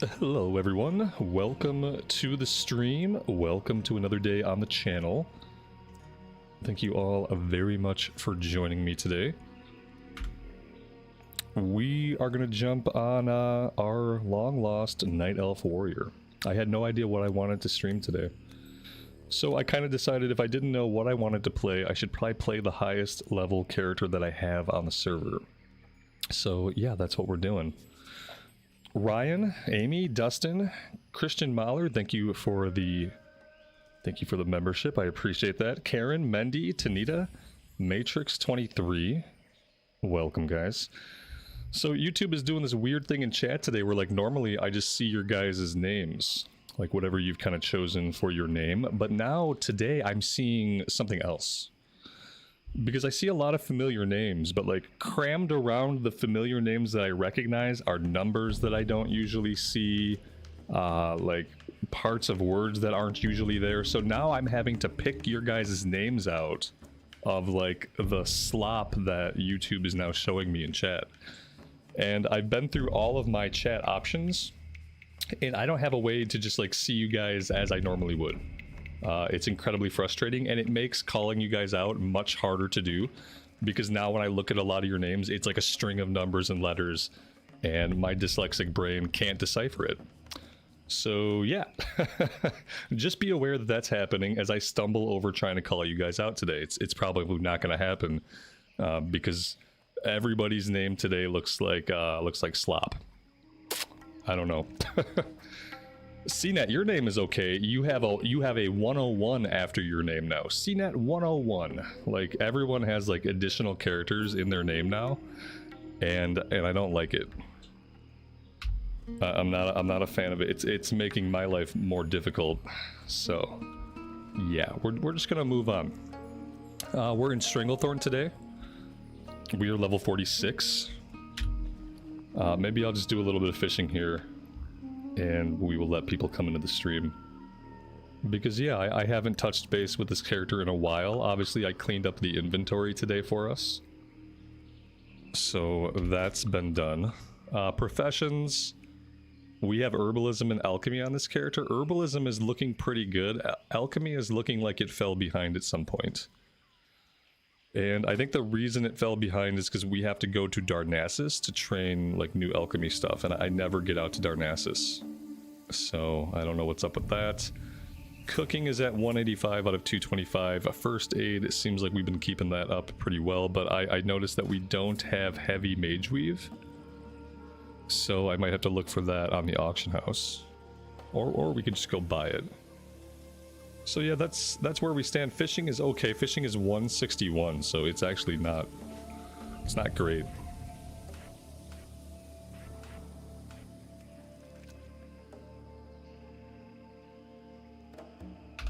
Hello everyone, welcome to the stream, welcome to another day on the channel. Thank you all very much for joining me today. We are going to jump on our long-lost Night Elf Warrior. I had no idea what I wanted to stream today. So I kind of decided if I didn't know what I wanted to play, I should probably play the highest level character that I have on the server. So yeah, that's what we're doing. Ryan, Amy, Dustin, Christian Mahler, thank you for the membership. I appreciate that. Karen, Mendy, Tanita, Matrix 23. Welcome, guys. So YouTube is doing this weird thing in chat today where, like, normally I just see your guys' names, like whatever you've kind of chosen for your name, but now today I'm seeing something else. Because I see a lot of familiar names, but like crammed around the familiar names that I recognize are numbers that I don't usually see, like parts of words that aren't usually there. So now I'm having to pick your guys' names out of like the slop that YouTube is now showing me in chat. And I've been through all of my chat options, and I don't have a way to just like see you guys as I normally would. It's incredibly frustrating, and it makes calling you guys out much harder to do, because now when I look at a lot of your names, it's like a string of numbers and letters, and my dyslexic brain can't decipher it. So yeah, just be aware that that's happening as I stumble over trying to call you guys out today. It's probably not going to happen because everybody's name today looks like slop. I don't know. CNET, your name is okay. You have a 101 after your name now. CNET 101. Like, everyone has like additional characters in their name now, and I don't like it. I'm not a fan of it. It's making my life more difficult. So yeah, we're just gonna move on. We're in Stranglethorn today. We are level 46. Maybe I'll just do a little bit of fishing here, and we will let people come into the stream. Because yeah, I haven't touched base with this character in a while. Obviously I cleaned up the inventory today for us, so that's been done. Professions, we have herbalism and alchemy on this character. Herbalism is looking pretty good. Alchemy is looking like it fell behind at some point. And I think the reason it fell behind is because we have to go to Darnassus to train like new alchemy stuff, and I never get out to Darnassus. So I don't know what's up with that. Cooking is at 185 out of 225. First aid, it seems like we've been keeping that up pretty well, but I noticed that we don't have heavy mage weave. So I might have to look for that on the auction house. Or we could just go buy it. So yeah, that's where we stand. Fishing is okay. Fishing is 161, so it's actually not... it's not great.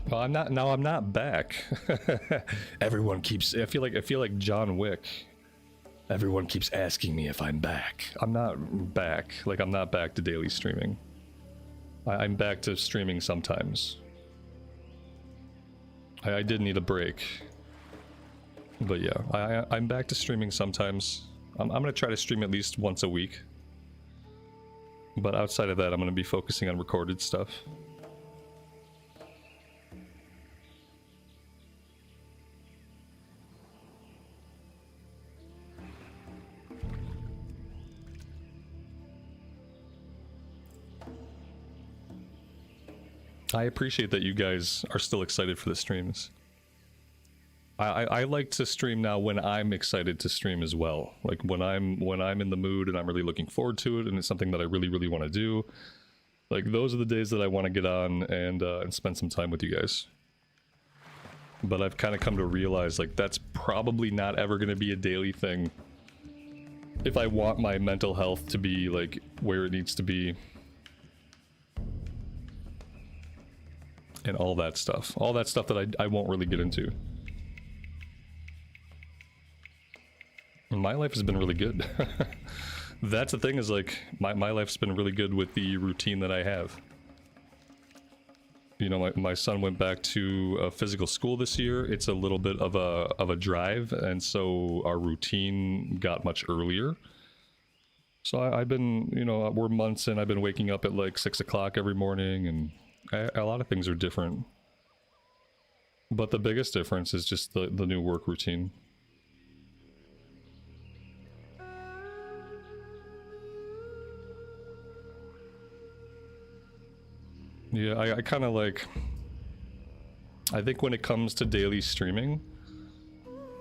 Well, I'm not back. Everyone keeps... I feel like John Wick. Everyone keeps asking me if I'm back. I'm not back. Like, I'm not back to daily streaming. I'm back to streaming sometimes. I did need a break, but yeah, I'm back to streaming sometimes. I'm gonna try to stream at least once a week, but outside of that, I'm gonna be focusing on recorded stuff. I appreciate that you guys are still excited for the streams. I like to stream now when I'm excited to stream as well. Like when I'm in the mood and I'm really looking forward to it, and it's something that I really want to do. Like, those are the days that I want to get on and spend some time with you guys. But I've kind of come to realize, like, that's probably not ever going to be a daily thing if I want my mental health to be like where it needs to be. And all that stuff that I won't really get into. My life has been really good. That's the thing, is like, my life's been really good with the routine that I have. You know, my son went back to physical school this year. It's a little bit of a drive, and so our routine got much earlier. So I've been, you know, we're months in, I've been waking up at like 6 o'clock every morning, and a lot of things are different. But the biggest difference is just the new work routine. Yeah, I kind of like... I think when it comes to daily streaming,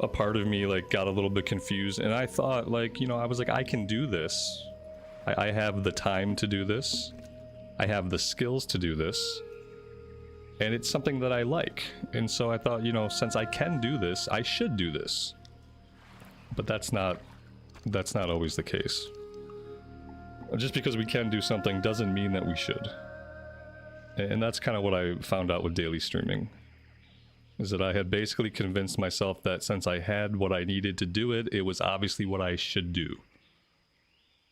a part of me like got a little bit confused, and I thought like, you know, I was like, I can do this. I have the time to do this. I have the skills to do this. And it's something that I like. And so I thought, you know, since I can do this, I should do this. But that's not always the case. Just because we can do something doesn't mean that we should. And that's kind of what I found out with daily streaming. Is that I had basically convinced myself that since I had what I needed to do it, it was obviously what I should do.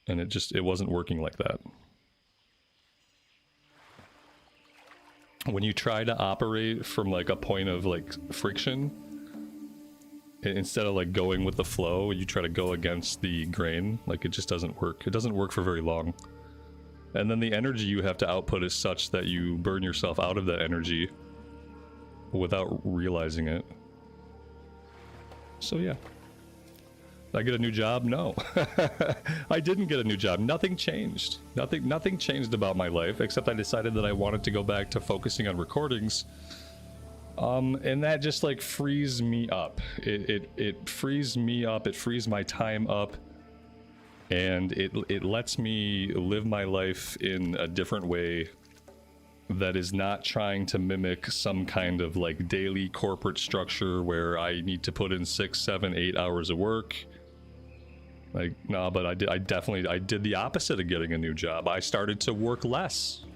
And it wasn't working like that. When you try to operate from like a point of like friction, instead of like going with the flow, you try to go against the grain, like it just doesn't work. It doesn't work for very long. And then the energy you have to output is such that you burn yourself out of that energy without realizing it. So yeah. Did I get a new job? No. I didn't get a new job. Nothing changed. Nothing changed about my life, except I decided that I wanted to go back to focusing on recordings. And that just like frees me up. It frees me up, it frees my time up, and it lets me live my life in a different way that is not trying to mimic some kind of like daily corporate structure where I need to put in 6, 7, 8 hours of work. Like, no, but I did the opposite of getting a new job. I started to work less.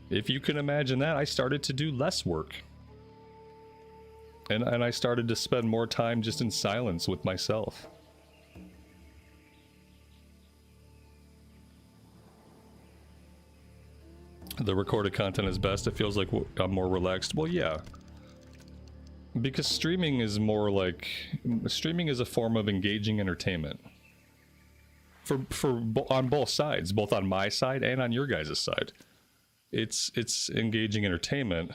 If you can imagine that, I started to do less work. And I started to spend more time just in silence with myself. The recorded content is best. It feels like I'm more relaxed. Well, yeah. Because streaming is more like... Streaming is a form of engaging entertainment. On both sides. Both on my side and on your guys' side. It's engaging entertainment.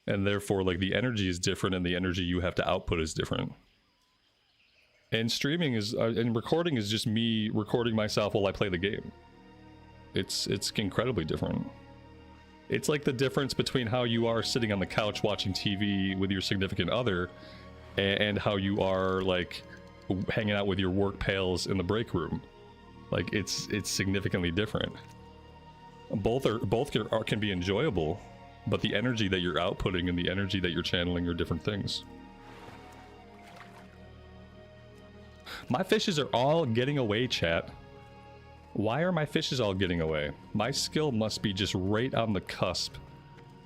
And therefore, like, the energy is different and the energy you have to output is different. And streaming is... and recording is just me recording myself while I play the game. It's incredibly different. It's like the difference between how you are sitting on the couch watching TV with your significant other and how you are like hanging out with your work pals in the break room. Like it's significantly different. Both can be enjoyable, but the energy that you're outputting and the energy that you're channeling are different things. My fishes are all getting away, chat. Why are my fishes all getting away? My skill must be just right on the cusp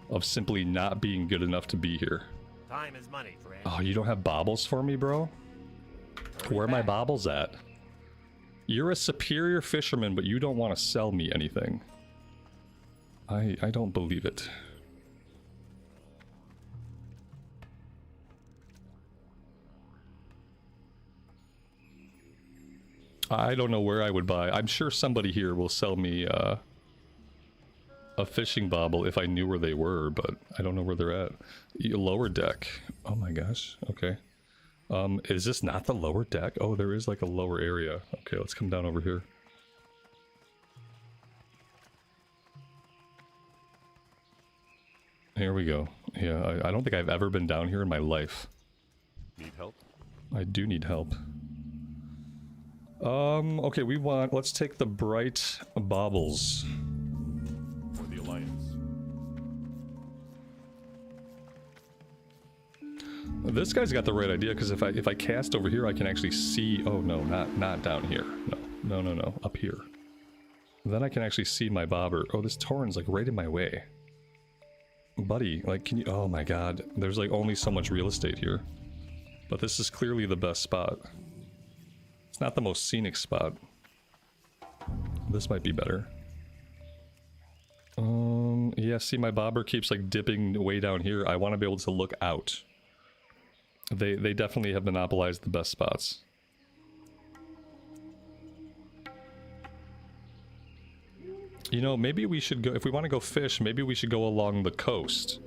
of simply not being good enough to be here. Time is money, friend. Oh, you don't have baubles for me, bro? Where are my baubles at? You're a superior fisherman, but you don't want to sell me anything. I don't believe it. I don't know where I would buy. I'm sure somebody here will sell me a fishing bobble if I knew where they were, but I don't know where they're at. Lower deck. Oh my gosh. Okay. Is this not the lower deck? Oh, there is like a lower area. Okay, let's come down over here. Here we go. Yeah, I don't think I've ever been down here in my life. Need help? I do need help. Okay, let's take the bright baubles. For the Alliance. This guy's got the right idea, because if I cast over here, I can actually see... Oh, no, not down here. No, up here. Then I can actually see my bobber. Oh, this Tauren's like right in my way. Buddy, like, can you... Oh my god, there's like only so much real estate here. But this is clearly the best spot. It's not the most scenic spot. This might be better. Yeah, see, my bobber keeps like dipping way down here. I want to be able to look out. They definitely have monopolized the best spots. You know, maybe we should go, if we want to go fish, maybe we should go along the coast.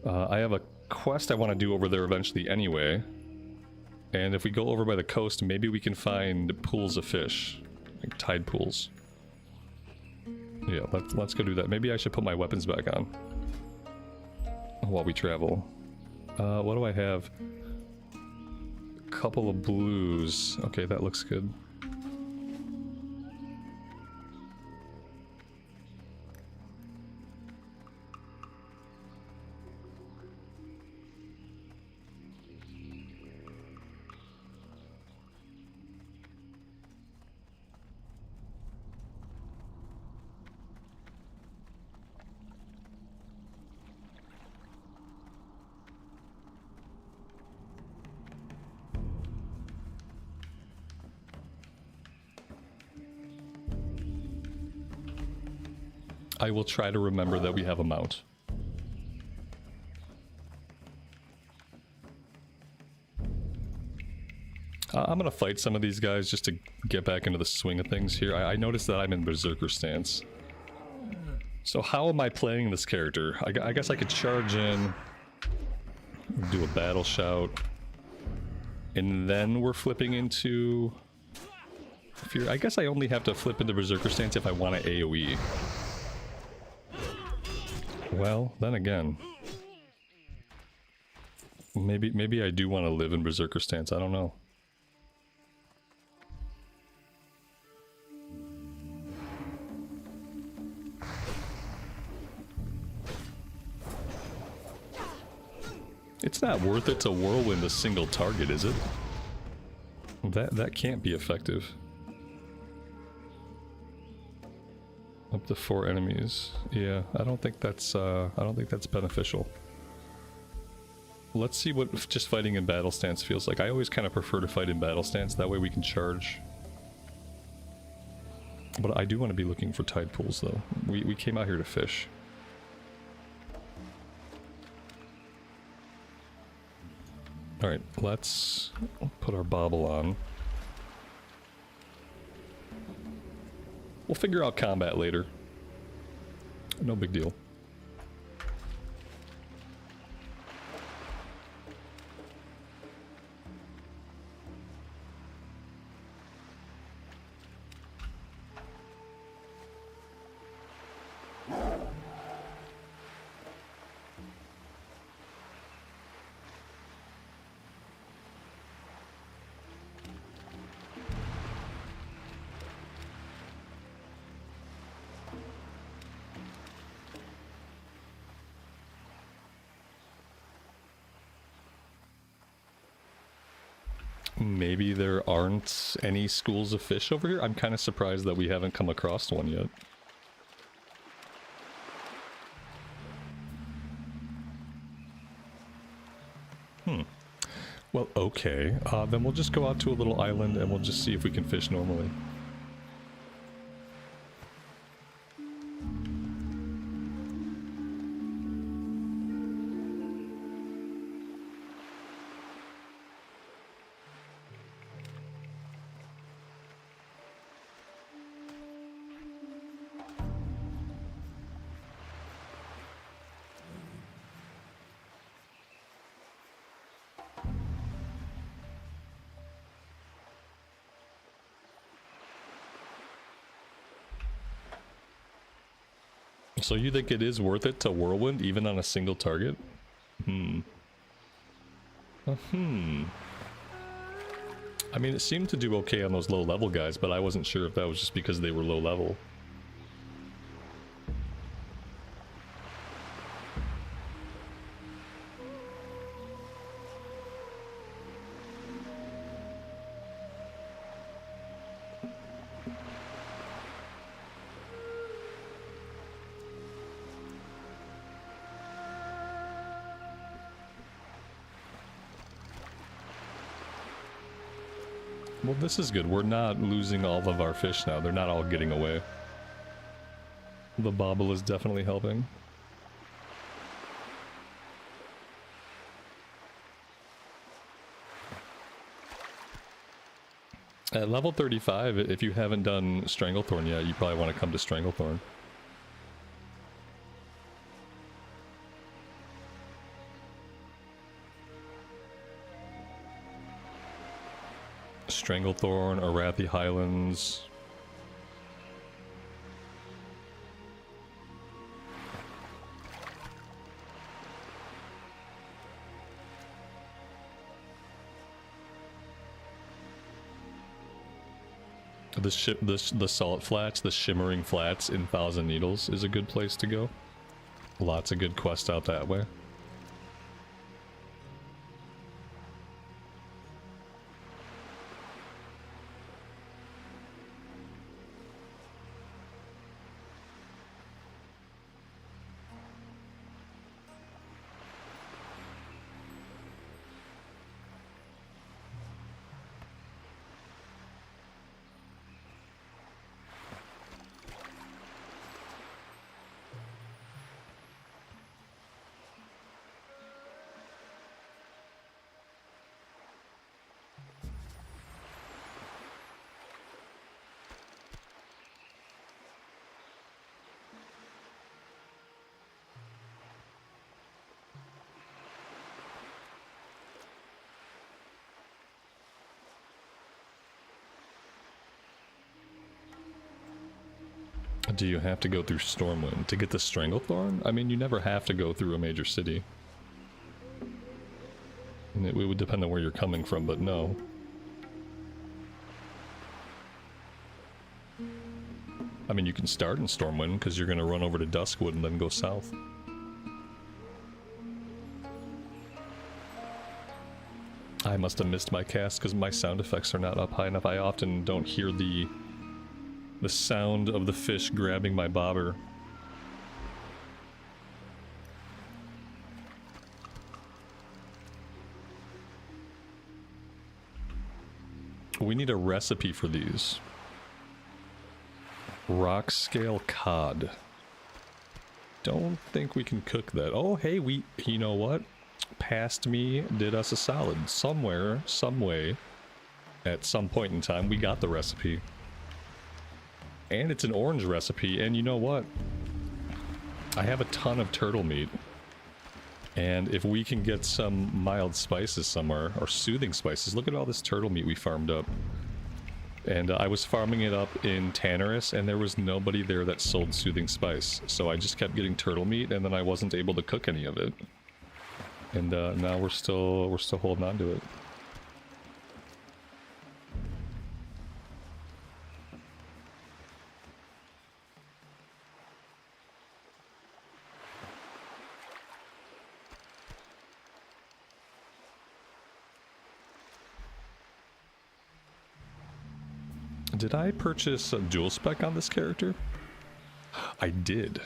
I have a quest I want to do over there eventually anyway. And if we go over by the coast, maybe we can find pools of fish. Like tide pools. Yeah, let's go do that. Maybe I should put my weapons back on while we travel. What do I have? A couple of blues. Okay, that looks good. I will try to remember that we have a mount. I'm gonna fight some of these guys just to get back into the swing of things here. I noticed that I'm in Berserker stance. So how am I playing this character? I guess I could charge in, do a battle shout, and then we're flipping into fear. I guess I only have to flip into Berserker stance if I want to AoE. Well, then again, maybe I do want to live in Berserker stance. I don't know. It's not worth it to whirlwind a single target, is it? That can't be effective. Up to 4 enemies. Yeah, I don't think that's beneficial. Let's see what just fighting in battle stance feels like. I always kind of prefer to fight in battle stance, that way we can charge. But I do want to be looking for tide pools though. We came out here to fish. Alright, let's put our bauble on. We'll figure out combat later. No big deal. Maybe there aren't any schools of fish over here? I'm kind of surprised that we haven't come across one yet. Well, okay. Then we'll just go out to a little island and we'll just see if we can fish normally. So you think it is worth it to whirlwind even on a single target? I mean, it seemed to do okay on those low level guys, but I wasn't sure if that was just because they were low level. Well, this is good. We're not losing all of our fish now. They're not all getting away. The bobble is definitely helping. At level 35, if you haven't done Stranglethorn yet, you probably want to come to Stranglethorn. Stranglethorn, Arathi Highlands. The Salt Flats, the Shimmering Flats in Thousand Needles is a good place to go. Lots of good quests out that way. Do you have to go through Stormwind to get the Stranglethorn? I mean, you never have to go through a major city. And it would depend on where you're coming from, but no. I mean, you can start in Stormwind because you're going to run over to Duskwood and then go south. I must have missed my cast because my sound effects are not up high enough. I often don't hear the sound of the fish grabbing my bobber. We need a recipe for these. Rock scale cod. Don't think we can cook that. Oh, hey, you know what? Past me did us a solid. Somewhere, some way, at some point in time, we got the recipe. And it's an orange recipe, and you know what? I have a ton of turtle meat. And if we can get some mild spices somewhere, or soothing spices, look at all this turtle meat we farmed up. And I was farming it up in Tannerus, and there was nobody there that sold soothing spice. So I just kept getting turtle meat, and then I wasn't able to cook any of it. And now we're still holding on to it. Did I purchase a dual spec on this character? I did.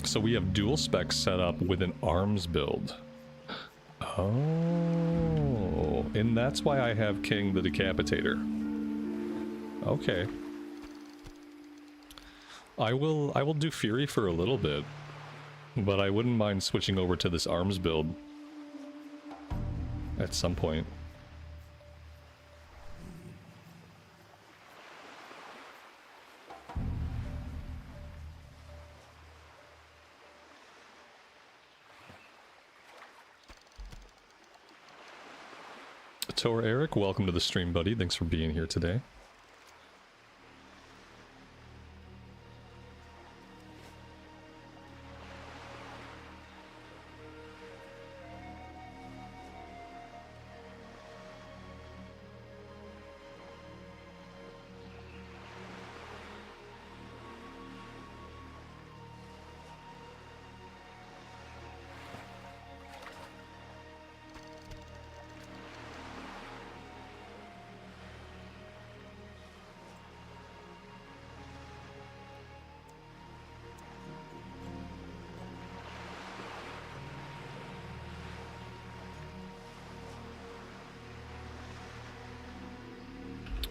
So we have dual specs set up with an arms build. Oh, and that's why I have King the Decapitator. Okay. I will do Fury for a little bit, but I wouldn't mind switching over to this arms build at some point. Tor Eric, welcome to the stream, buddy. Thanks for being here today.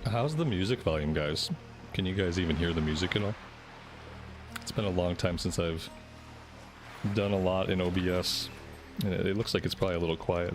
How's the music volume, guys? Can you guys even hear the music at all? It's been a long time since I've done a lot in OBS, and it looks like it's probably a little quiet.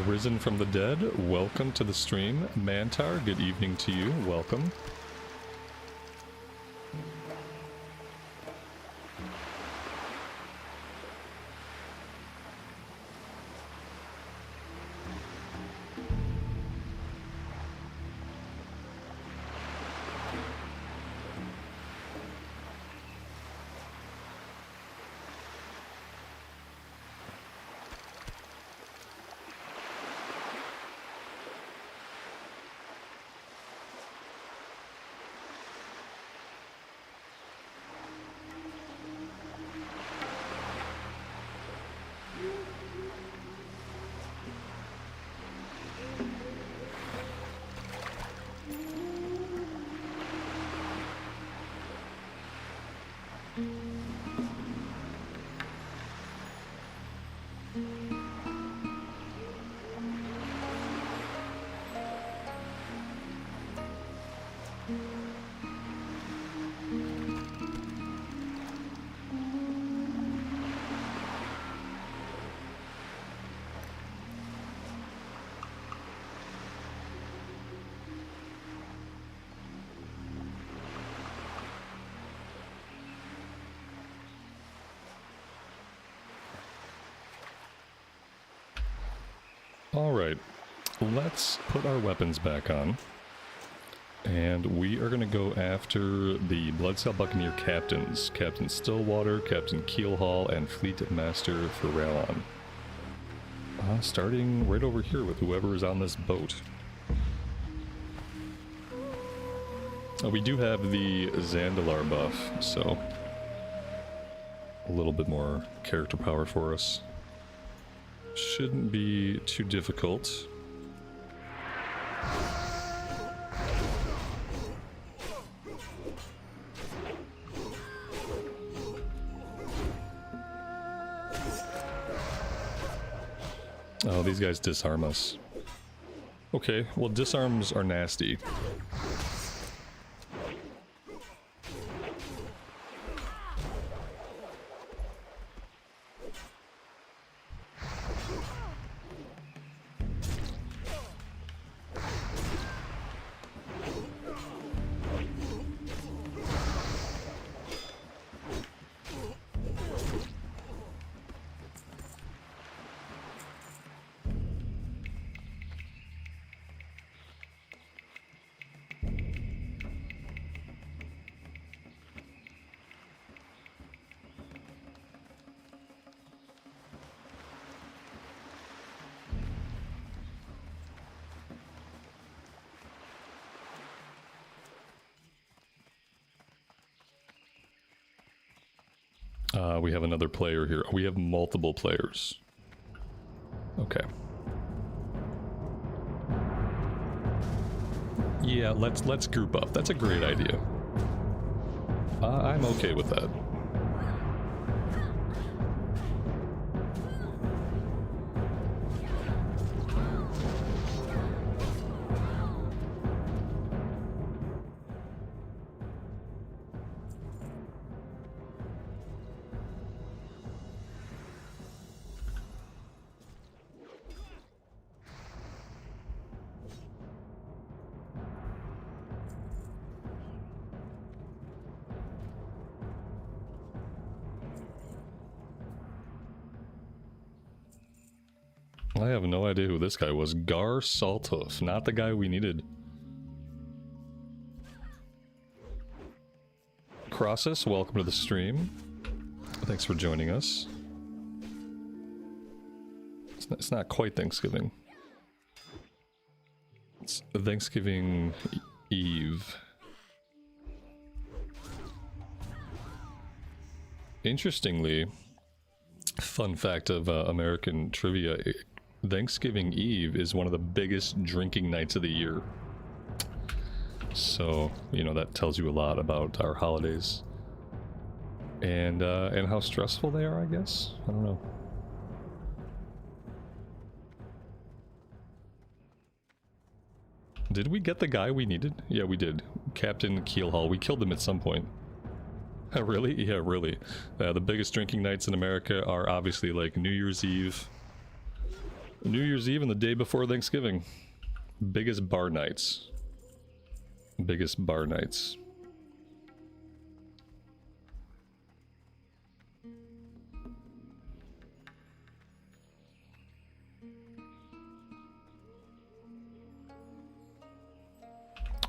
Arisen from the dead, welcome to the stream. Mantar, good evening to you, welcome. Alright, let's put our weapons back on. And we are going to go after the Bloodsail Buccaneer captains. Captain Stillwater, Captain Keelhaul, and Fleet Master Farallon. Starting right over here with whoever is on this boat. We do have the Zandalar buff, so a little bit more character power for us. Shouldn't be too difficult. Oh, these guys disarm us. Okay, well, disarms are nasty. We have another player here. We have multiple players. Okay. Yeah, let's group up. That's a great idea. I'm okay with that. I have no idea who this guy was. Gar Salthoof, not the guy we needed. Crossus, welcome to the stream. Thanks for joining us. It's not quite Thanksgiving. It's Thanksgiving Eve. Interestingly, fun fact of American trivia, Thanksgiving Eve is one of the biggest drinking nights of the year. So, you know, that tells you a lot about our holidays. And how stressful they are, I guess? I don't know. Did we get the guy we needed? Yeah, we did. Captain Keelhaul. We killed him at some point. Really? Yeah, really. The biggest drinking nights in America are obviously like New Year's Eve. New Year's Eve and the day before Thanksgiving. Biggest bar nights. Biggest bar nights.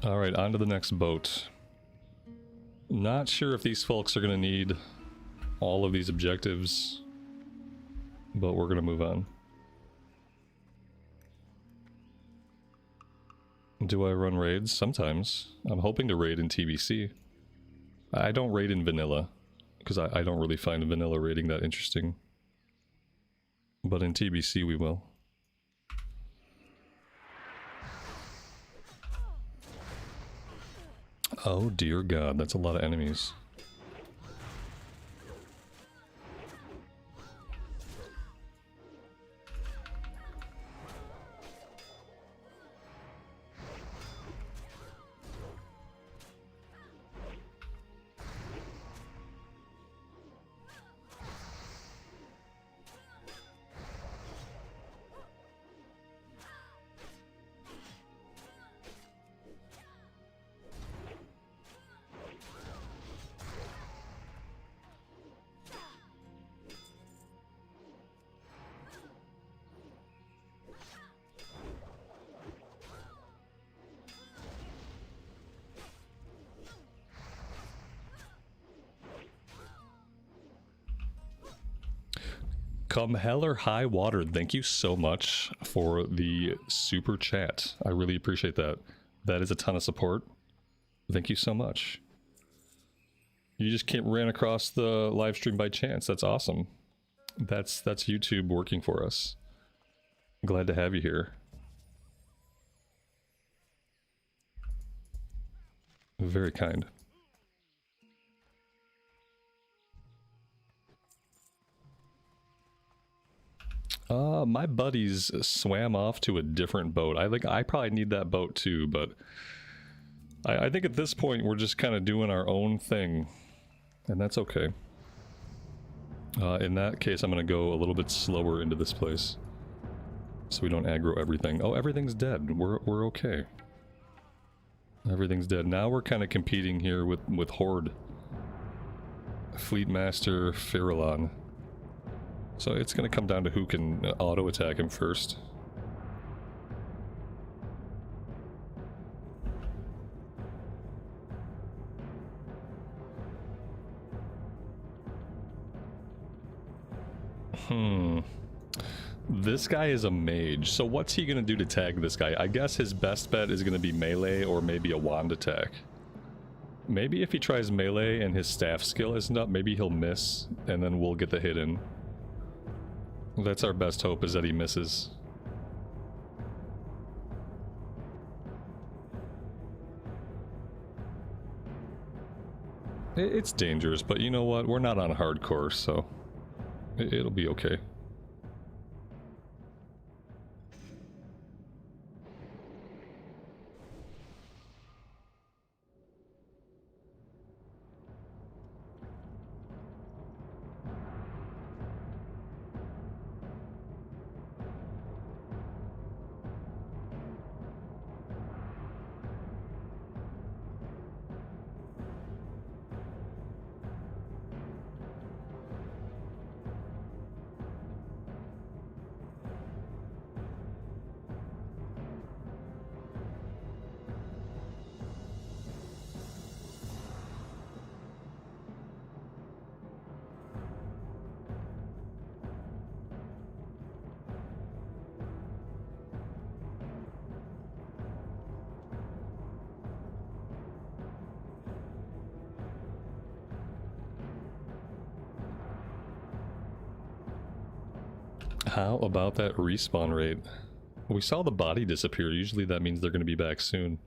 Alright, on to the next boat. Not sure if these folks are going to need all of these objectives, but we're going to move on. Do I run raids? Sometimes. I'm hoping to raid in TBC. I don't raid in vanilla, because I don't really find vanilla raiding that interesting. But in TBC we will. Oh dear god, that's a lot of enemies. Come hell or high water, thank you so much for the super chat. I really appreciate that. That is a ton of support. Thank you so much. You just ran across the live stream by chance. That's awesome. That's YouTube working for us. Glad to have you here. Very kind. My buddies swam off to a different boat. I probably need that boat too, but I think at this point we're just kind of doing our own thing, and that's okay. In that case, I'm going to go a little bit slower into this place, so we don't aggro everything. Oh, everything's dead. We're okay. Everything's dead. Now we're kind of competing here with Horde. Fleetmaster Farallon. So it's going to come down to who can auto-attack him first. This guy is a mage, so what's he going to do to tag this guy? I guess his best bet is going to be melee or maybe a wand attack. Maybe if he tries melee and his staff skill isn't up, maybe he'll miss, and then we'll get the hit in. That's our best hope, is that he misses. It's dangerous, but you know what? We're not on hardcore, so it'll be okay. How about that respawn rate? We saw the body disappear. Usually that means they're going to be back soon.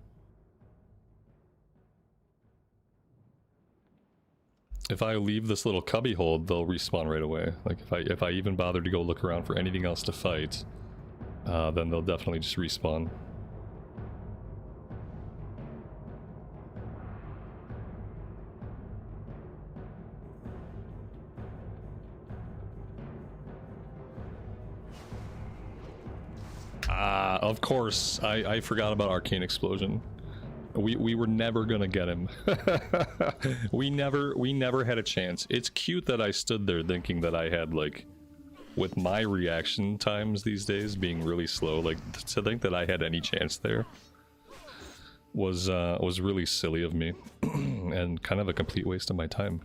If I leave this little cubby hold, they'll respawn right away. Like if I even bother to go look around for anything else to fight, then they'll definitely just respawn. of course. I forgot about Arcane Explosion. We were never gonna get him. we never had a chance. It's cute that I stood there thinking that I had, like, with my reaction times these days being really slow, like, to think that I had any chance there was really silly of me and kind of a complete waste of my time.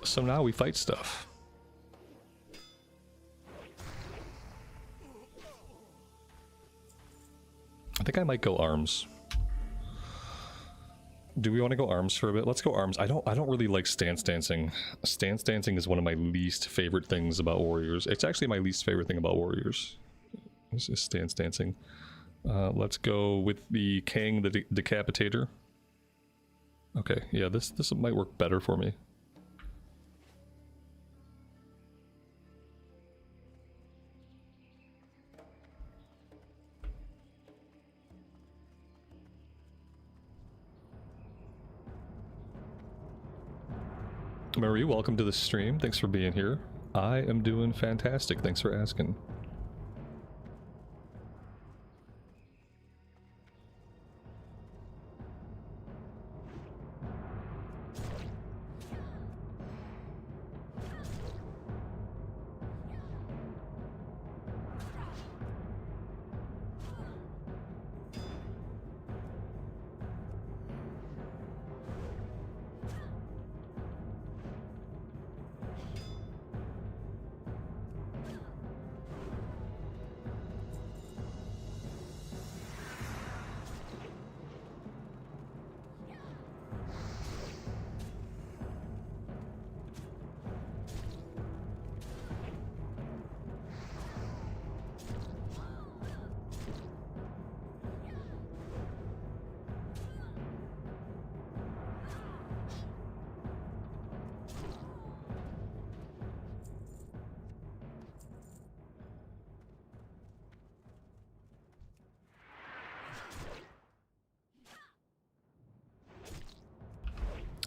So now we fight stuff. I think I might go arms. Do we want to go arms for a bit? Let's go arms. I don't really like stance dancing. Stance dancing is one of my least favorite things about warriors. It's actually my least favorite thing about warriors. This is stance dancing. Let's go with the Kang the Decapitator. Okay, yeah, this might work better for me. Marie, welcome to the stream. Thanks for being here. I am doing fantastic. Thanks for asking.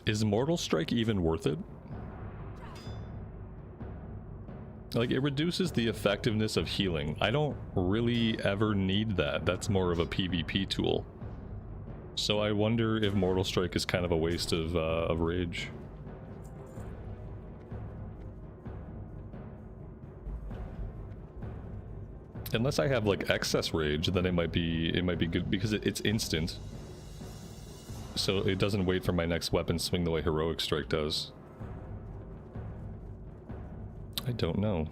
Is Mortal Strike even worth it? Like, it reduces the effectiveness of healing. I don't really ever need that. That's more of a PvP tool. So I wonder if Mortal Strike is kind of a waste of rage. Unless I have, like, excess rage, then it might be good because it's instant. So it doesn't wait for my next weapon swing the way Heroic Strike does. I don't know.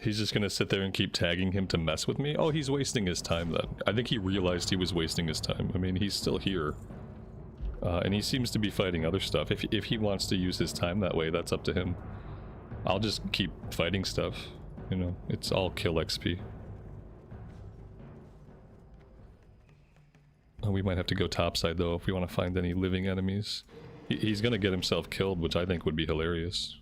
He's just gonna sit there and keep tagging him to mess with me? Oh, he's wasting his time then. I think he realized he was wasting his time. I mean, he's still here. And he seems to be fighting other stuff. If he wants to use his time that way, that's up to him. I'll just keep fighting stuff. You know, it's all kill XP. Oh, we might have to go topside though if we want to find any living enemies. He's gonna get himself killed, which I think would be hilarious.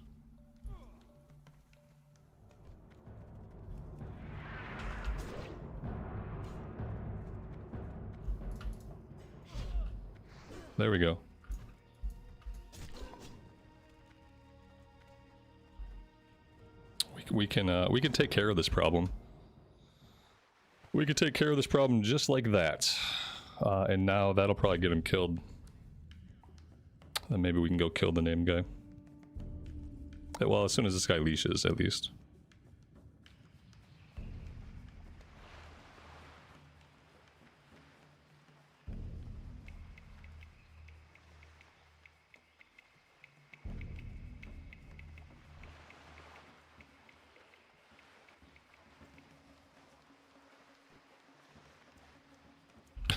There we go. We can take care of this problem. We can take care of this problem just like that. And now that'll probably get him killed. Then maybe we can go kill the name guy. Well, as soon as this guy leashes, at least.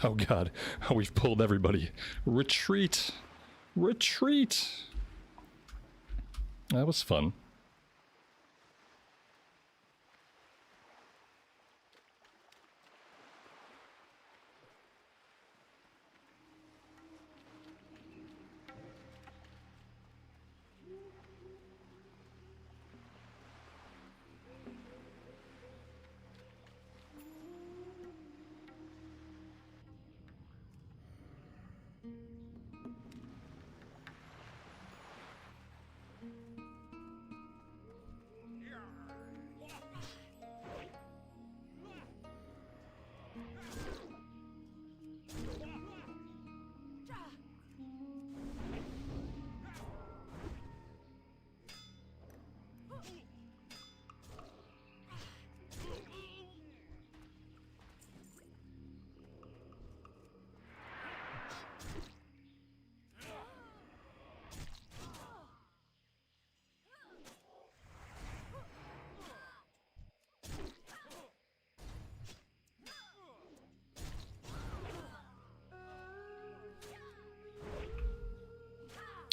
Oh god, we've pulled everybody. Retreat! Retreat! That was fun.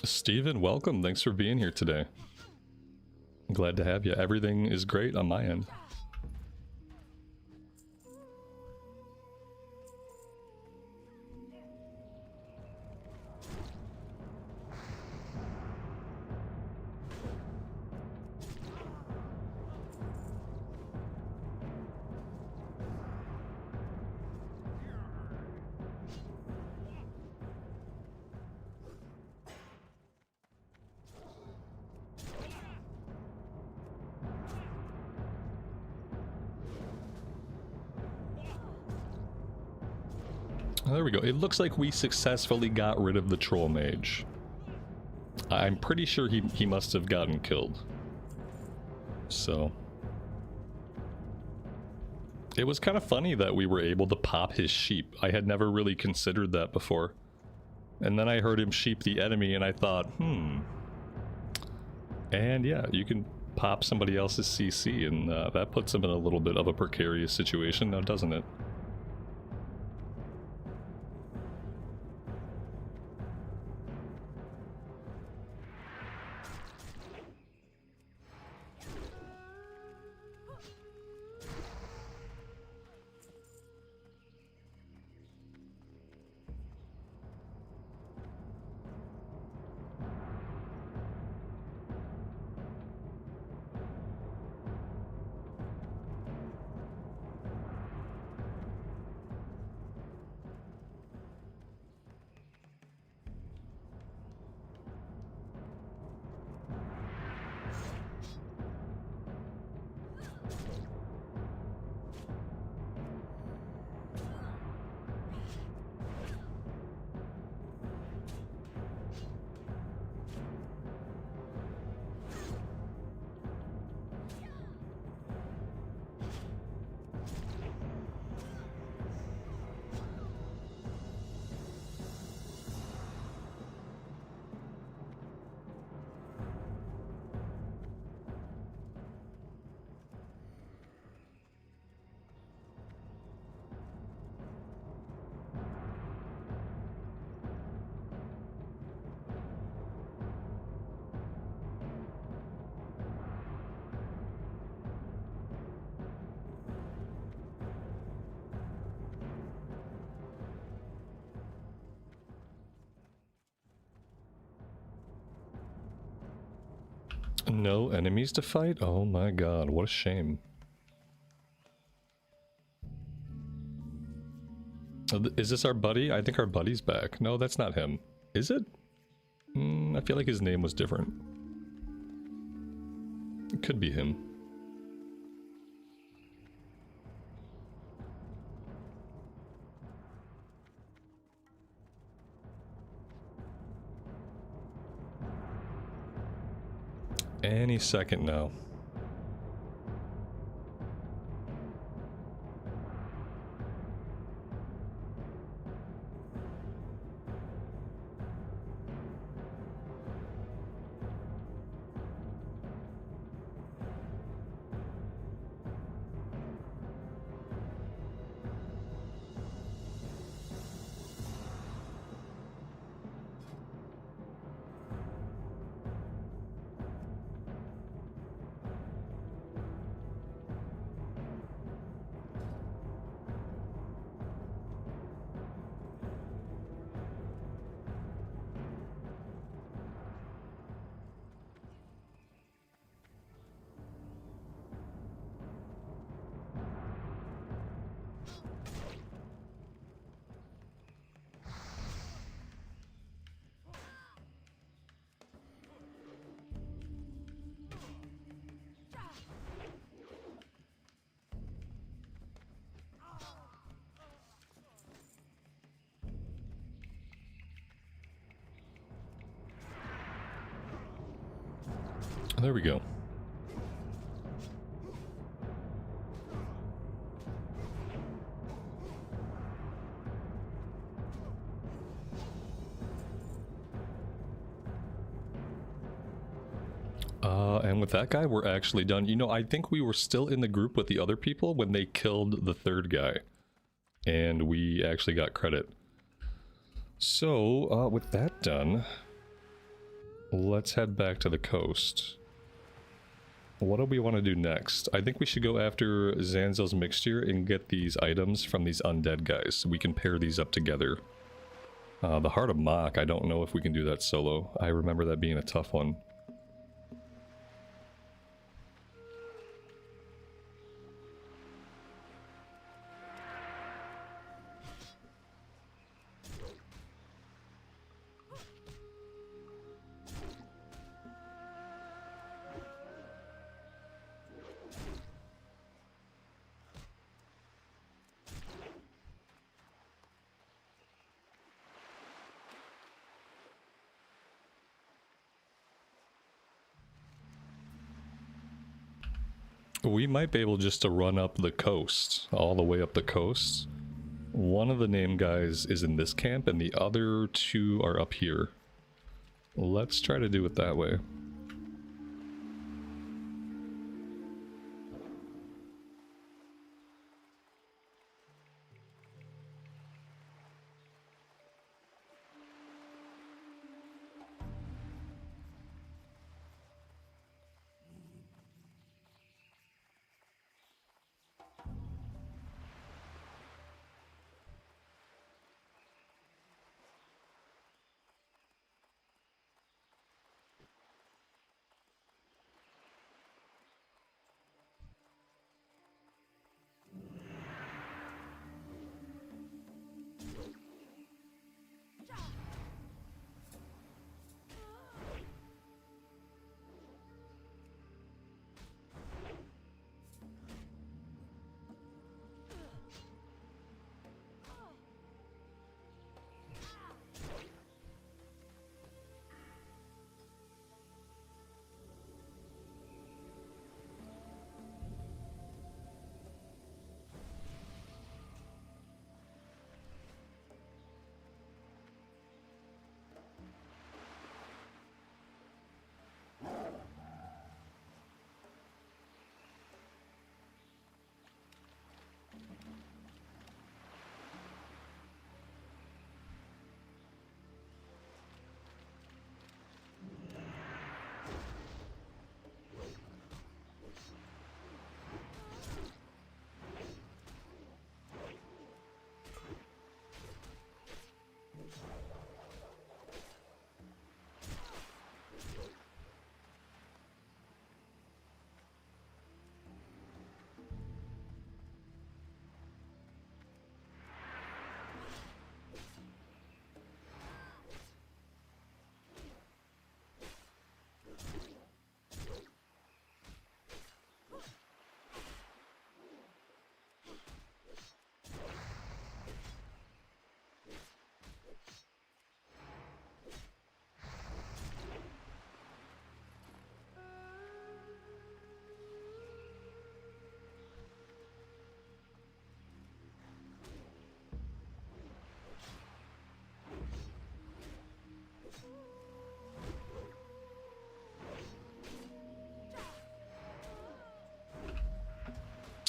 Steven, welcome. Thanks for being here today. Glad to have you. Everything is great on my end. There we go. It looks like we successfully got rid of the troll mage. I'm pretty sure he must have gotten killed. So it was kind of funny that we were able to pop his sheep. I had never really considered that before. And then I heard him sheep the enemy and I thought, And yeah, you can pop somebody else's CC and that puts him in a little bit of a precarious situation now, doesn't it? No enemies to fight? Oh my god, what a shame. Is this our buddy? I think our buddy's back. No, that's not him. Is it? I feel like his name was different. It could be him. Any second now. There we go. And with that guy, we're actually done. You know, I think we were still in the group with the other people when they killed the third guy. And we actually got credit. So, with that done, let's head back to the coast. What do we want to do next? I think we should go after Zanzel's mixture and get these items from these undead guys. So we can pair these up together. The Heart of Mach, I don't know if we can do that solo. I remember that being a tough one. We might be able just to run up the coast, all the way up the coast. One of the name guys is in this camp and the other two are up here. Let's try to do it that way.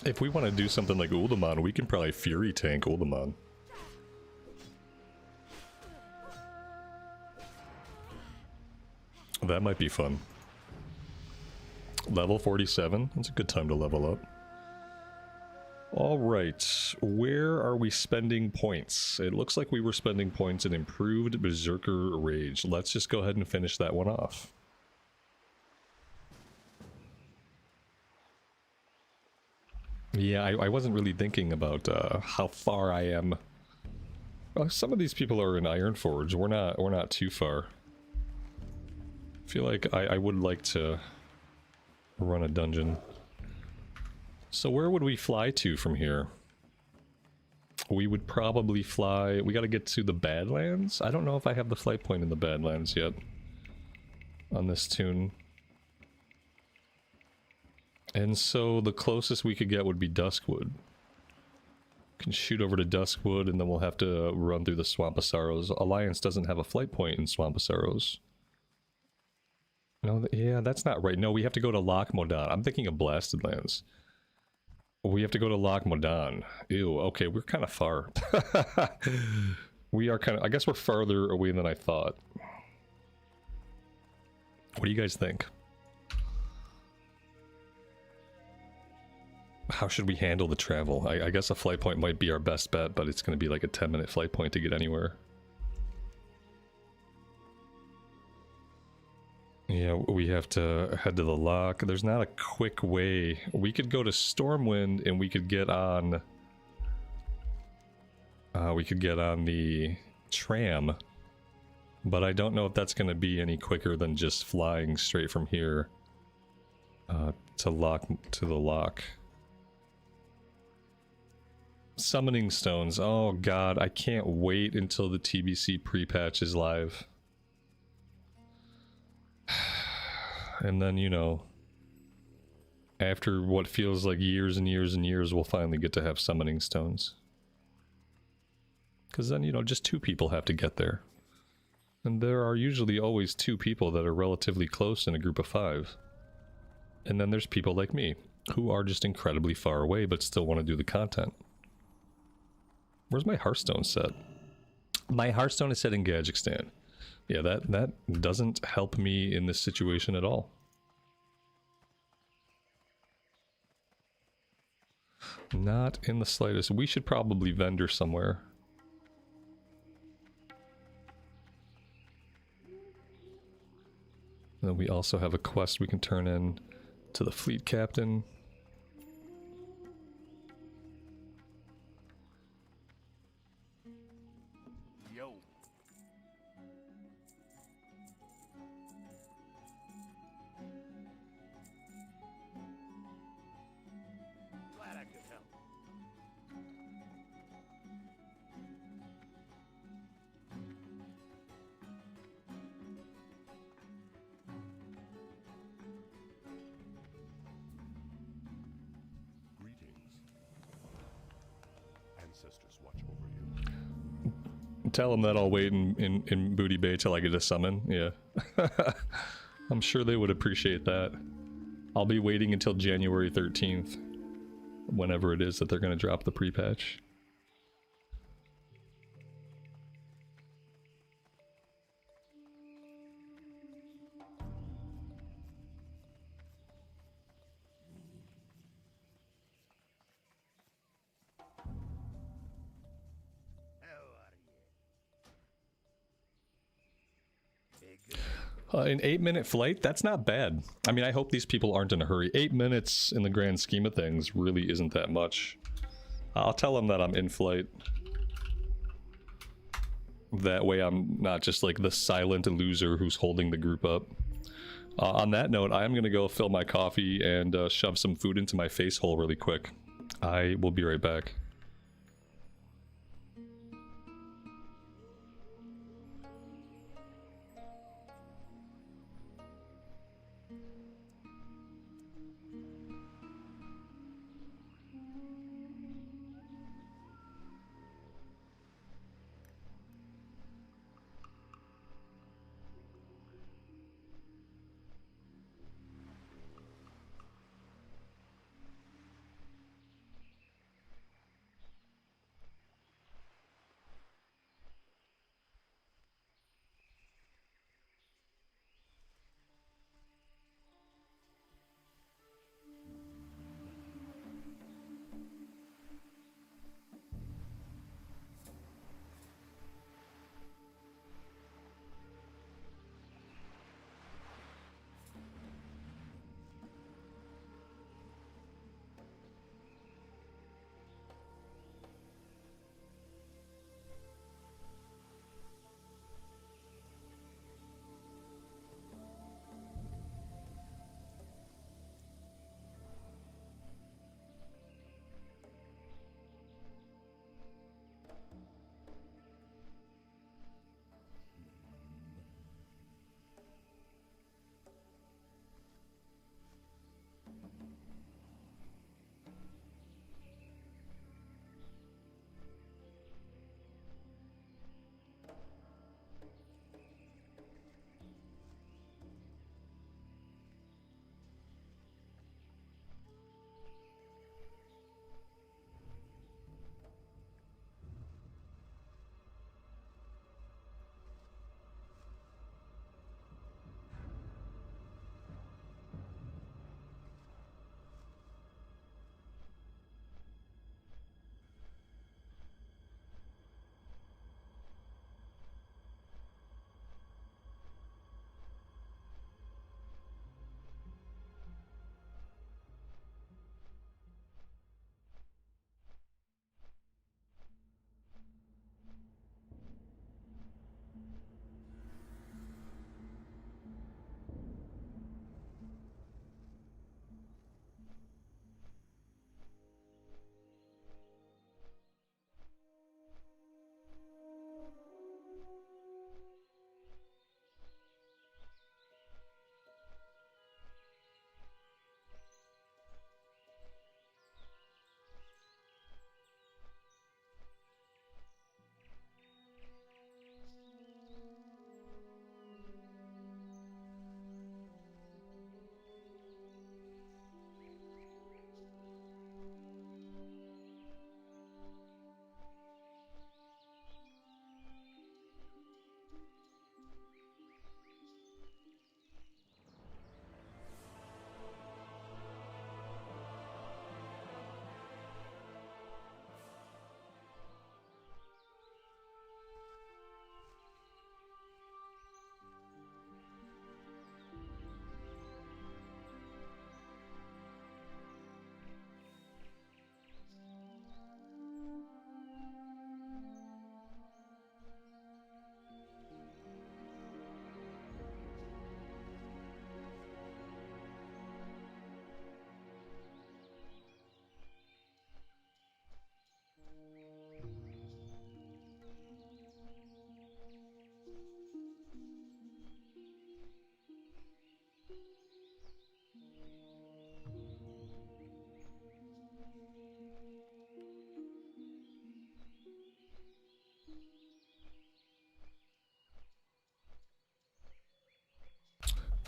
If we want to do something like Uldaman, we can probably Fury tank Uldaman. That might be fun. Level 47, that's a good time to level up. Alright, where are we spending points? It looks like we were spending points in Improved Berserker Rage. Let's just go ahead and finish that one off. Yeah, I wasn't really thinking about how far I am. Some of these people are in Ironforge. We're not too far. I feel like I would like to run a dungeon. So where would we fly to from here? We would probably fly... We gotta get to the Badlands? I don't know if I have the flight point in the Badlands yet. On this tune. And so the closest we could get would be Duskwood. Can shoot over to Duskwood, and then we'll have to run through the Swamp of Sorrows. Alliance doesn't have a flight point in Swamp of Sorrows. No, yeah, that's not right. No, we have to go to Loch Modan. I'm thinking of Blasted Lands. We have to go to Loch Modan. Ew, okay, we're kind of far. We are kind of... I guess we're farther away than I thought. What do you guys think? How should we handle the travel? I guess a flight point might be our best bet, but it's going to be like a 10-minute flight point to get anywhere. Yeah, we have to head to the lock. There's not a quick way. We could go to Stormwind and we could get on... the tram. But I don't know if that's going to be any quicker than just flying straight from here to the lock. Summoning stones. Oh god, I can't wait until the TBC pre-patch is live. And then, you know, after what feels like years and years and years, we'll finally get to have summoning stones. Because then, you know, just 2 people have to get there. And there are usually always 2 people that are relatively close in a group of 5. And then there's people like me, who are just incredibly far away but still want to do the content. Where's my Hearthstone set? My Hearthstone is set in Kazakhstan. Yeah, that doesn't help me in this situation at all. Not in the slightest. We should probably vendor somewhere. And then we also have a quest we can turn in to the fleet captain. Yo. Glad I could help. Ancestors watch over you. Tell them that I'll wait in Booty Bay till I get a summon. Yeah. I'm sure they would appreciate that. I'll be waiting until January 13th. Whenever it is that they're going to drop the pre-patch. An 8-minute flight? That's not bad. I mean, I hope these people aren't in a hurry. 8 minutes in the grand scheme of things really isn't that much. I'll tell them that I'm in flight. That way I'm not just like the silent loser who's holding the group up. On that note, I am gonna go fill my coffee and shove some food into my face hole really quick. I will be right back.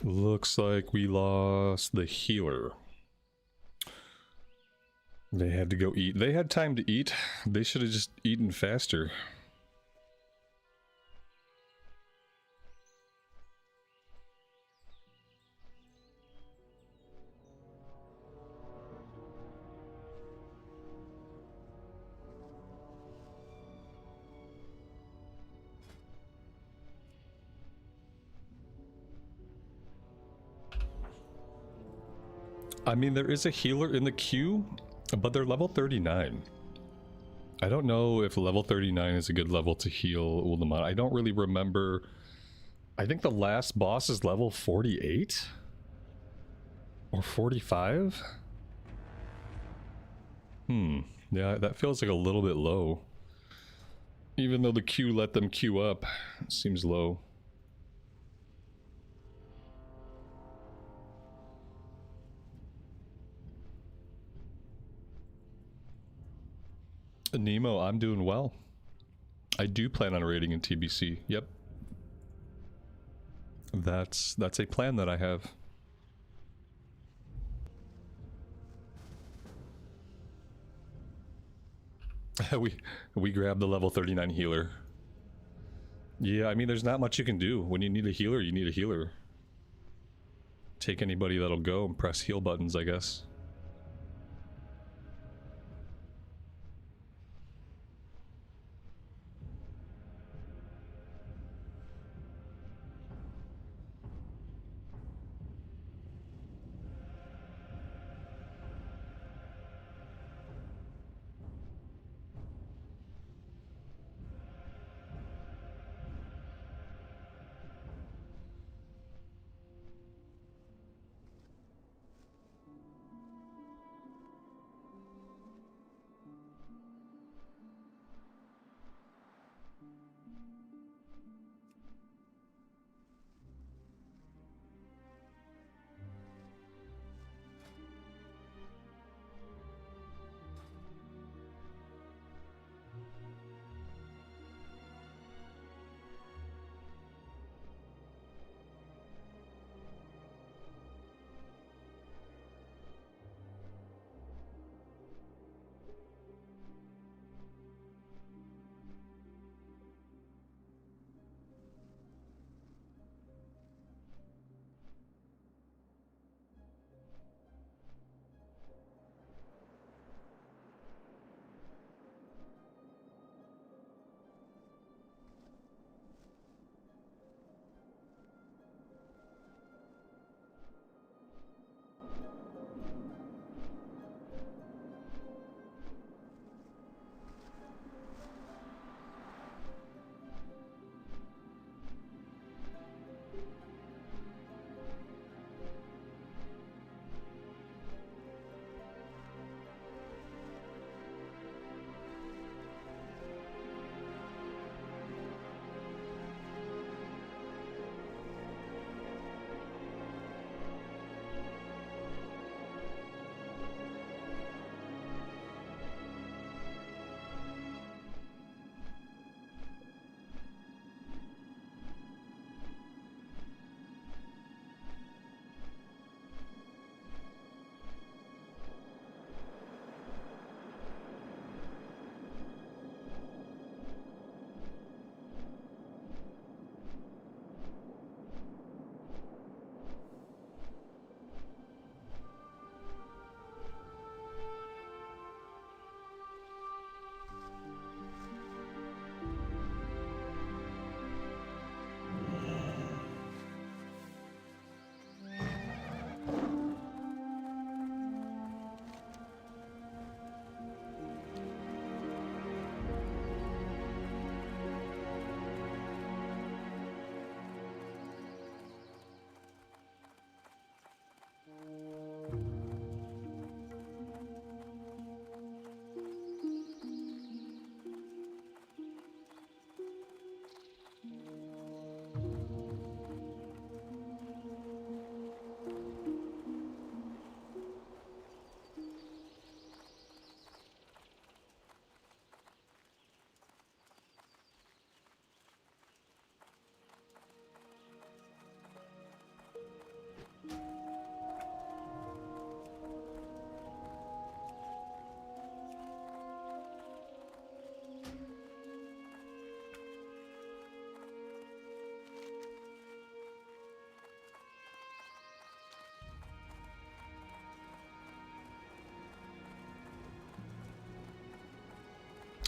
Looks like we lost the healer. They had to go eat. They had time to eat. They should have just eaten faster. I mean, there is a healer in the queue, but they're level 39. I don't know if level 39 is a good level to heal Ulamon. I don't really remember. I think the last boss is level 48? Or 45? Yeah, that feels like a little bit low. Even though the queue let them queue up, it seems low. Nemo, I'm doing well. I do plan on raiding in TBC. Yep. That's a plan that I have. we grabbed the level 39 healer. Yeah, I mean, there's not much you can do. When you need a healer, you need a healer. Take anybody that'll go and press heal buttons, I guess.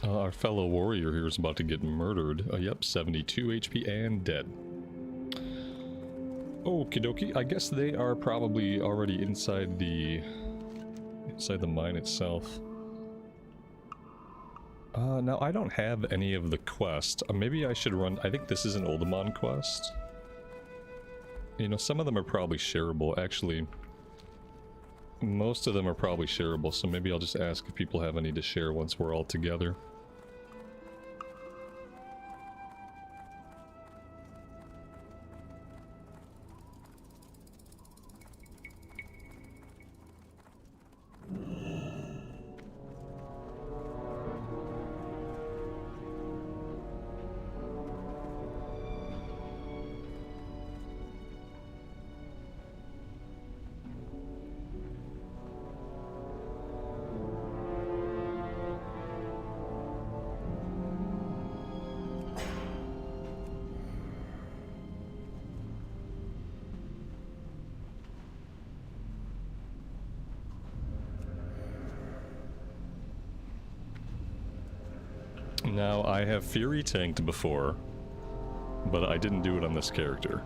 Our fellow warrior here is about to get murdered. Yep, 72 HP and dead. Okie dokie. I guess they are probably already inside the mine itself. Now I don't have any of the quests. Maybe I should run. I think this is an Oldemon quest. You know, some of them are probably shareable. Actually, most of them are probably shareable. So maybe I'll just ask if people have any to share once we're all together. Now, I have Fury tanked before, but I didn't do it on this character.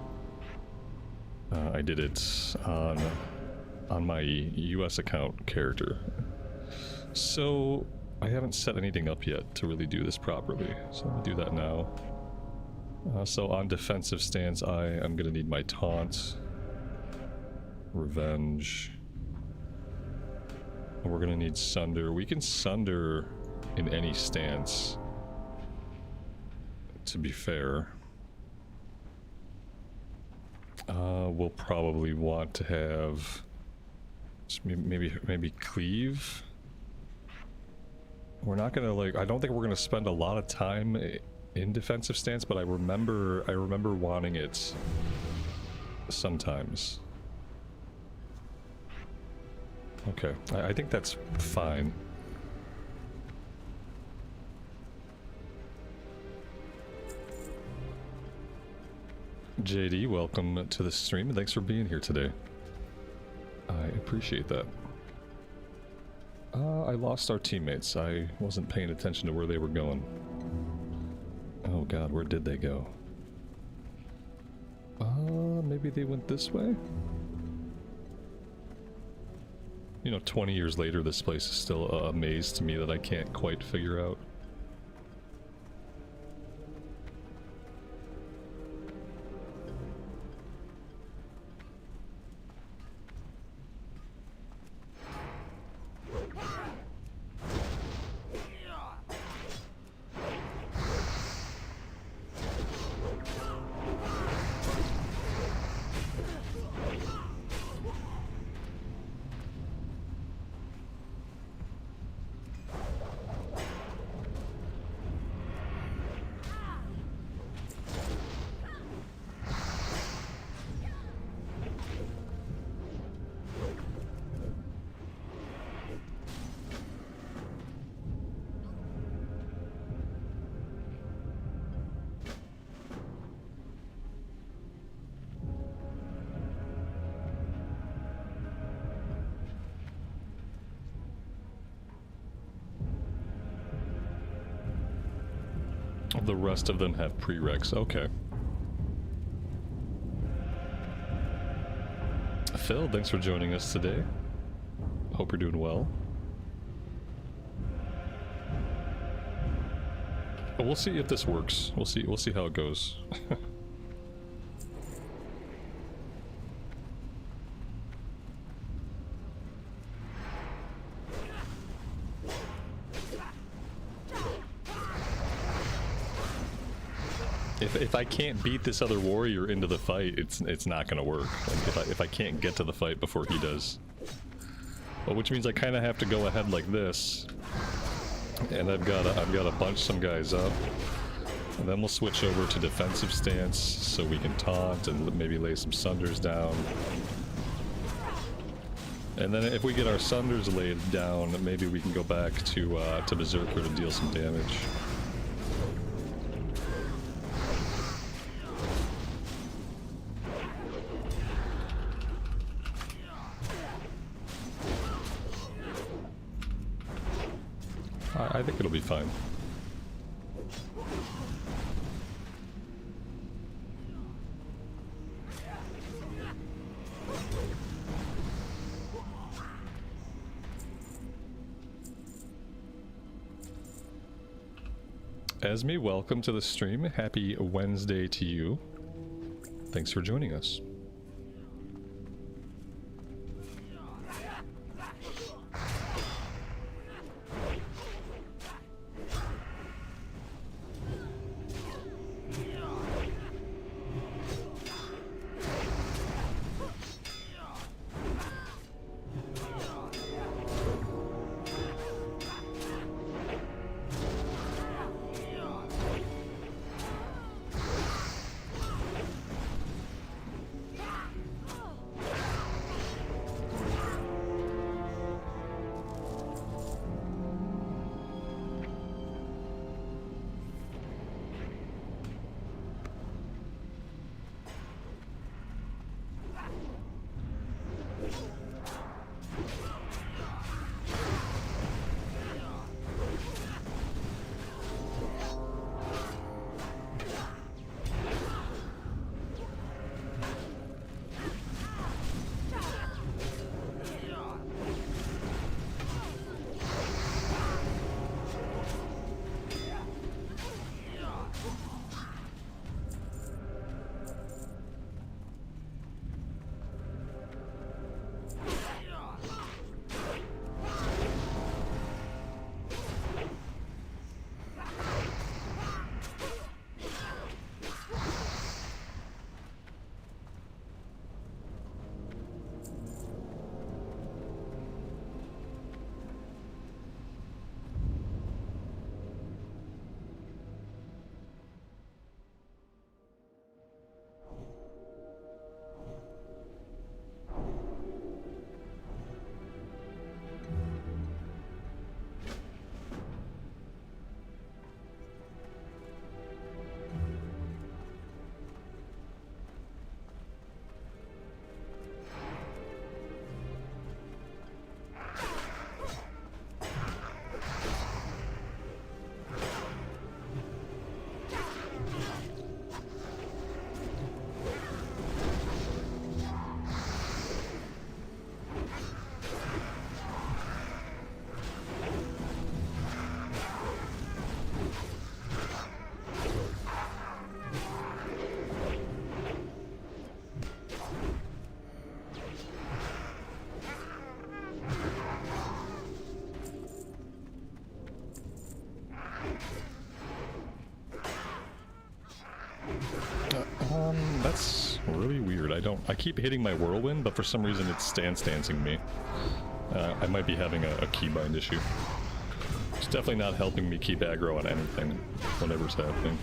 I did it on my US account character. So, I haven't set anything up yet to really do this properly, so let me do that now. So on defensive stance, I am going to need my taunt, revenge, and we're going to need sunder. We can sunder in any stance, to be fair. We'll probably want to have maybe cleave. We're not gonna I don't think we're gonna spend a lot of time in defensive stance, but I remember wanting it sometimes. Okay, I think that's fine. JD, welcome to the stream, and thanks for being here today. I appreciate that. I lost our teammates. I wasn't paying attention to where they were going. Oh god, where did they go? Maybe they went this way? You know, 20 years later, this place is still a maze to me that I can't quite figure out. The rest of them have prereqs. Okay. Phil, thanks for joining us today. Hope you're doing well. But we'll see if this works. We'll see how it goes. If I can't beat this other warrior into the fight, it's not gonna work. Like if I can't get to the fight before he does. Well, which means I kind of have to go ahead like this, and I've got to bunch some guys up, and then we'll switch over to defensive stance so we can taunt and maybe lay some sunders down. And then if we get our sunders laid down, maybe we can go back to Berserker to deal some damage. I think it'll be fine. Esme, welcome to the stream. Happy Wednesday to you. Thanks for joining us. That's really weird. I keep hitting my whirlwind, but for some reason it's stance dancing me. I might be having a keybind issue. It's definitely not helping me keep aggro on anything, whatever's happening.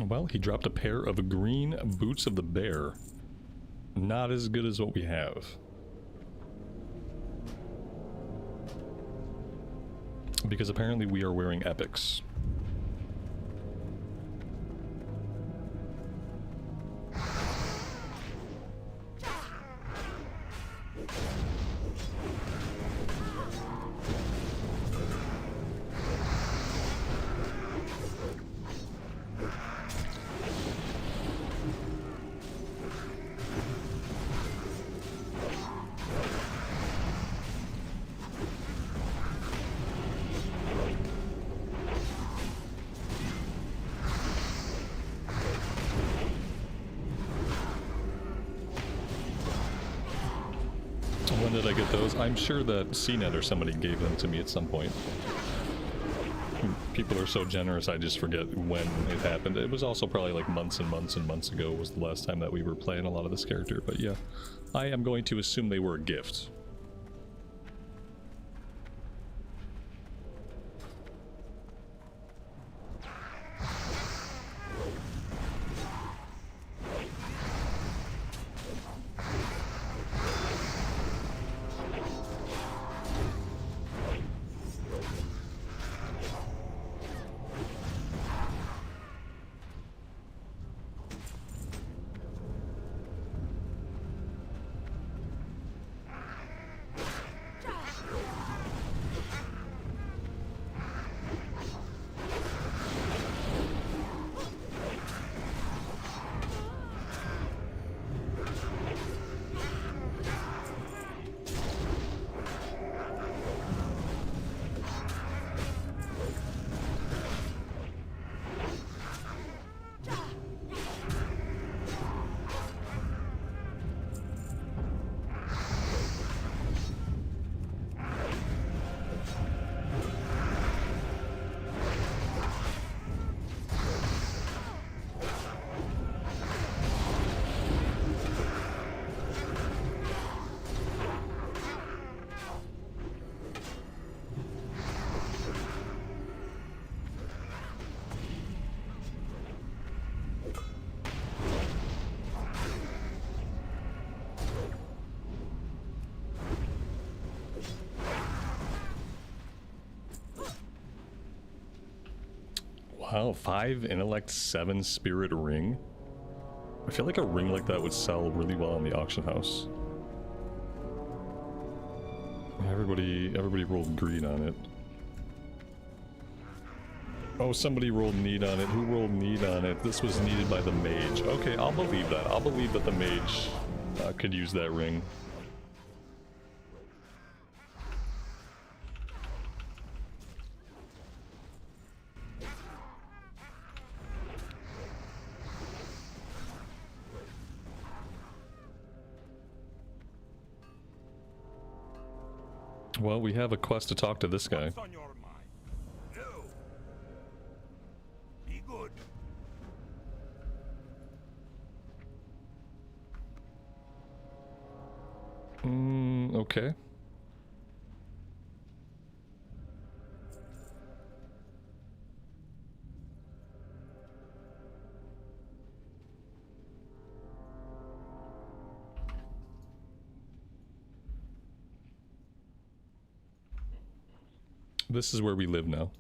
Well, he dropped a pair of green boots of the bear. Not as good as what we have. Because apparently we are wearing epics. When did I get those? I'm sure that CNET or somebody gave them to me at some point. People are so generous, I just forget when it happened. It was also probably like months and months and months ago was the last time that we were playing a lot of this character. But yeah, I am going to assume they were a gift. Wow, 5 intellect, 7 spirit ring. I feel like a ring like that would sell really well in the auction house. Everybody rolled green on it. Oh, somebody rolled need on it. Who rolled need on it? This was needed by the mage. Okay, I'll believe that. I'll believe that the mage could use that ring. Well, we have a quest to talk to this guy. What's on your mind? No. Be good. Okay. This is where we live now.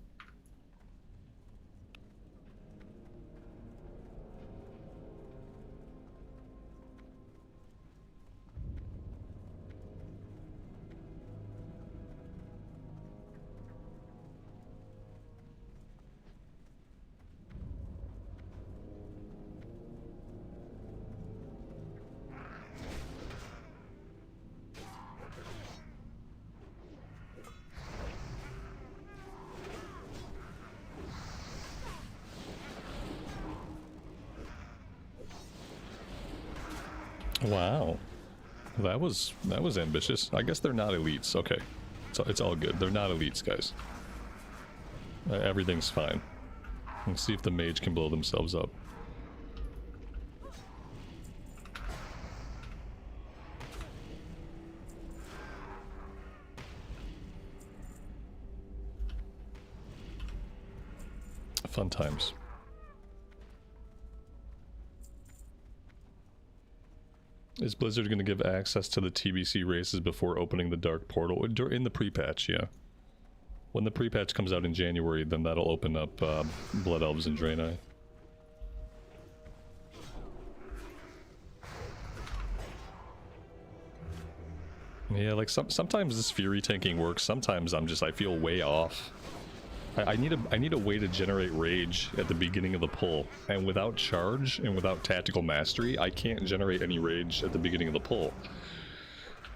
Wow, that was ambitious. I guess they're not elites. Okay, so it's all good. They're not elites, guys. Everything's fine. Let's see if the mage can blow themselves up. Fun times. Is Blizzard going to give access to the TBC races before opening the Dark Portal? In the pre-patch, yeah. When the pre-patch comes out in January, then that'll open up Blood Elves and Draenei. Yeah, like sometimes this Fury tanking works, sometimes I feel way off. I need a way to generate rage at the beginning of the pull, and without charge and without tactical mastery, I can't generate any rage at the beginning of the pull.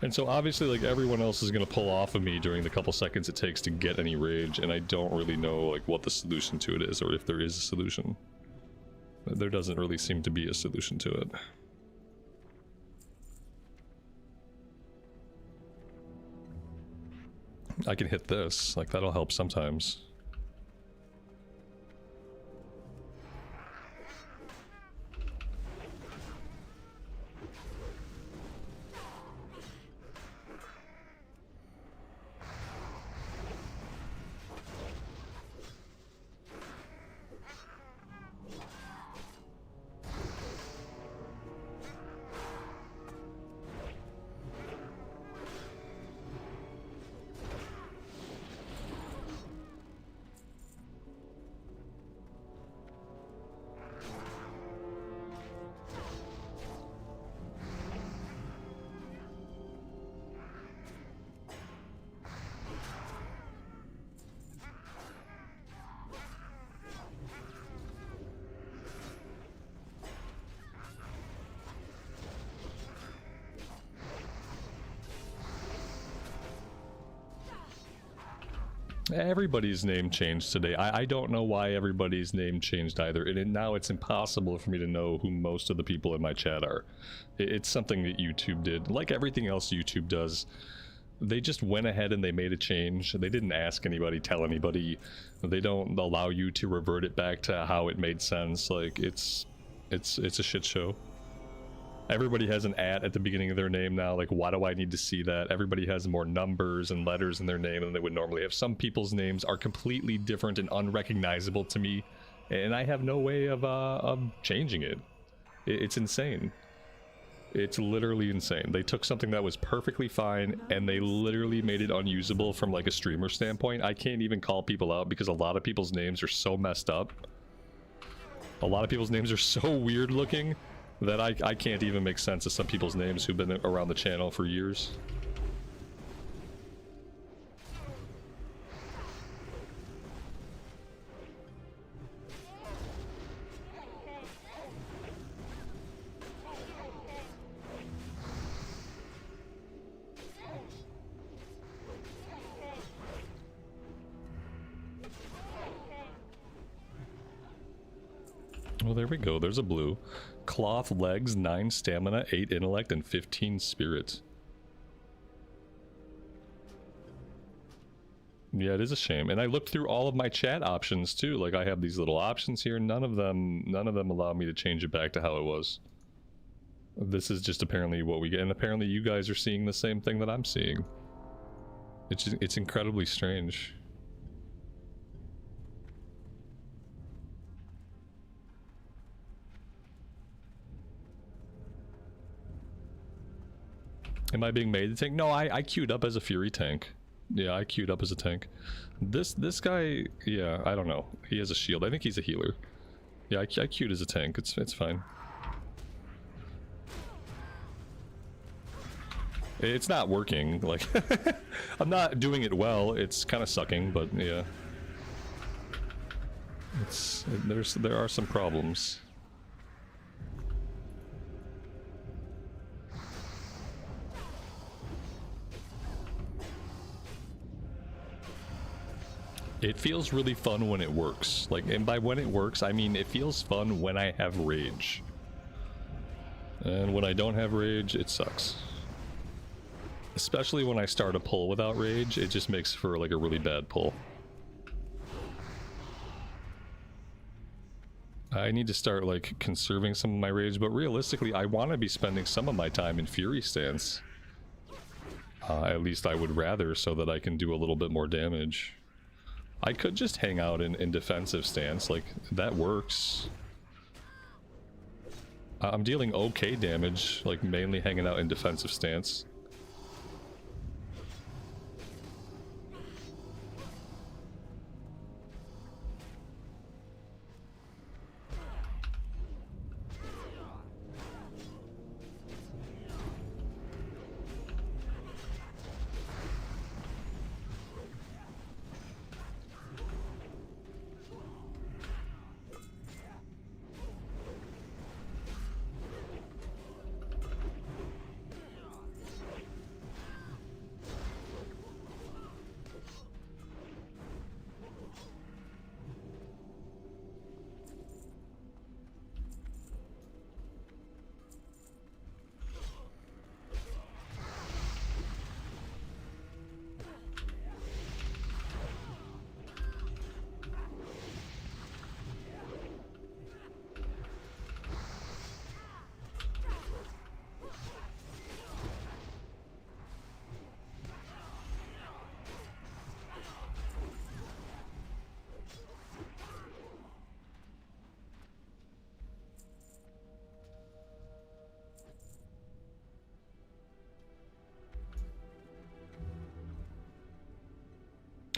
And so obviously, like, everyone else is going to pull off of me during the couple seconds it takes to get any rage, and I don't really know, like, what the solution to it is, or if there is a solution. There doesn't really seem to be a solution to it. I can hit this, like, that'll help sometimes. Everybody's name changed today. I don't know why everybody's name changed either. And now it's impossible for me to know who most of the people in my chat are. It's something that YouTube did. Like everything else YouTube does, they just went ahead and they made a change. They didn't ask anybody, tell anybody. They don't allow you to revert it back to how it made sense. Like, it's a shit show. Everybody has an at the beginning of their name now. Like, why do I need to see that? Everybody has more numbers and letters in their name than they would normally have. Some people's names are completely different and unrecognizable to me, and I have no way of changing it. It's insane. It's literally insane. They took something that was perfectly fine and they literally made it unusable from like a streamer standpoint. I can't even call people out because a lot of people's names are so messed up. A lot of people's names are so weird looking that I can't even make sense of some people's names who've been around the channel for years. Well, there we go. There's a blue. Cloth legs, 9 stamina, 8 intellect, and 15 spirit. Yeah, it is a shame. And I looked through all of my chat options too. Like, I have these little options here. None of them allow me to change it back to how it was. This is just apparently what we get. And apparently you guys are seeing the same thing that I'm seeing. It's incredibly strange. Am I being made to tank? No, I queued up as a Fury tank. Yeah, I queued up as a tank. This guy, yeah, I don't know. He has a shield. I think he's a healer. Yeah, I queued as a tank. It's fine. It's not working. Like, I'm not doing it well. It's kind of sucking, but yeah. There are some problems. It feels really fun when it works. Like, and by when it works, I mean it feels fun when I have rage. And when I don't have rage, it sucks. Especially when I start a pull without rage, it just makes for like a really bad pull. I need to start like conserving some of my rage, but realistically I want to be spending some of my time in Fury stance. At least I would rather, so that I can do a little bit more damage. I could just hang out in defensive stance, like, that works. I'm dealing okay damage, like mainly hanging out in defensive stance.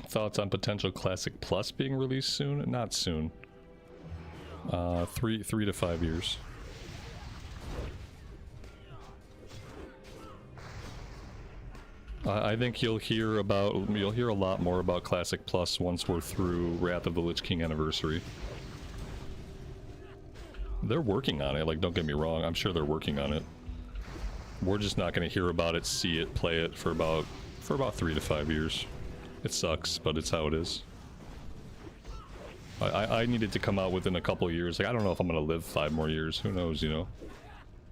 Thoughts on potential Classic Plus being released soon? Not soon. 3 to 5 years. I think you'll hear a lot more about Classic Plus once we're through Wrath of the Lich King Anniversary. They're working on it, like, don't get me wrong, I'm sure they're working on it. We're just not going to hear about it, see it, play it for about 3 to 5 years. It sucks, but it's how it is. I need it to come out within a couple of years. Like, I don't know if I'm gonna live 5 more years. Who knows, you know?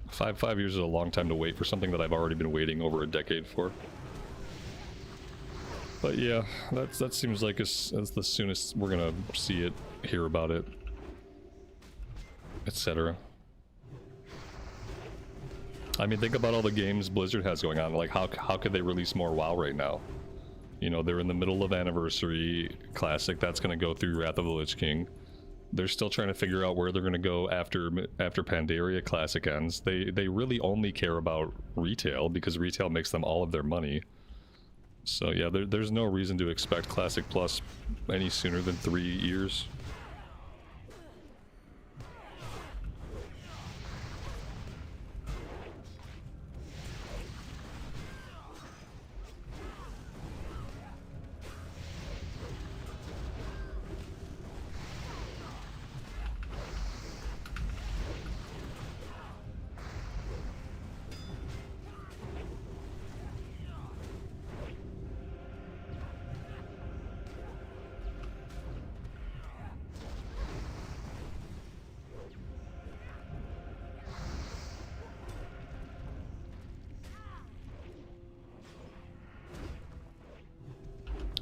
5 years is a long time to wait for something that I've already been waiting over a decade for. But yeah, that seems like as the soonest we're gonna see it, hear about it, etc. I mean, think about all the games Blizzard has going on. Like, how could they release more WoW right now? You know, they're in the middle of Anniversary Classic. That's going to go through Wrath of the Lich King. They're still trying to figure out where they're going to go after Pandaria Classic ends. They really only care about retail because retail makes them all of their money. So yeah, there's no reason to expect Classic Plus any sooner than 3 years.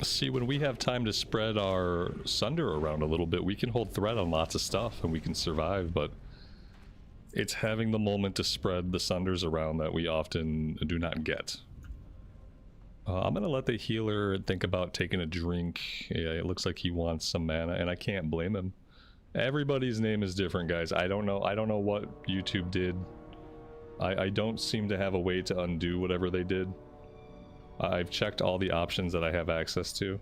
See, when we have time to spread our Sunder around a little bit, we can hold threat on lots of stuff and we can survive, but it's having the moment to spread the Sunders around that we often do not get. I'm gonna let the healer think about taking a drink. Yeah, it looks like he wants some mana, and I can't blame him. Everybody's name is different, guys. I don't know what YouTube did. I don't seem to have a way to undo whatever they did. I've checked all the options that I have access to,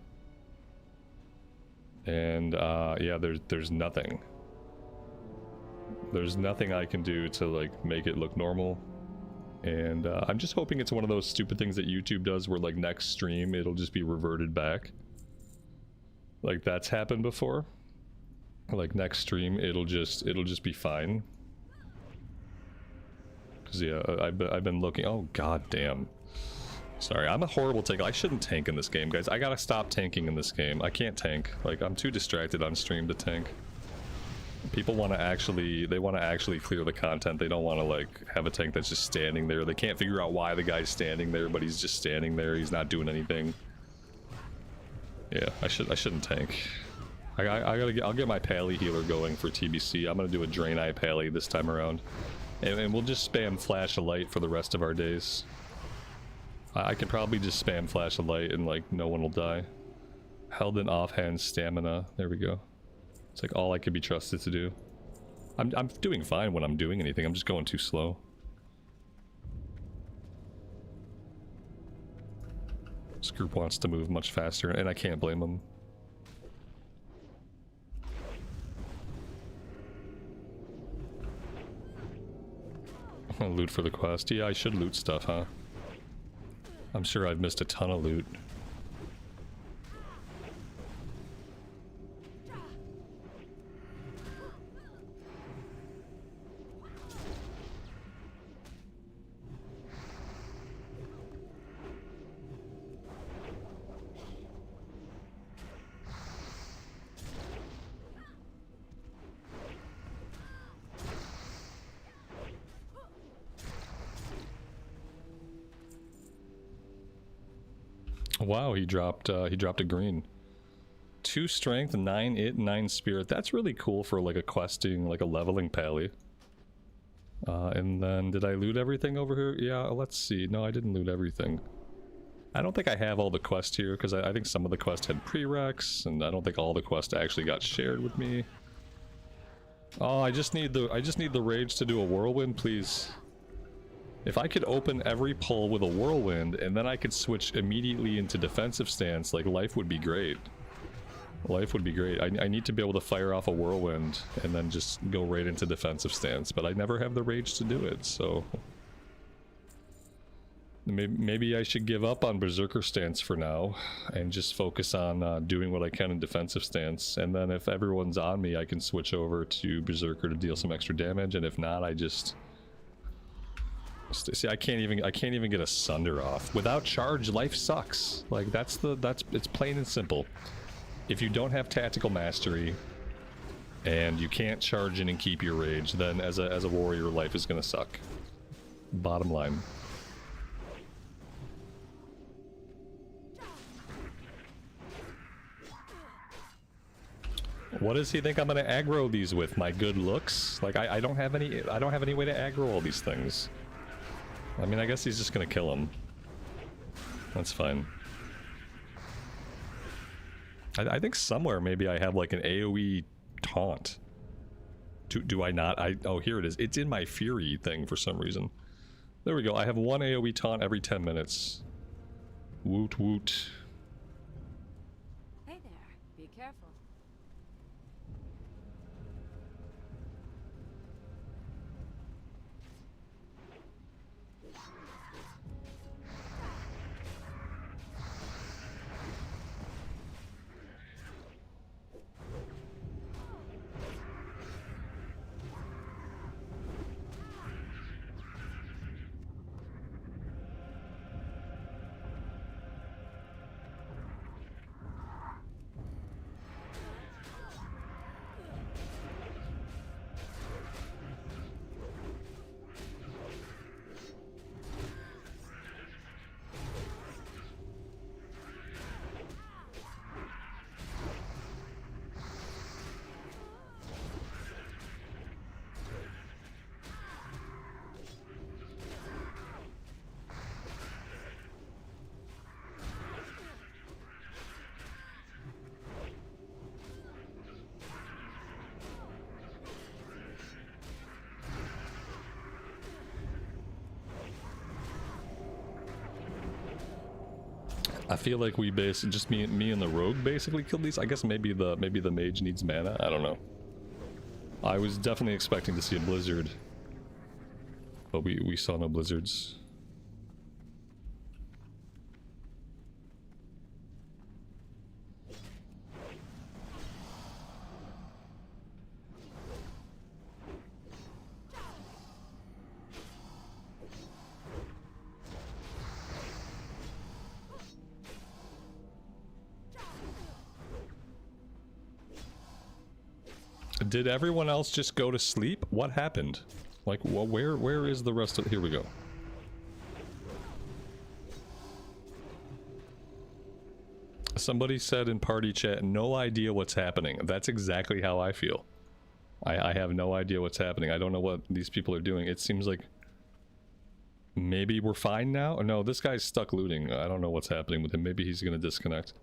and yeah, there's nothing. There's nothing I can do to like make it look normal, and I'm just hoping it's one of those stupid things that YouTube does where like next stream it'll just be reverted back. Like that's happened before. Like next stream it'll just be fine. Cause yeah, I've been looking. Oh god damn. Sorry, I'm a horrible tank. I shouldn't tank in this game, guys. I gotta stop tanking in this game. I can't tank. Like, I'm too distracted on stream to tank. People want to actually, they want to actually clear the content. They don't want to, like, have a tank that's just standing there. They can't figure out why the guy's standing there, but he's just standing there. He's not doing anything. Yeah, I shouldn't tank. I'll get my Pally healer going for TBC. I'm gonna do a Drain Eye Pally this time around. And we'll just spam Flash of Light for the rest of our days. I can probably just spam Flash of Light and like no one will die. Held in offhand stamina. There we go. It's like all I could be trusted to do. I'm doing fine when I'm doing anything. I'm just going too slow. This group wants to move much faster, and I can't blame them. Loot for the quest. Yeah, I should loot stuff, huh? I'm sure I've missed a ton of loot. Wow, he dropped a green. 2 strength, 9 it, 9 spirit. That's really cool for like a questing, like a leveling pally. And then did I loot everything over here? Yeah, let's see. No, I didn't loot everything. I don't think I have all the quests here because I think some of the quests had prereqs, and I don't think all the quests actually got shared with me. Oh, I just need the rage to do a whirlwind, please. If I could open every pull with a whirlwind, and then I could switch immediately into defensive stance, like, life would be great. Life would be great. I need to be able to fire off a whirlwind, and then just go right into defensive stance, but I never have the rage to do it, so... Maybe I should give up on Berserker stance for now, and just focus on doing what I can in defensive stance, and then if everyone's on me, I can switch over to Berserker to deal some extra damage, and if not, I just... See, I can't even get a Sunder off. Without charge, life sucks. Like, it's plain and simple. If you don't have tactical mastery, and you can't charge in and keep your rage, then as a warrior, life is gonna suck. Bottom line. What does he think I'm gonna aggro these with? My good looks? Like, I don't have any way to aggro all these things. I mean, I guess he's just gonna kill him. That's fine. I think somewhere maybe I have like an AoE taunt. Do I not? Oh, here it is. It's in my Fury thing for some reason. There we go. I have 1 AoE taunt every 10 minutes. Woot woot. Hey there. Be careful. I feel like we just me and the rogue basically killed these. I guess maybe the mage needs mana. I don't know. I was definitely expecting to see a blizzard, but we saw no blizzards. Did everyone else just go to sleep? What happened? Like, where is the rest of... Here we go. Somebody said in party chat, no idea what's happening. That's exactly how I feel. I have no idea what's happening. I don't know what these people are doing. It seems like... Maybe we're fine now? Or no, this guy's stuck looting. I don't know what's happening with him. Maybe he's gonna disconnect.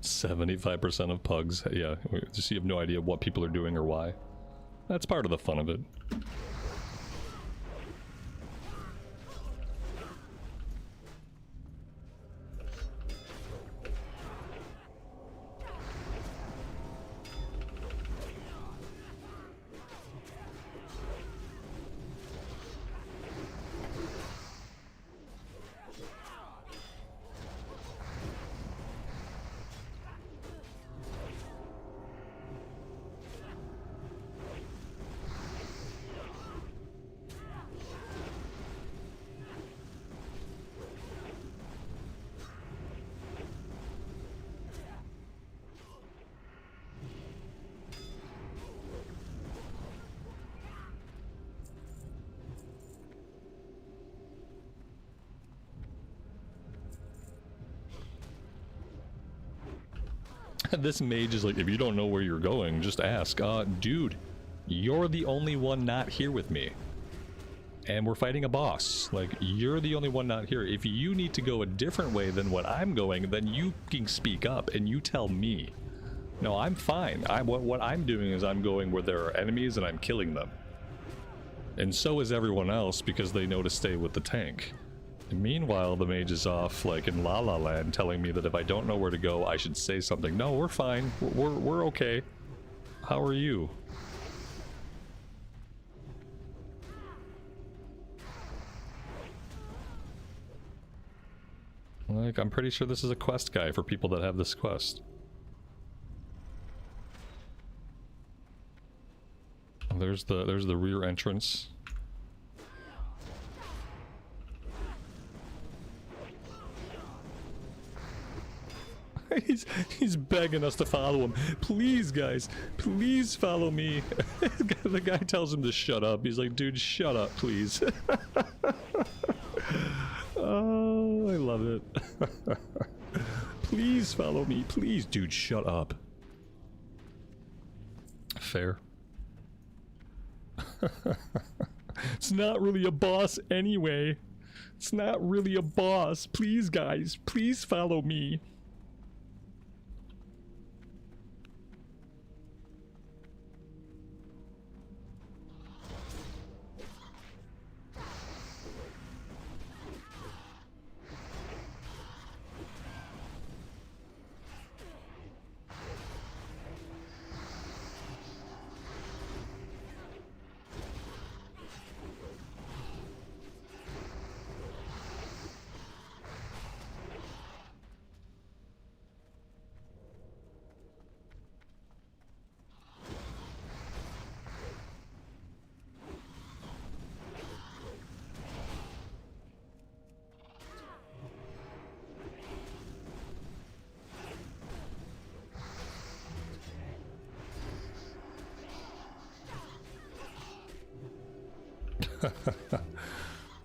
75% of pugs. Yeah, just you have no idea what people are doing or why. That's part of the fun of it. This mage is like, if you don't know where you're going, just ask. Dude, you're the only one not here with me. And we're fighting a boss. Like, you're the only one not here. If you need to go a different way than what I'm going, then you can speak up and you tell me. No, I'm fine. What I'm doing is I'm going where there are enemies and I'm killing them. And so is everyone else because they know to stay with the tank. And meanwhile, the mage is off, like, in La La Land, telling me that if I don't know where to go, I should say something. No, we're fine. We're okay. How are you? Like, I'm pretty sure this is a quest guy for people that have this quest. There's the rear entrance. He's begging us to follow him. Please, guys, please follow me. The guy tells him to shut up. He's like, dude, shut up, please. Oh, I love it. Please follow me. Please, dude, shut up. Fair. It's not really a boss anyway. It's not really a boss. Please, guys, please follow me.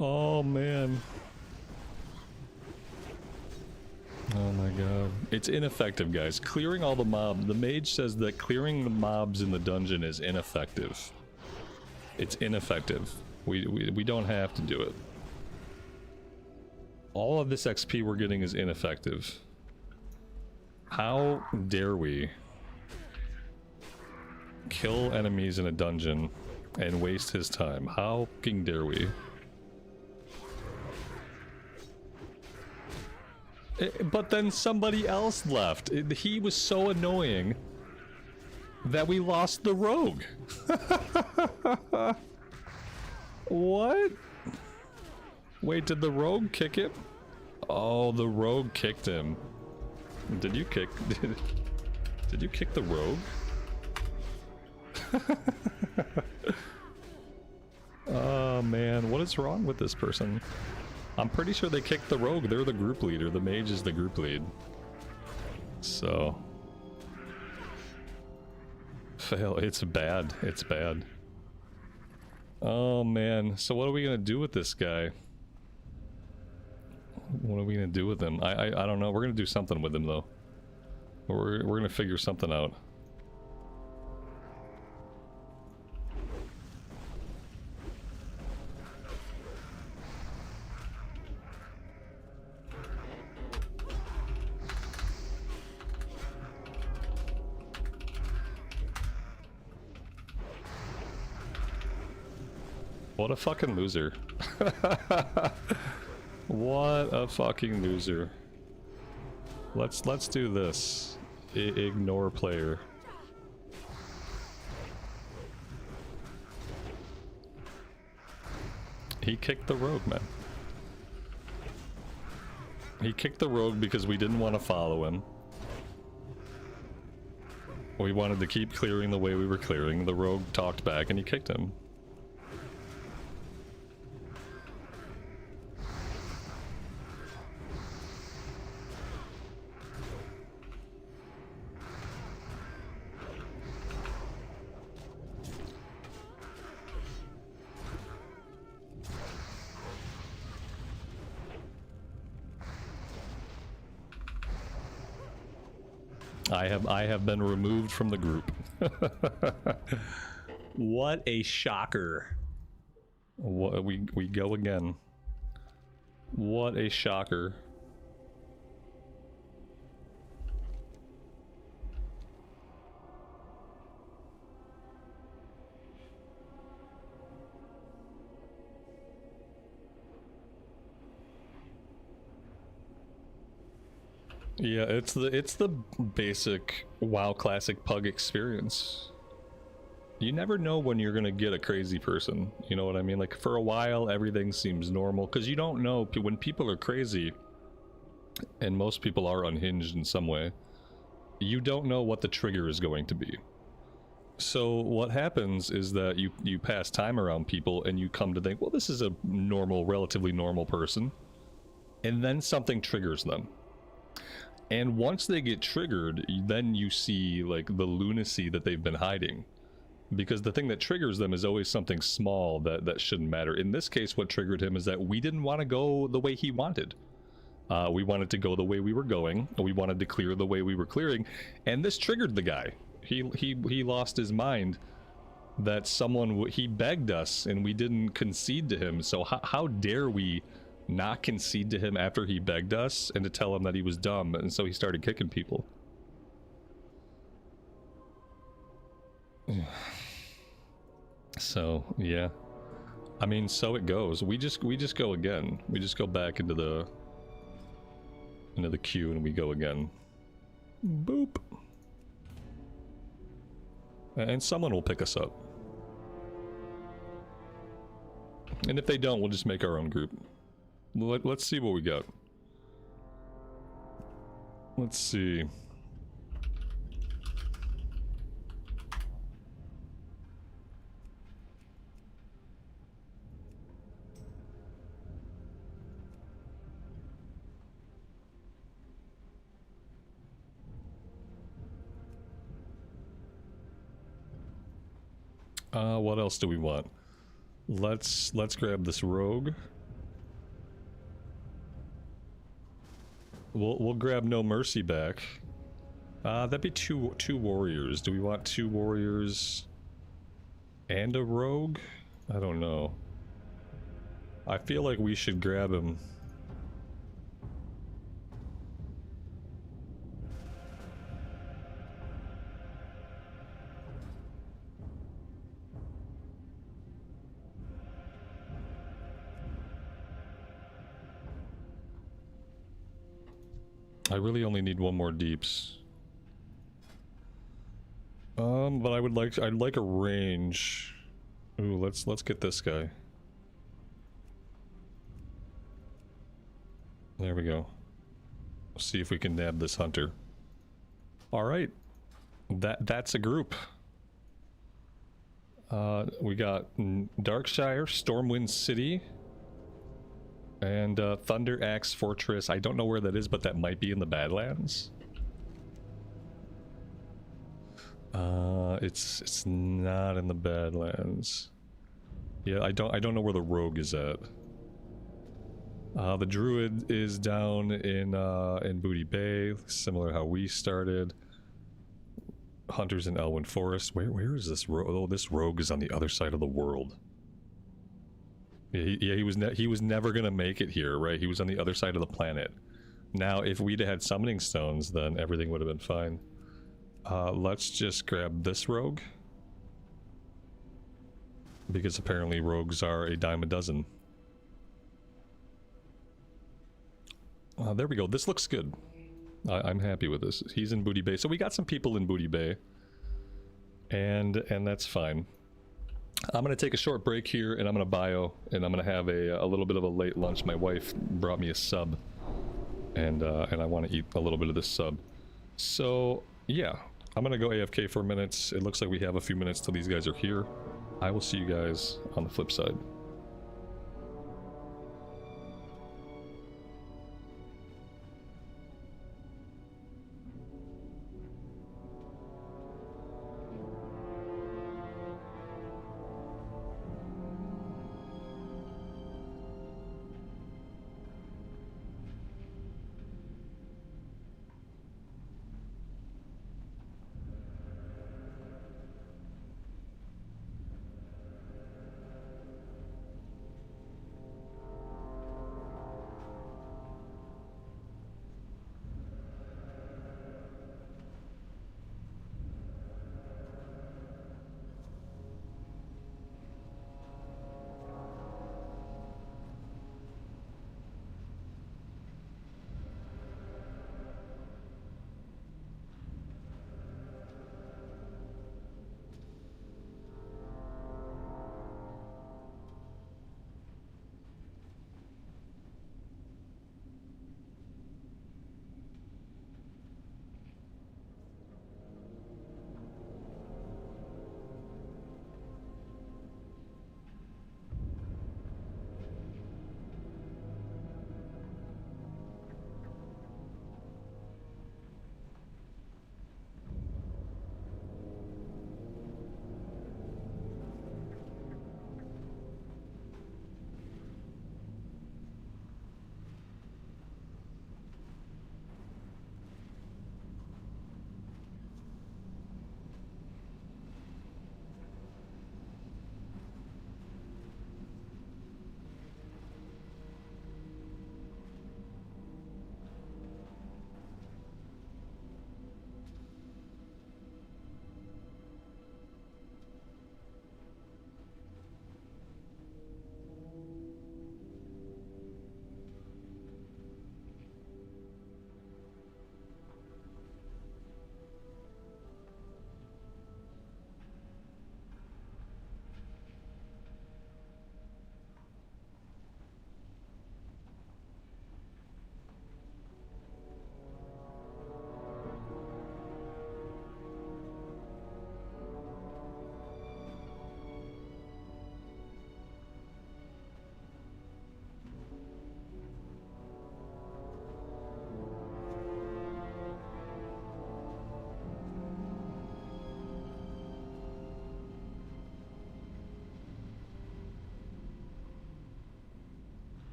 Oh man. Oh my god. It's ineffective, guys. Clearing all the mobs. The mage says that clearing the mobs in the dungeon is ineffective. It's ineffective. We don't have to do it. All of this XP we're getting is ineffective. How dare we kill enemies in a dungeon and waste his time? How fucking dare we? But then somebody else left. He was so annoying that we lost the rogue. What? Wait, did the rogue kick him? Oh, the rogue kicked him. Did you kick... Did you kick the rogue? Oh man, what is wrong with this person? I'm pretty sure they kicked the rogue. They're the group leader. The mage is the group lead. So... fail. It's bad. It's bad. Oh man, so what are we gonna do with this guy? What are we gonna do with him? I don't know. We're gonna do something with him though. We're gonna figure something out. What a fucking loser. What a fucking loser. Let's do this. Ignore player. He kicked the rogue, man. He kicked the rogue because we didn't want to follow him. We wanted to keep clearing the way we were clearing. The rogue talked back and he kicked him. I have been removed from the group. What a shocker. What, we go again. What a shocker. Yeah, it's the basic WoW Classic Pug experience. You never know when you're gonna get a crazy person, you know what I mean? Like, for a while everything seems normal, because you don't know when people are crazy, and most people are unhinged in some way, you don't know what the trigger is going to be. So what happens is that you pass time around people and you come to think, well, this is a normal, relatively normal person, and then something triggers them. And once they get triggered, then you see, like, the lunacy that they've been hiding. Because the thing that triggers them is always something small that shouldn't matter. In this case, what triggered him is that we didn't want to go the way he wanted. We wanted to go the way we were going. We wanted to clear the way we were clearing. And this triggered the guy. He lost his mind that he begged us and we didn't concede to him. So how dare we not concede to him after he begged us and to tell him that he was dumb, and so he started kicking people. So yeah, I mean, so it goes. We just go again. We just go back into the queue and we go again. Boop. And someone will pick us up. And if they don't, we'll just make our own group. Let's see what we got. Let's see. What else do we want? Let's grab this rogue. We'll grab No Mercy back. That'd be two warriors. Do we want 2 warriors and a rogue? I don't know. I feel like we should grab him. I really only need 1 more deeps. But I'd like a range. Ooh, let's get this guy. There we go. See if we can nab this hunter. All right, that's a group. We got Darkshire, Stormwind City, and Thunder Axe Fortress. I don't know where that is, but that might be in the Badlands. It's not in the Badlands. Yeah, I don't know where the rogue is at. The druid is down in Booty Bay, similar to how we started. Hunters in Elwyn Forest. Where is this rogue? Oh, this rogue is on the other side of the world. Yeah, he was never gonna make it here, right? He was on the other side of the planet. Now, if we'd had summoning stones, then everything would have been fine. Let's just grab this rogue. Because apparently rogues are a dime a dozen. There we go. This looks good. I'm happy with this. He's in Booty Bay. So we got some people in Booty Bay. And that's fine. I'm going to take a short break here, and I'm going to bio, and I'm going to have a little bit of a late lunch. My wife brought me a sub, and I want to eat a little bit of this sub. So, yeah. I'm going to go AFK for a minute. It looks like we have a few minutes till these guys are here. I will see you guys on the flip side.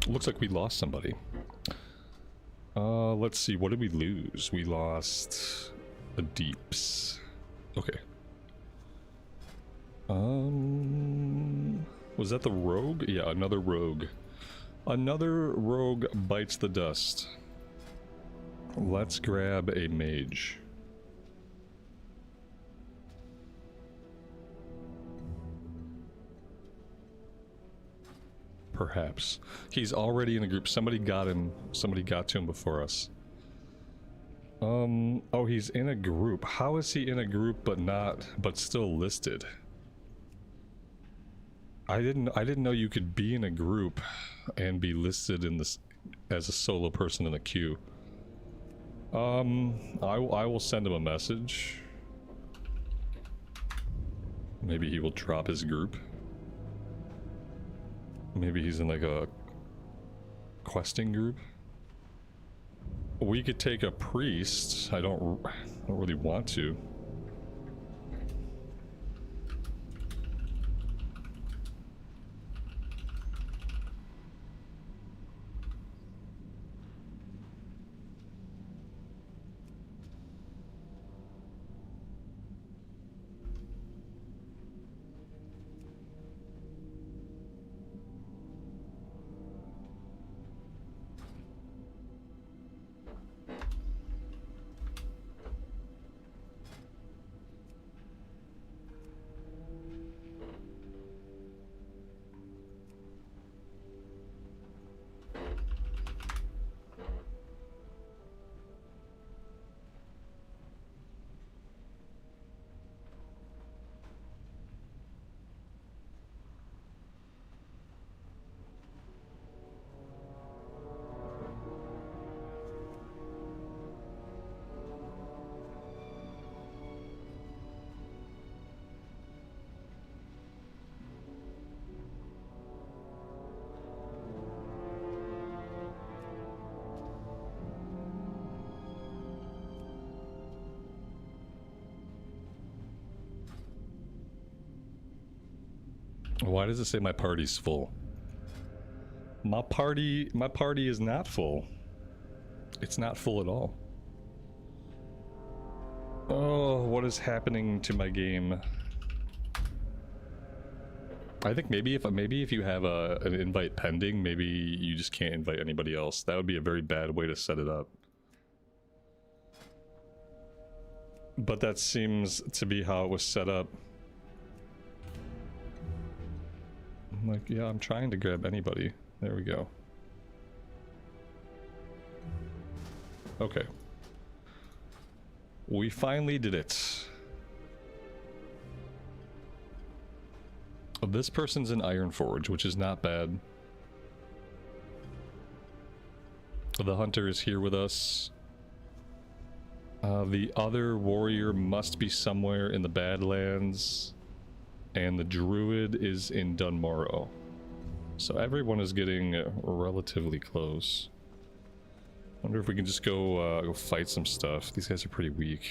Looks like we lost somebody. Let's see, what did we lose? We lost the deeps. Okay. Was that the rogue? Yeah, another rogue. Another rogue bites the dust. Let's grab a mage. Perhaps. He's already in a group. Somebody got him. Somebody got to him before us. Oh, he's in a group. How is he in a group but still listed? I didn't know you could be in a group and be listed in this as a solo person in a queue. I will send him a message. Maybe he will drop his group. Maybe he's in like a questing group. We could take a priest. I don't really want to. Why does it say my party's full? My party is not full. It's not full at all. Oh, what is happening to my game? I think maybe if you have an invite pending, maybe you just can't invite anybody else. That would be a very bad way to set it up. But that seems to be how it was set up. I'm like, yeah, I'm trying to grab anybody. There we go. Okay. We finally did it. This person's in Ironforge, which is not bad. The hunter is here with us. The other warrior must be somewhere in the Badlands. And the druid is in Dunmorrow. So everyone is getting relatively close. Wonder if we can just go fight some stuff. These guys are pretty weak.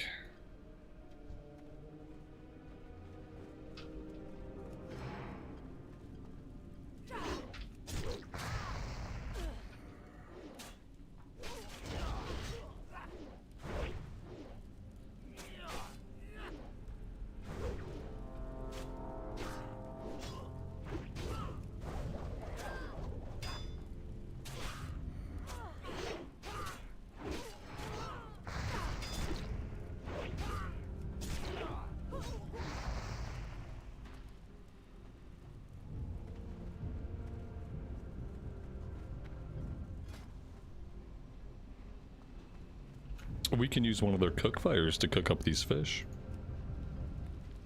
We can use one of their cook fires to cook up these fish.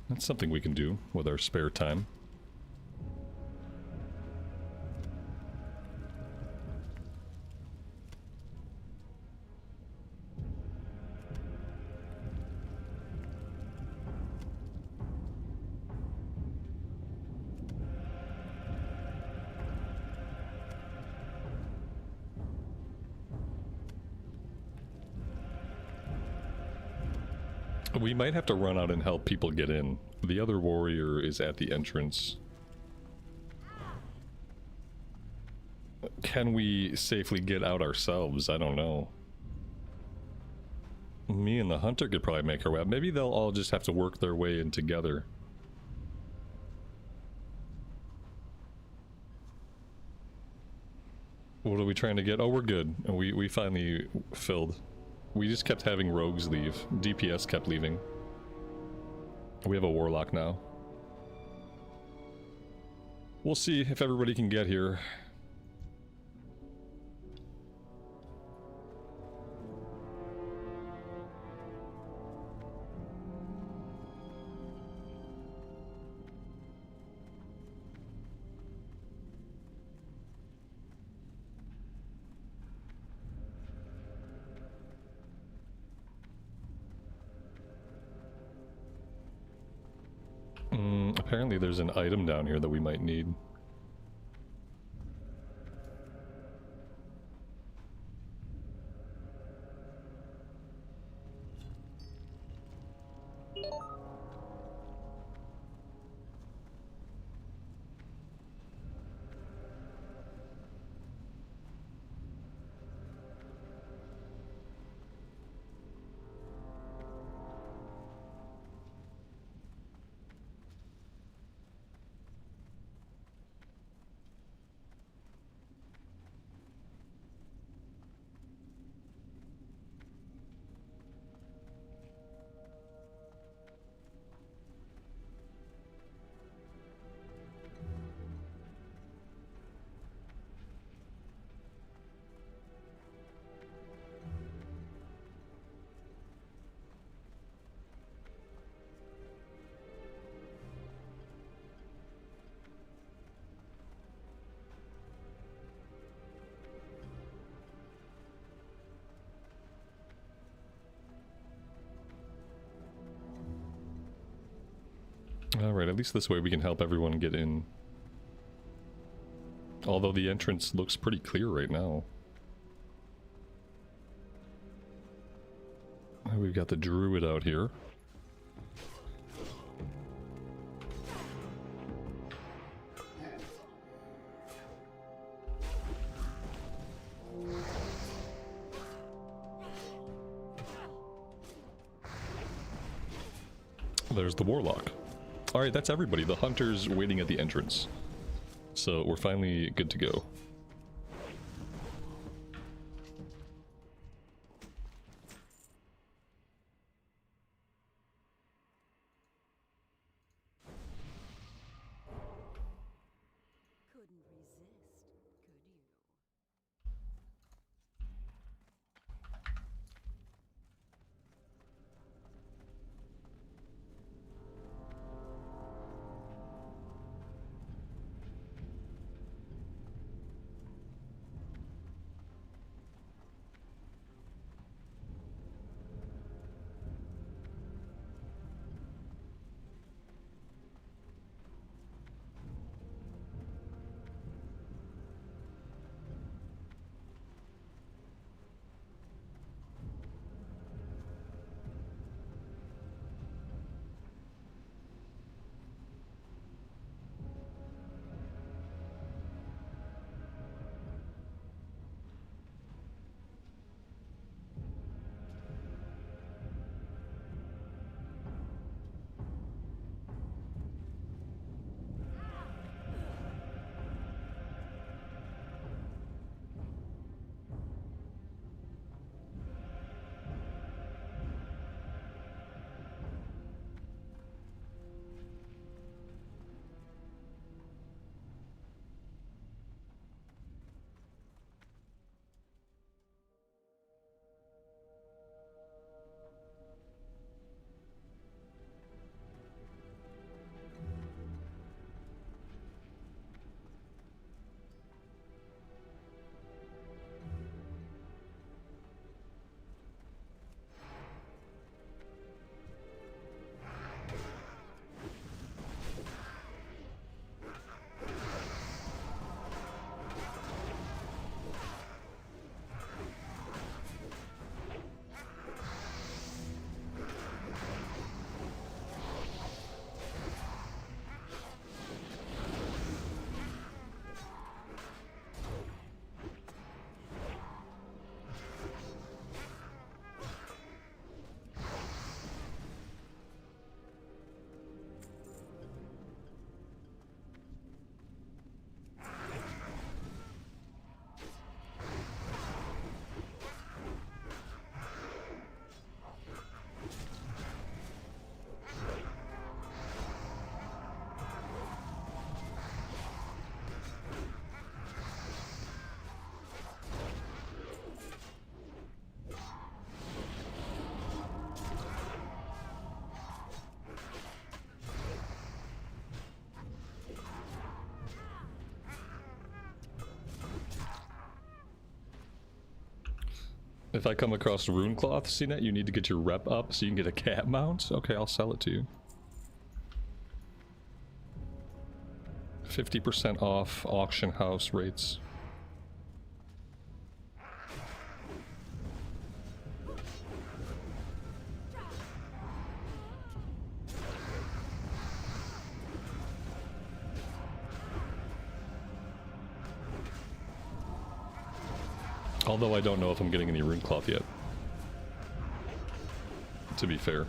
That's something we can do with our spare time. We might have to run out and help people get in. The other warrior is at the entrance. can we safely get out ourselves? I don't know. Me and the hunter could probably make our way out. Maybe they'll all just have to work their way in together. What are we trying to get? Oh, we're good. We finally filled. We just kept having rogues leave. DPS kept leaving. We have a warlock now. We'll see if everybody can get here. Apparently there's an item down here that we might need. Alright, at least this way we can help everyone get in. Although the entrance looks pretty clear right now. We've got the druid out here. There's the warlock. Alright, that's everybody. The hunter's waiting at the entrance. So we're finally good to go. Couldn't resist, could you? If I come across rune cloth, CNET, you need to get your rep up so you can get a cat mount? Okay, I'll sell it to you. 50% off auction house rates. Although I don't know if I'm getting any rune cloth yet. To be fair.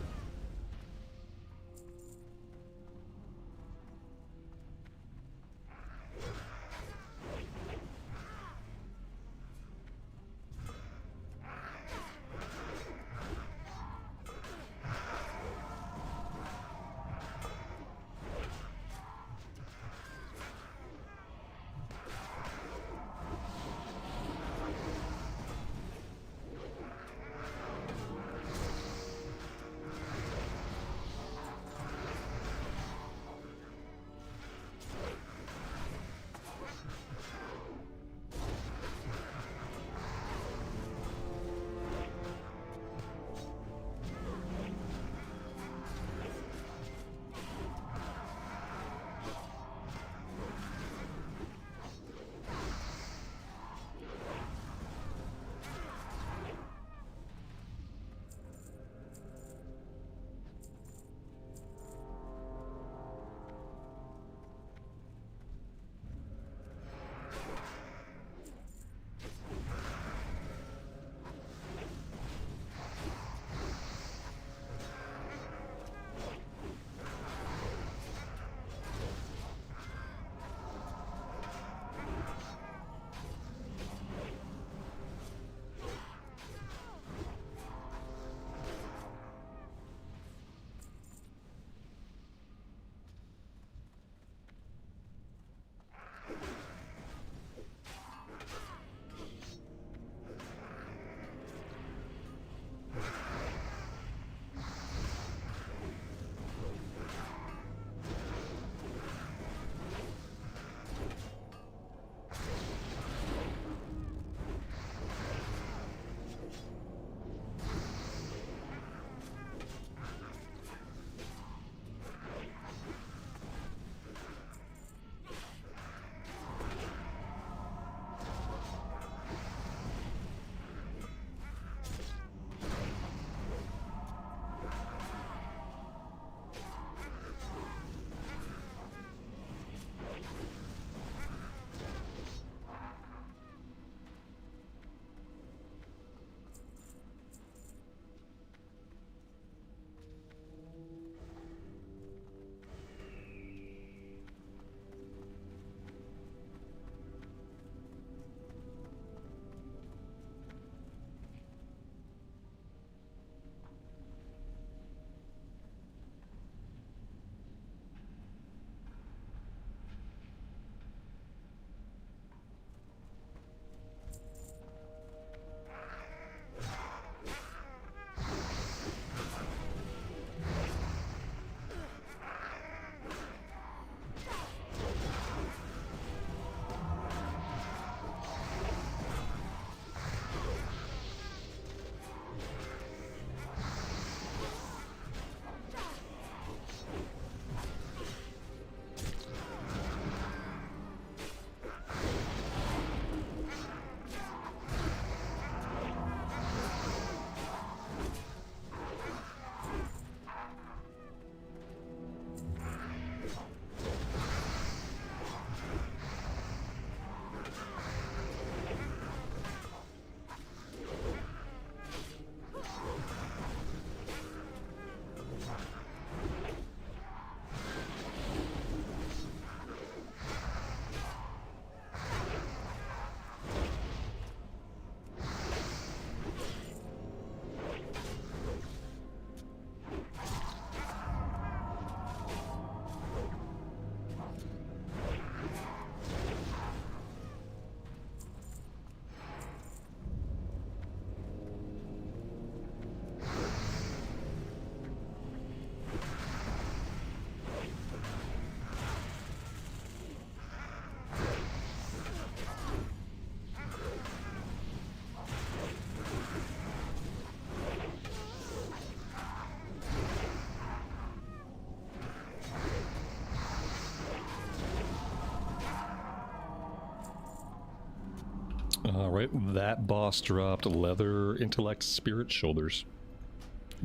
Alright, that boss dropped leather, intellect, spirit, shoulders.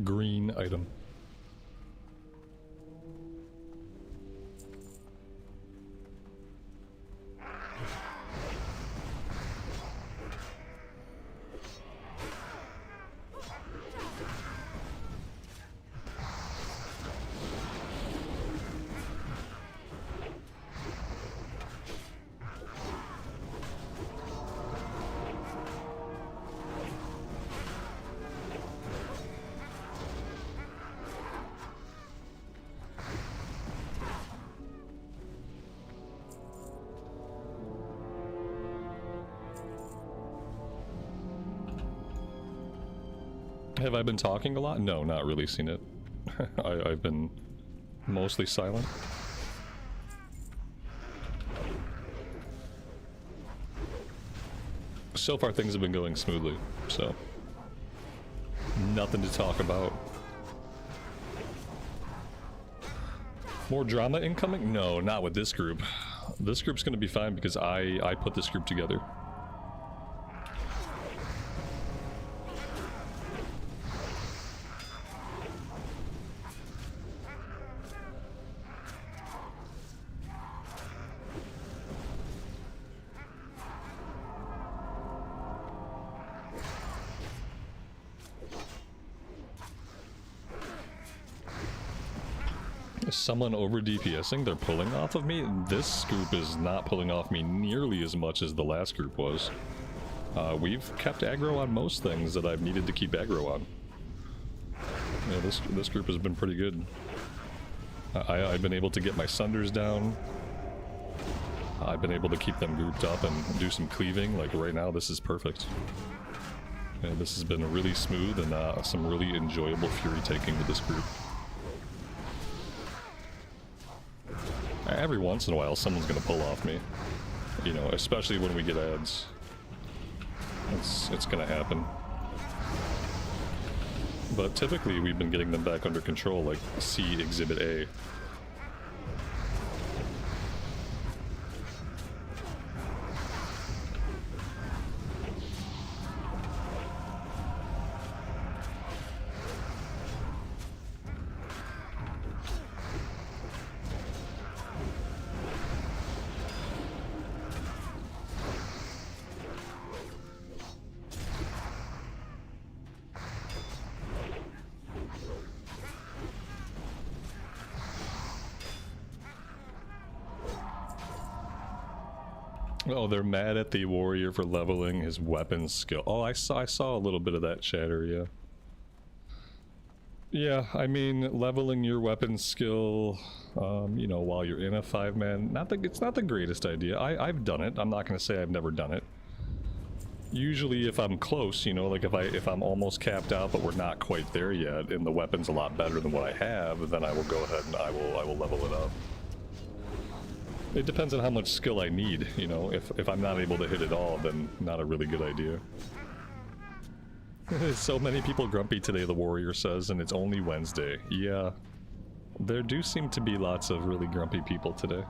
Green item. Have I been talking a lot? No, not really seen it. I've been mostly silent. So far things have been going smoothly, so nothing to talk about. More drama incoming? No, not with this group. This group's gonna be fine because I put this group together. Someone over DPSing, they're pulling off of me. This group is not pulling off me nearly as much as the last group was. We've kept aggro on most things that I've needed to keep aggro on. Yeah, this group has been pretty good. I've been able to get my sunders down. I've been able to keep them grouped up and do some cleaving. Like right now, this is perfect. Yeah, this has been really smooth and some really enjoyable fury taking with this group. Every once in a while, someone's gonna pull off me. You know, especially when we get ads. It's gonna happen. But typically, we've been getting them back under control, like see Exhibit A. Oh, they're mad at the warrior for leveling his weapon skill. Oh, I saw a little bit of that chatter, yeah. Yeah, I mean, leveling your weapon skill, you know, while you're in a 5-man, it's not the greatest idea. I've done it. I'm not gonna say I've never done it. Usually if I'm close, you know, like if I'm almost capped out but we're not quite there yet and the weapon's a lot better than what I have, then I will go ahead and I will level it up. It depends on how much skill I need, you know. If I'm not able to hit it all, then not a really good idea. So many people grumpy today, the warrior says, and it's only Wednesday. Yeah, there do seem to be lots of really grumpy people today.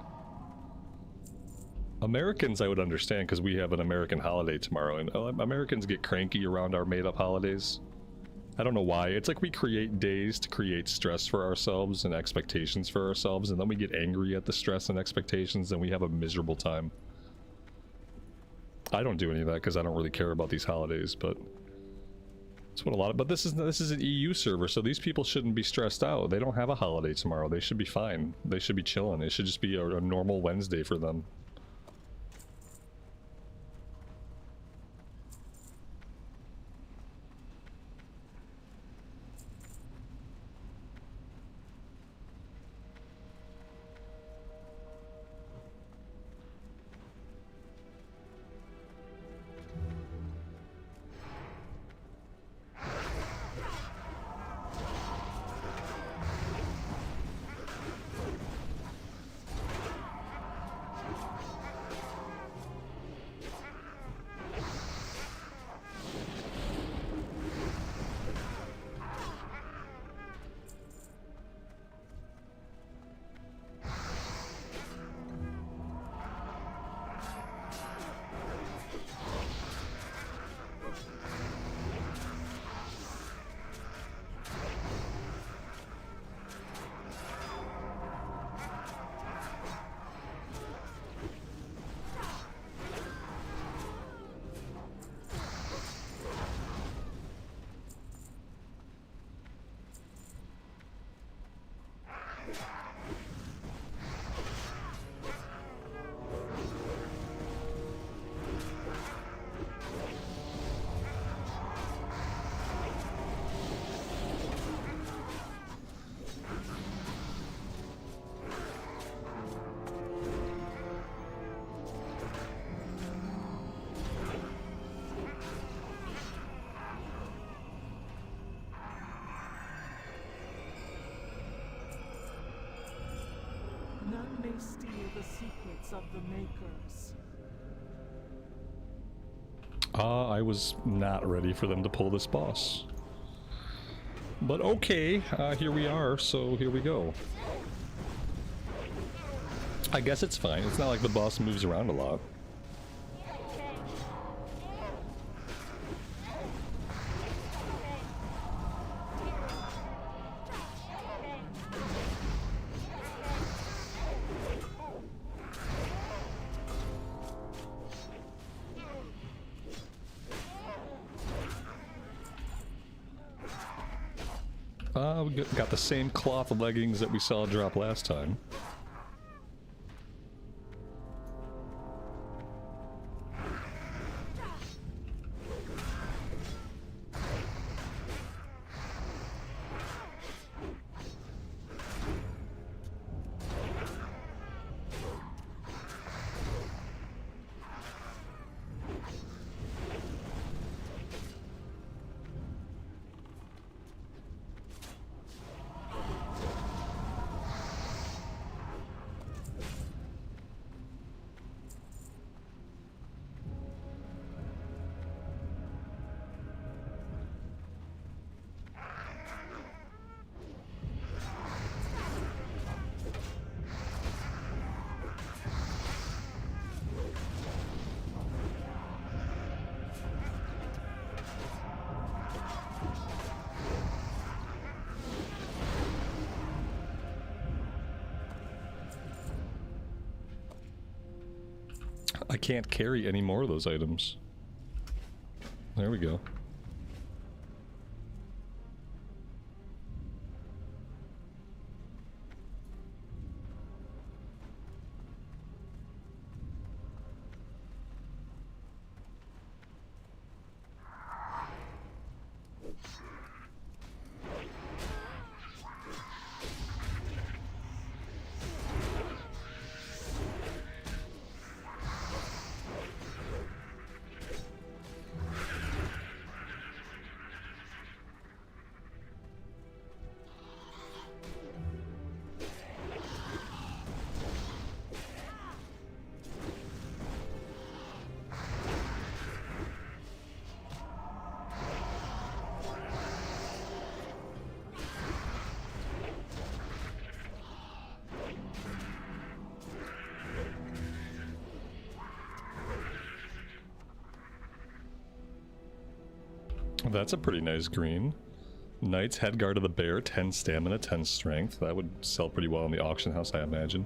Americans I would understand because we have an American holiday tomorrow, and Americans get cranky around our made-up holidays. I don't know why. It's like we create days to create stress for ourselves and expectations for ourselves, and then we get angry at the stress and expectations, and we have a miserable time. I don't do any of that because I don't really care about these holidays, but that's what a lot of. But this is an EU server, so these people shouldn't be stressed out. They don't have a holiday tomorrow. They should be fine. They should be chilling. It should just be a normal Wednesday for them. None may steal the secrets of the makers. I was not ready for them to pull this boss. But okay, here we are, so here we go. I guess it's fine. It's not like the boss moves around a lot. We got the same cloth leggings that we saw drop last time. I can't carry any more of those items. There we go. That's a pretty nice green. Knight's Headguard of the Bear, 10 stamina, 10 strength. That would sell pretty well in the auction house, I imagine.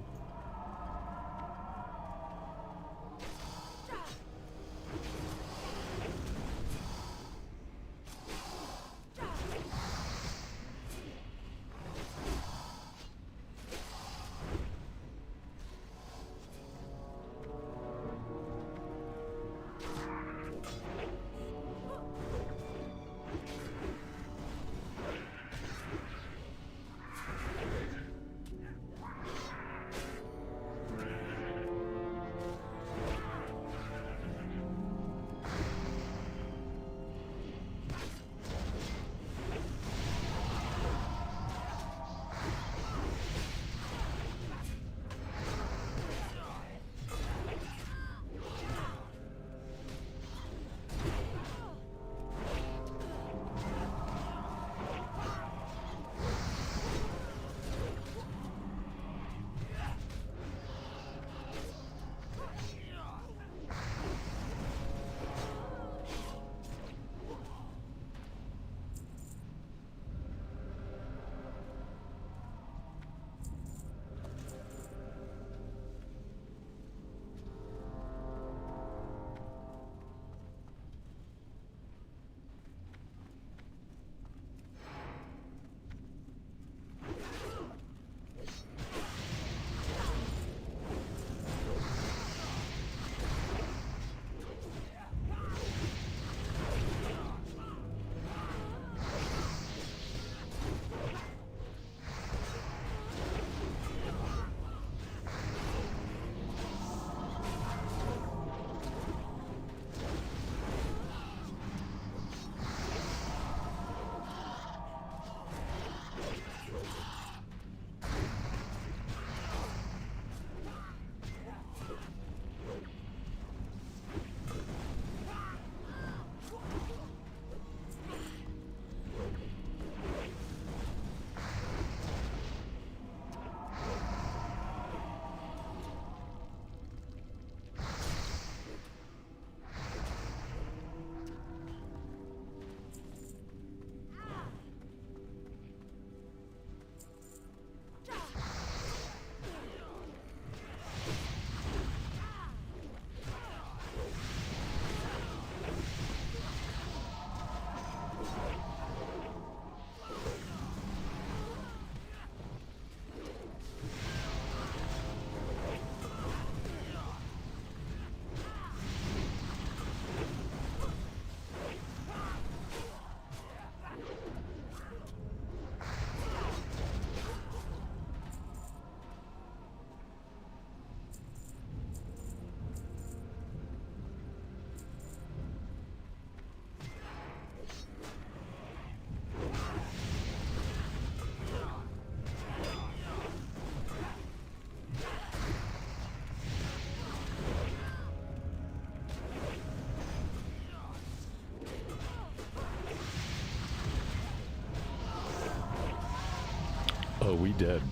we dead?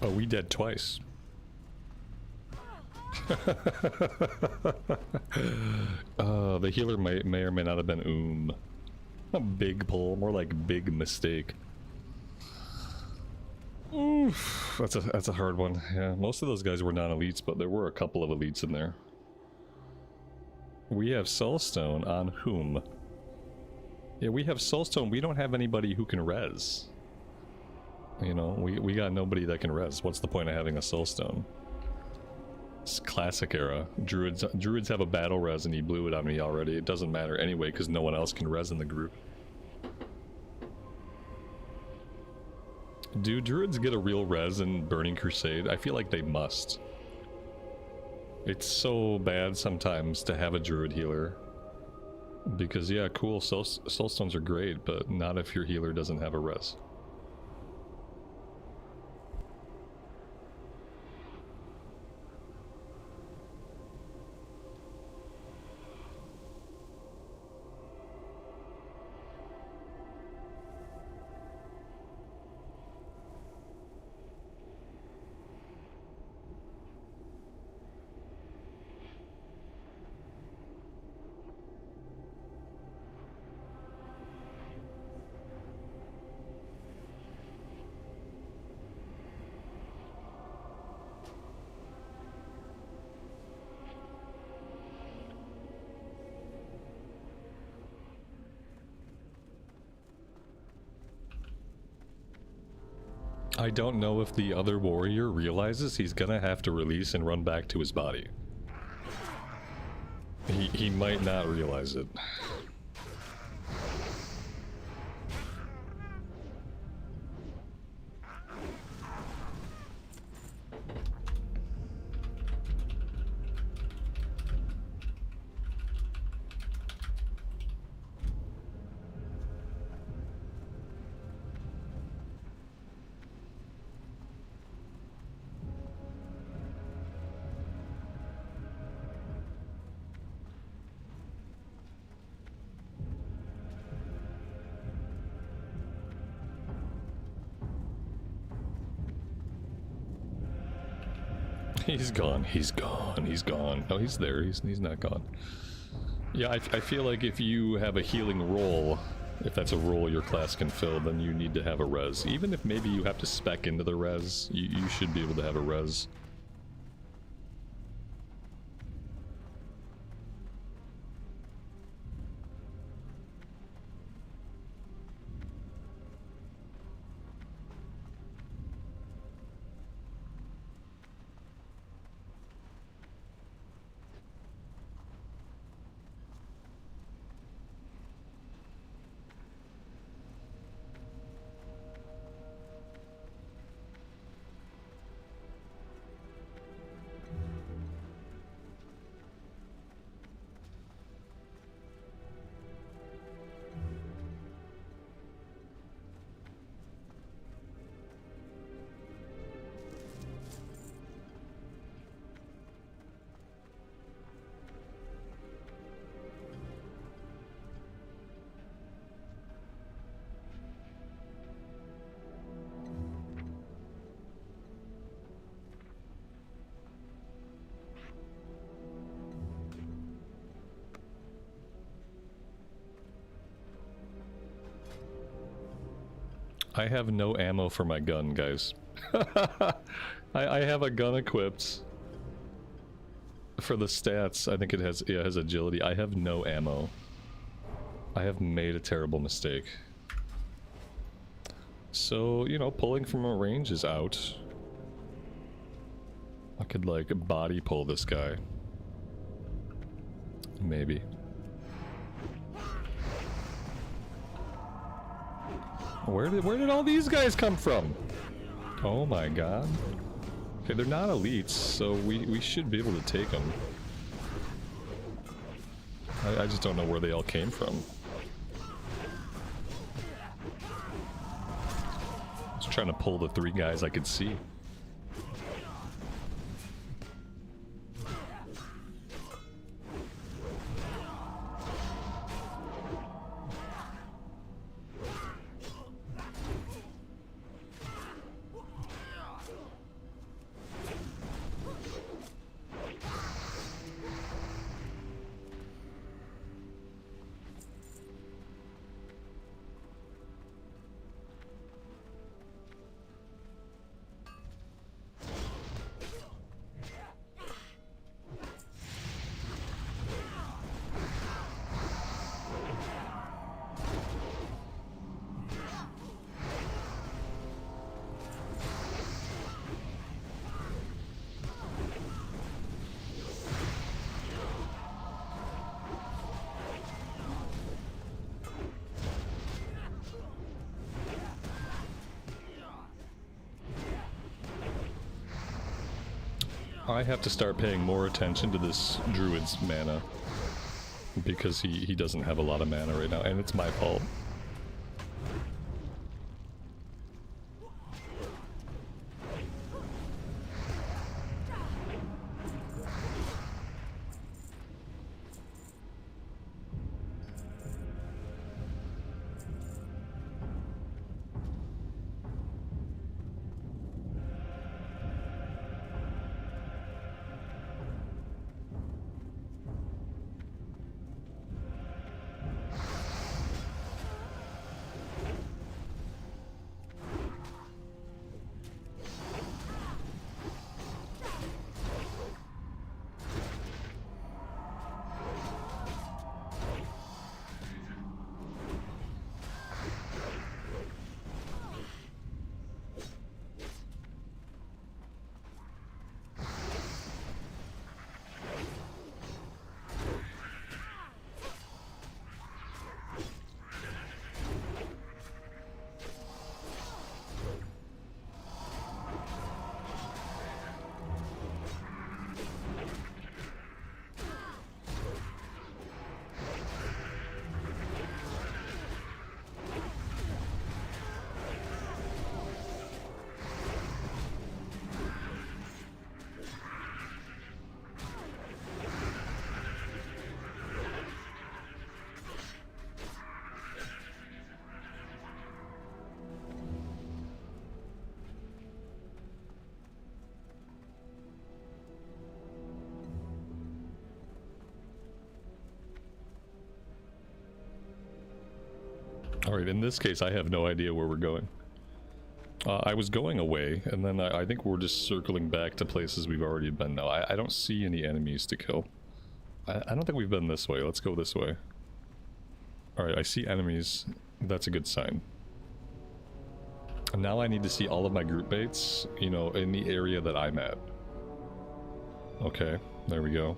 Oh, we dead twice. The healer may or may not have been a big pull, more like big mistake. Oof, that's a hard one. Yeah, most of those guys were non-elites, but there were a couple of elites in there. We have Soulstone on whom? Yeah, we have Soulstone. We don't have anybody who can res. You know, we got nobody that can res. What's the point of having a Soulstone? It's classic era. Druids have a battle res and he blew it on me already. It doesn't matter anyway because no one else can res in the group. Do Druids get a real res in Burning Crusade? I feel like they must. It's so bad sometimes to have a Druid healer. Because yeah, cool, Soulstones are great, but not if your healer doesn't have a res. I don't know if the other warrior realizes he's gonna have to release and run back to his body. He might not realize it. He's gone, he's gone, he's gone. No, he's there, he's not gone. Yeah, I feel like if you have a healing role, if that's a role your class can fill, then you need to have a res. Even if maybe you have to spec into the res, you should be able to have a res. I have no ammo for my gun, guys. I have a gun equipped for the stats. I think it has agility. I have no ammo. I have made a terrible mistake. So, you know, pulling from a range is out. I could like body pull this guy. Maybe. Where did all these guys come from? Oh my god. Okay, they're not elites, so we should be able to take them. I just don't know where they all came from. trying to pull the 3 guys I could see. I have to start paying more attention to this druid's mana because he doesn't have a lot of mana right now, and it's my fault. Alright, in this case, I have no idea where we're going. I was going away, and then I think we're just circling back to places we've already been now. I don't see any enemies to kill. I don't think we've been this way. Let's go this way. Alright, I see enemies. That's a good sign. And now I need to see all of my group mates, you know, in the area that I'm at. Okay, there we go.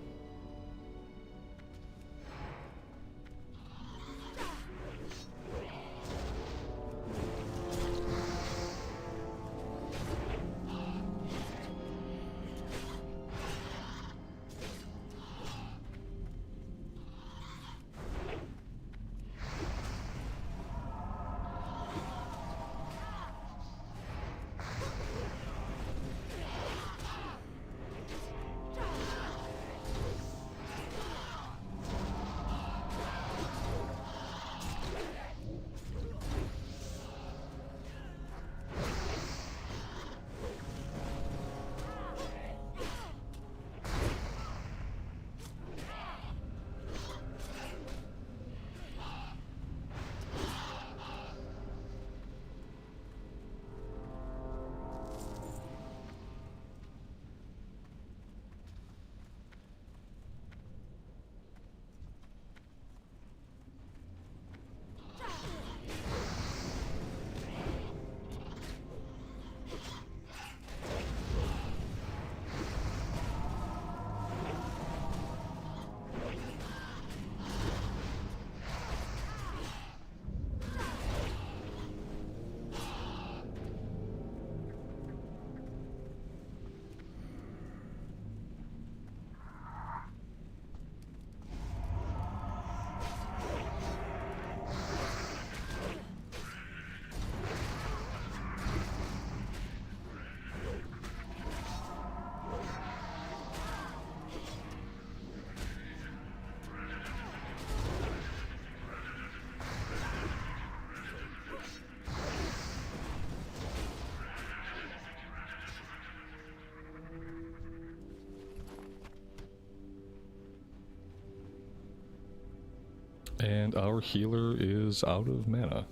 And our healer is out of mana.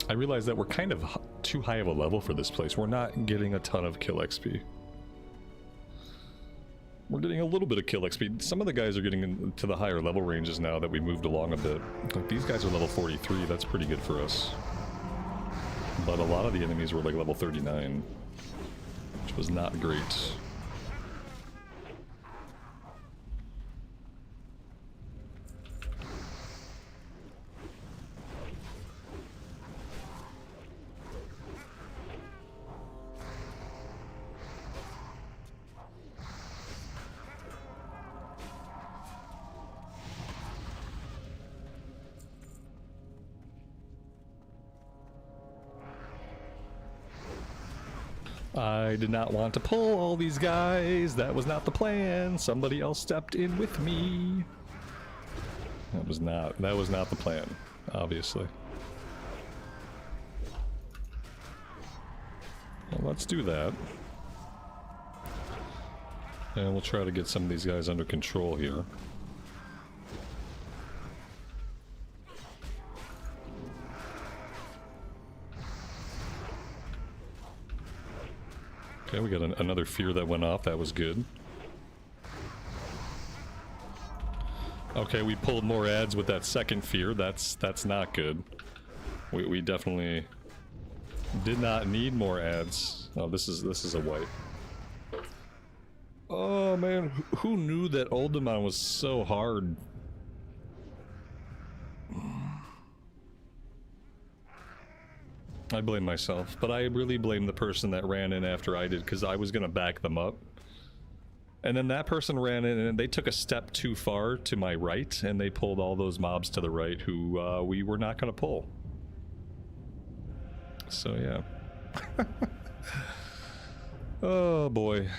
I realize that we're kind of too high of a level for this place. We're not getting a ton of kill XP. We're getting a little bit of kill XP. Some of the guys are getting into the higher level ranges now that we moved along a bit. Like these guys are level 43, that's pretty good for us. But a lot of the enemies were like level 39, which was not great. I did not want to pull all these guys. That was not the plan. Somebody else stepped in with me. That was not the plan, obviously. Well, let's do that. And we'll try to get some of these guys under control here. Okay, we got another fear that went off. That was good. Okay, we pulled more adds with that second fear. That's not good. We definitely did not need more adds. Oh, this is a wipe. Oh man, who knew that Uldaman was so hard? I blame myself, but I really blame the person that ran in after I did, because I was gonna back them up. And then that person ran in and they took a step too far to my right, and they pulled all those mobs to the right who we were not gonna pull. So yeah. Oh boy.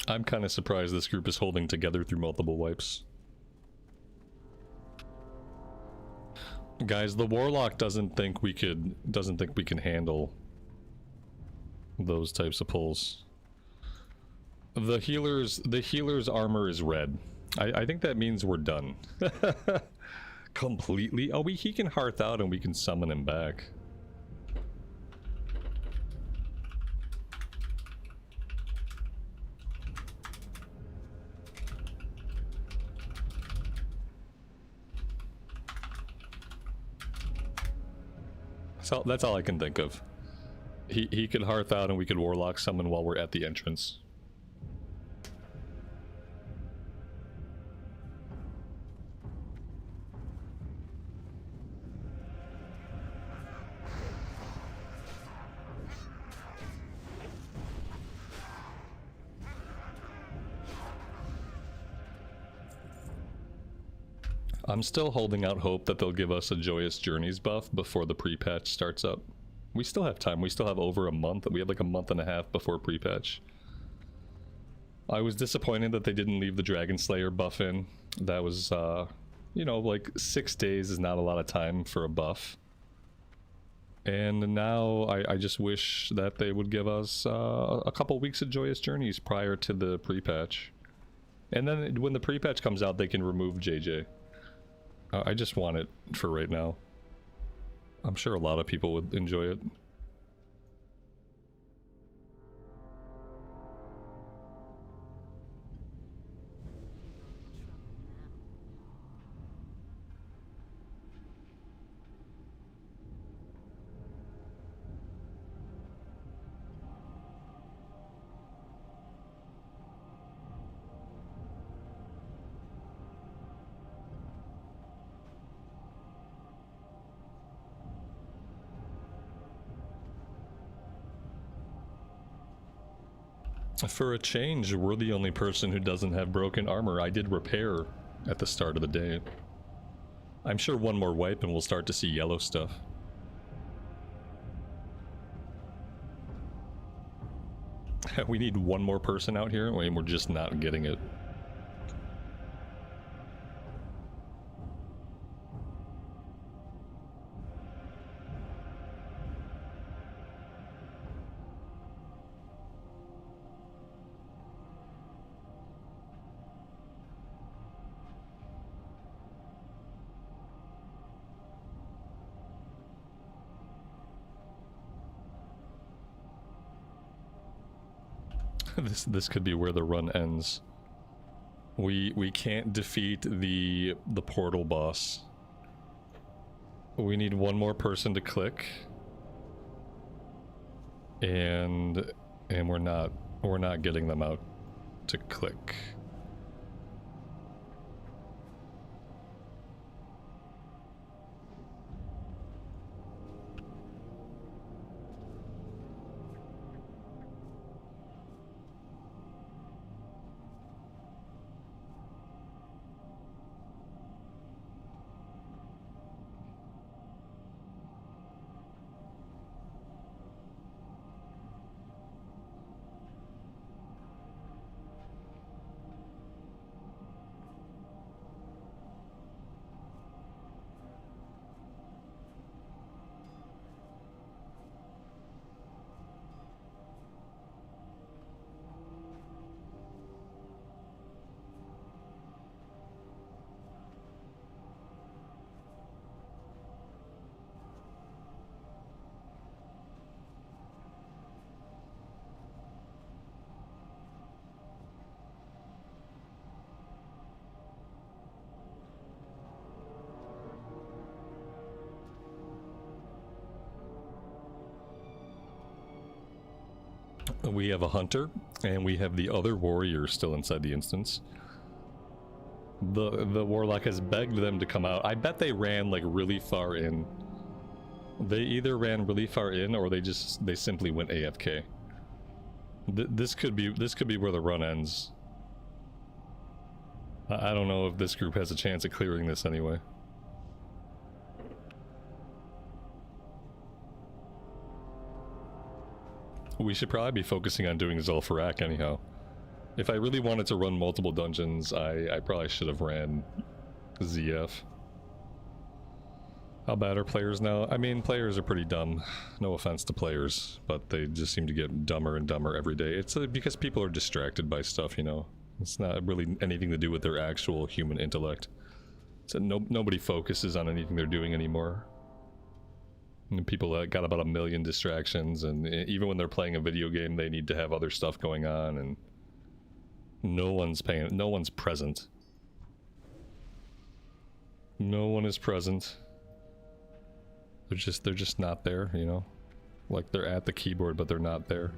I'm kind of surprised this group is holding together through multiple wipes. Guys, the Warlock doesn't think we can handle those types of pulls. The healer's armor is red. I think that means we're done. Completely. Oh, he can hearth out and we can summon him back. So that's all I can think of. He could hearth out and we could warlock summon while we're at the entrance. I'm still holding out hope that they'll give us a Joyous Journeys buff before the pre-patch starts up. We still have time. We still have over a month. We have like a month and a half before pre-patch. I was disappointed that they didn't leave the Dragon Slayer buff in. That was, you know, like 6 days is not a lot of time for a buff. And now I just wish that they would give us a couple weeks of joyous journeys prior to the pre-patch. And then when the pre-patch comes out, they can remove JJ. I just want it for right now. I'm sure a lot of people would enjoy it. For a change, we're the only person who doesn't have broken armor. I did repair at the start of the day. I'm sure one more wipe and we'll start to see yellow stuff. We need one more person out here and we're just not getting it. This could be where the run ends. We can't defeat the portal boss. We need one more person to click. And we're not getting them out to click. We have a hunter, and we have the other warrior still inside the instance. The warlock has begged them to come out. I bet they ran like really far in. They either ran really far in, or they simply went AFK. This could be where the run ends. I don't know if this group has a chance at clearing this anyway. We should probably be focusing on doing Zul'Farrak anyhow. If I really wanted to run multiple dungeons, I probably should have ran ZF. How bad are players now? I mean, players are pretty dumb. No offense to players, but they just seem to get dumber and dumber every day. It's because people are distracted by stuff, you know. It's not really anything to do with their actual human intellect. So nobody focuses on anything they're doing anymore. And people got about 1 million distractions, and even when they're playing a video game, they need to have other stuff going on, and no one's present. No one is present. They're just not there, you know? Like they're at the keyboard, but they're not there.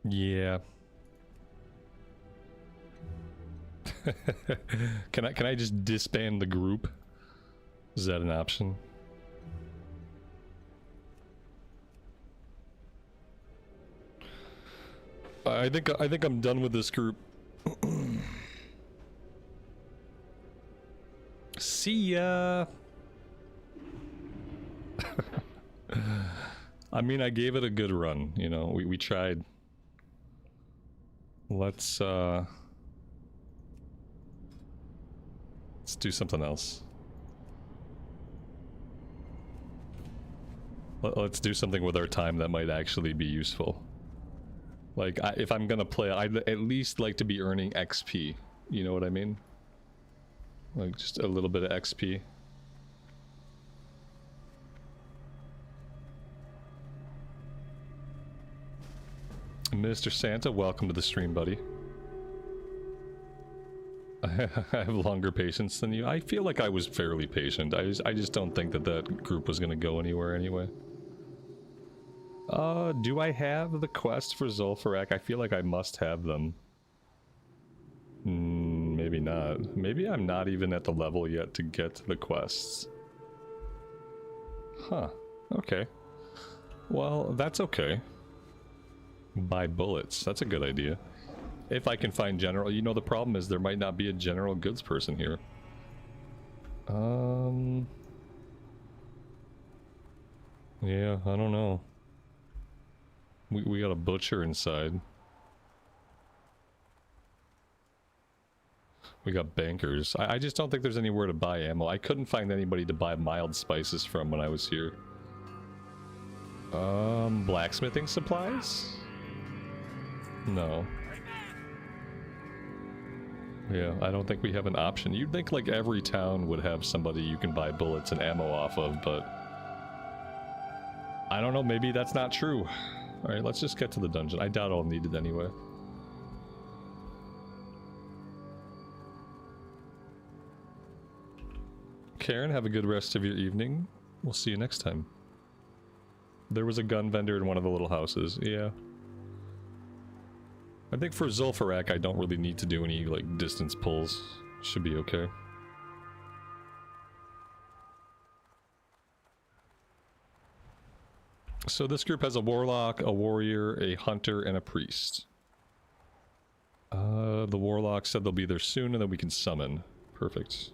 Yeah. Can I just disband the group? Is that an option? I think I'm done with this group. See ya. I mean, I gave it a good run, you know. We tried. Let's Let's do something else. Let's do something with our time that might actually be useful. Like, if I'm gonna play, I'd at least like to be earning XP. You know what I mean? Like, just a little bit of XP. Mr. Santa, welcome to the stream, buddy. I have longer patience than you. I feel like I was fairly patient. I just don't think that that group was gonna go anywhere anyway. Do I have the quest for Zul'Farrak? I feel like I must have them. Maybe not. Maybe I'm not even at the level yet to get the quests. Huh. Okay. Well, that's okay. Buy bullets. That's a good idea. If I can find general... You know, the problem is there might not be a general goods person here. Yeah, I don't know. We got a butcher inside. We got bankers. I just don't think there's anywhere to buy ammo. I couldn't find anybody to buy mild spices from when I was here. Blacksmithing supplies? No. Yeah, I don't think we have an option. You'd think like every town would have somebody you can buy bullets and ammo off of, but... I don't know, maybe that's not true. Alright, let's just get to the dungeon. I doubt I'll need it anyway. Karen, have a good rest of your evening. We'll see you next time. There was a gun vendor in one of the little houses, yeah. I think for Zul'Farrak I don't really need to do any, like, distance pulls. Should be okay. So this group has a warlock, a warrior, a hunter, and a priest. The warlock said they'll be there soon and then we can summon. Perfect.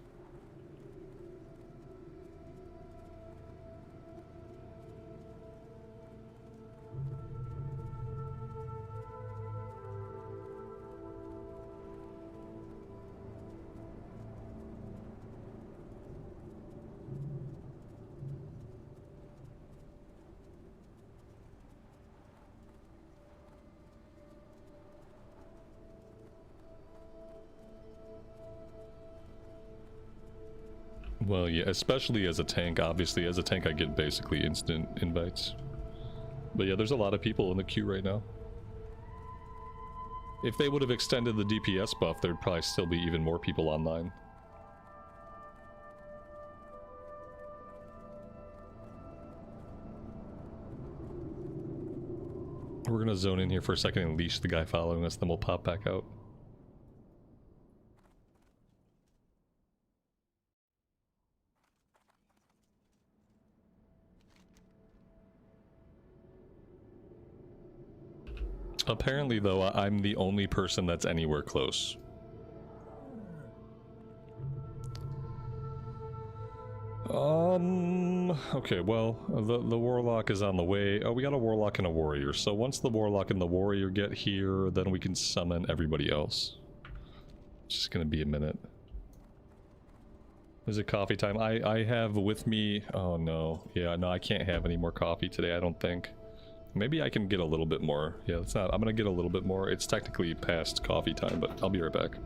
Well, yeah, especially as a tank. Obviously, as a tank I get basically instant invites. But yeah, there's a lot of people in the queue right now. If they would have extended the DPS buff, there'd probably still be even more people online. We're gonna zone in here for a second and leash the guy following us, then we'll pop back out. Apparently, though, I'm the only person that's anywhere close. Okay, well, the warlock is on the way. Oh, we got a warlock and a warrior. So once the warlock and the warrior get here, then we can summon everybody else. It's just gonna be a minute. Is it coffee time? I have with me... Oh, no. Yeah, no, I can't have any more coffee today, I don't think. Maybe I can get a little bit more. Yeah, it's not. I'm gonna get a little bit more. It's technically past coffee time, but I'll be right back.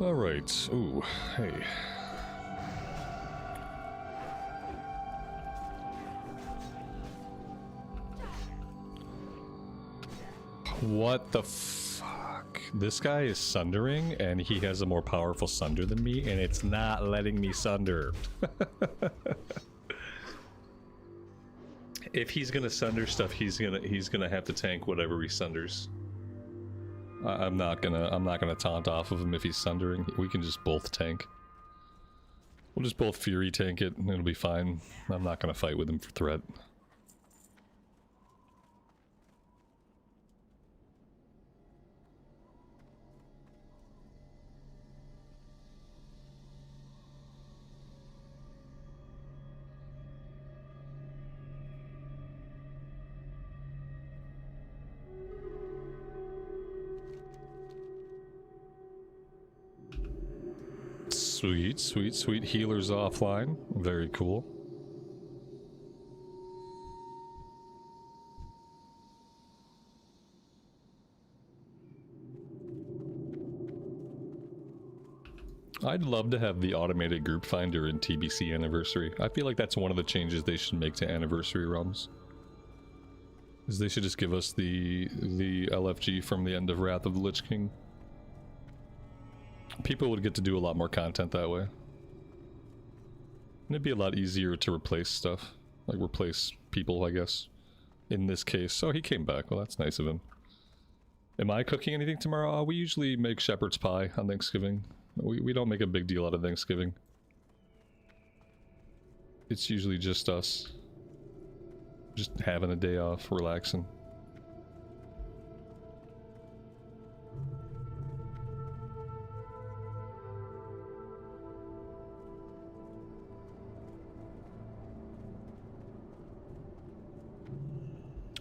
Alright. Ooh, hey. What the fuck? This guy is sundering, and he has a more powerful sunder than me, and it's not letting me sunder. If he's gonna sunder stuff, he's gonna have to tank whatever he sunders. I'm not gonna taunt off of him if he's sundering. We can just both tank. We'll just both fury tank it, and it'll be fine. I'm not gonna fight with him for threat. Sweet, sweet, sweet. Healers offline. Very cool. I'd love to have the automated group finder in TBC Anniversary. I feel like that's one of the changes they should make to Anniversary realms. Is they should just give us the LFG from the end of Wrath of the Lich King. People would get to do a lot more content that way. And it'd be a lot easier to replace stuff. Like replace people, I guess. In this case. Oh, he came back. Well, that's nice of him. Am I cooking anything tomorrow? We usually make shepherd's pie on Thanksgiving. We don't make a big deal out of Thanksgiving. It's usually just us. Just having a day off, relaxing.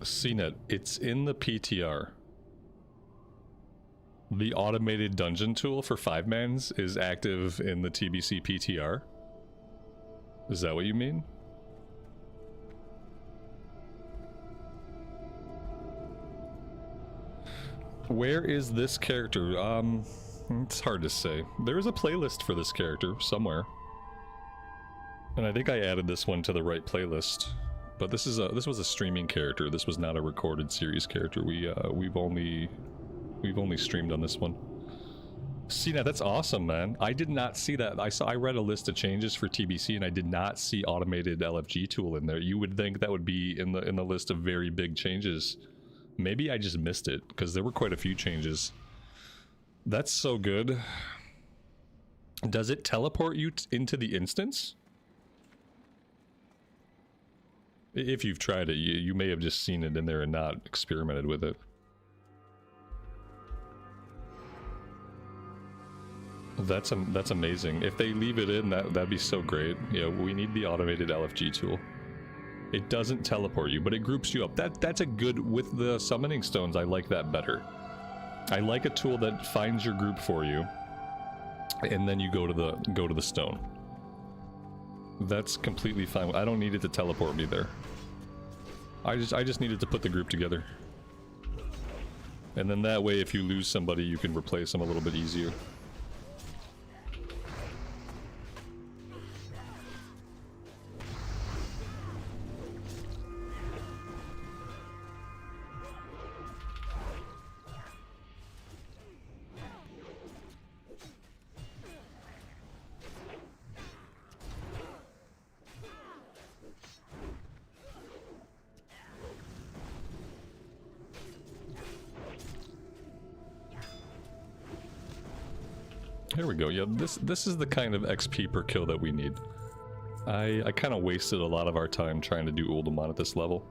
CNET, it's in the PTR. The automated dungeon tool for 5-mans is active in the TBC PTR. Is that what you mean? Where is this character? It's hard to say. There is a playlist for this character somewhere. And I think I added this one to the right playlist. But this was a streaming character. This was not a recorded series character. We've only streamed on this one. See that? That's awesome, man. I did not see that. I read a list of changes for TBC and I did not see automated LFG tool in there. You would think that would be in the list of very big changes. Maybe I just missed it because there were quite a few changes. That's so good. Does it teleport you into the instance? If you've tried it, you may have just seen it in there and not experimented with it. That's amazing. If they leave it in, that'd be so great. Yeah, we need the automated LFG tool. It doesn't teleport you, but it groups you up. That's a good, with the summoning stones, I like that better. I like a tool that finds your group for you, and then you go to the stone. That's completely fine. I don't need it to teleport me there. I just needed to put the group together. And then that way, if you lose somebody, you can replace them a little bit easier. Here we go. Yeah, this is the kind of XP per kill that we need. I kind of wasted a lot of our time trying to do Uldamon at this level.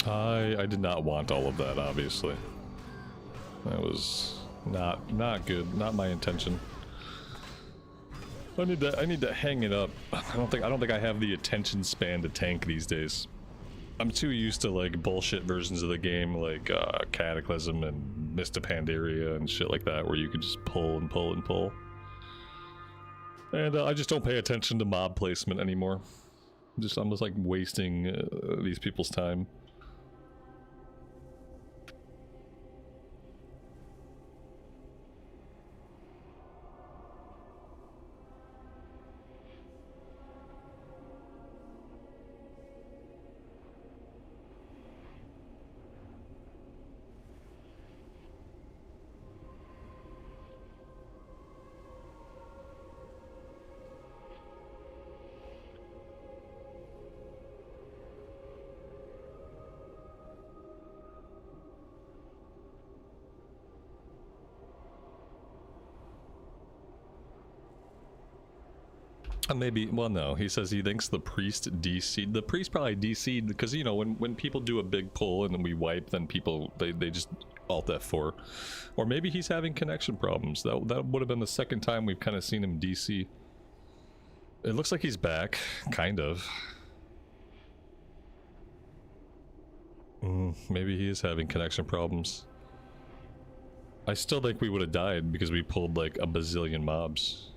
I did not want all of that, obviously. That was not good, not my intention. I need to hang it up. I don't think I have the attention span to tank these days. I'm too used to like bullshit versions of the game like Cataclysm and Mist of Pandaria and shit like that where you can just pull and pull and pull. And I just don't pay attention to mob placement anymore. I'm just like wasting these people's time. Maybe, well no, he says he thinks the priest DC'd. The priest probably DC'd because, you know, when people do a big pull and then we wipe, then people, they just alt F4. Or maybe he's having connection problems. That would have been the second time we've kind of seen him DC. It looks like he's back, kind of. Maybe he is having connection problems. I still think we would have died because we pulled like a bazillion mobs.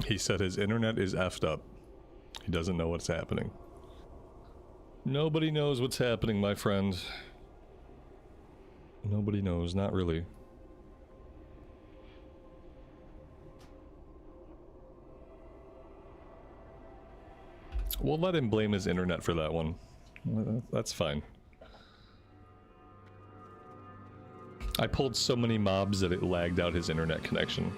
He said his internet is effed up. He doesn't know what's happening. Nobody knows what's happening, my friend. Nobody knows, not really. We'll let him blame his internet for that one. That's fine. I pulled so many mobs that it lagged out his internet connection.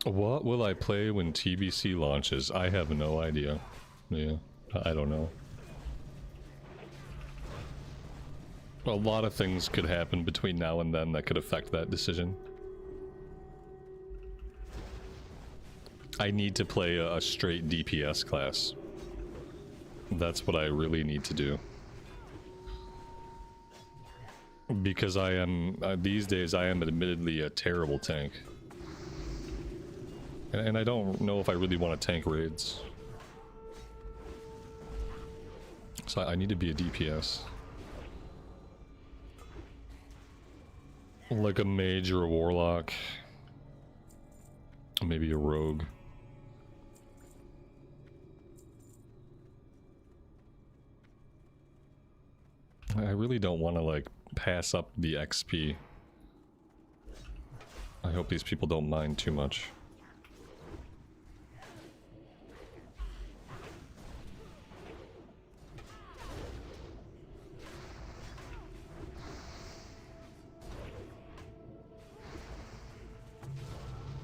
What will I play when TBC launches? I have no idea. Yeah, I don't know. A lot of things could happen between now and then that could affect that decision. I need to play a straight DPS class. That's what I really need to do. Because I am, these days, I am admittedly a terrible tank. And I don't know if I really want to tank raids. So I need to be a DPS. Like a mage or a warlock. Maybe a rogue. I really don't want to, like, pass up the XP. I hope these people don't mind too much.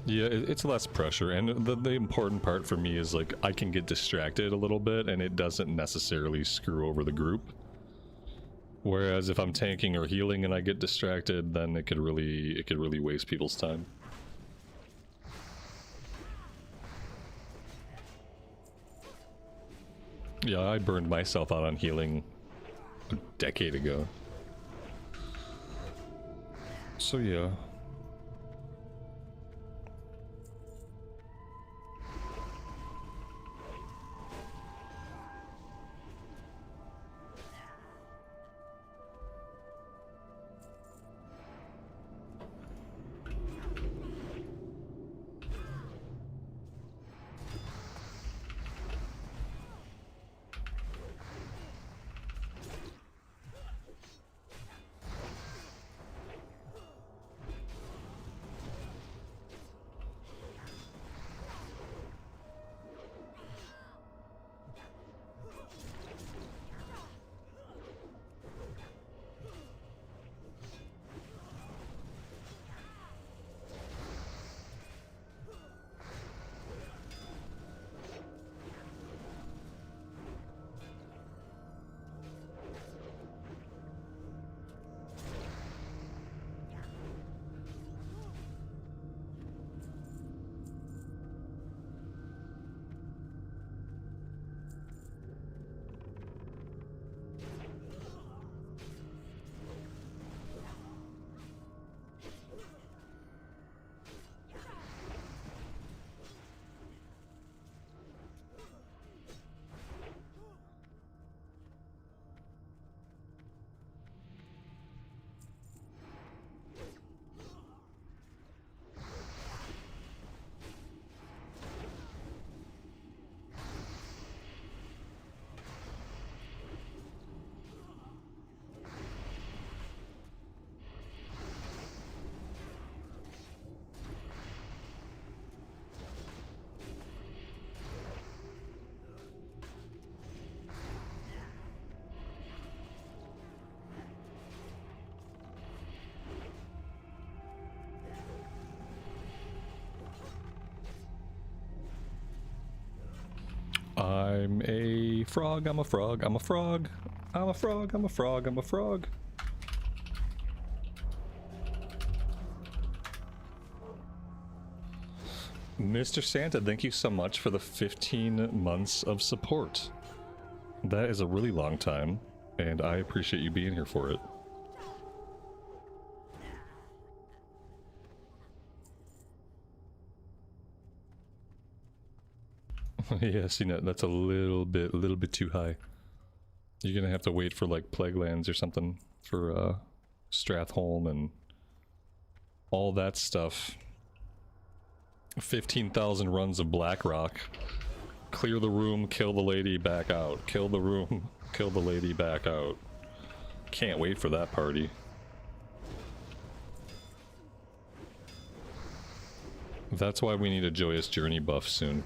Yeah, it's less pressure, and the important part for me is, like, I can get distracted a little bit and it doesn't necessarily screw over the group. Whereas if I'm tanking or healing and I get distracted, then it could really waste people's time. Yeah, I burned myself out on healing a decade ago. So yeah. I'm a frog, I'm a frog, I'm a frog. I'm a frog, I'm a frog, I'm a frog. Mr. Santa, thank you so much for the 15 months of support. That is a really long time, and I appreciate you being here for it. Yeah, see, that's a little bit too high. You're gonna have to wait for like Plaguelands or something for Stratholme and all that stuff. 15,000 runs of Blackrock. Clear the room, kill the lady, back out. Kill the room, kill the lady, back out. Can't wait for that party. That's why we need a Joyous Journey buff soon.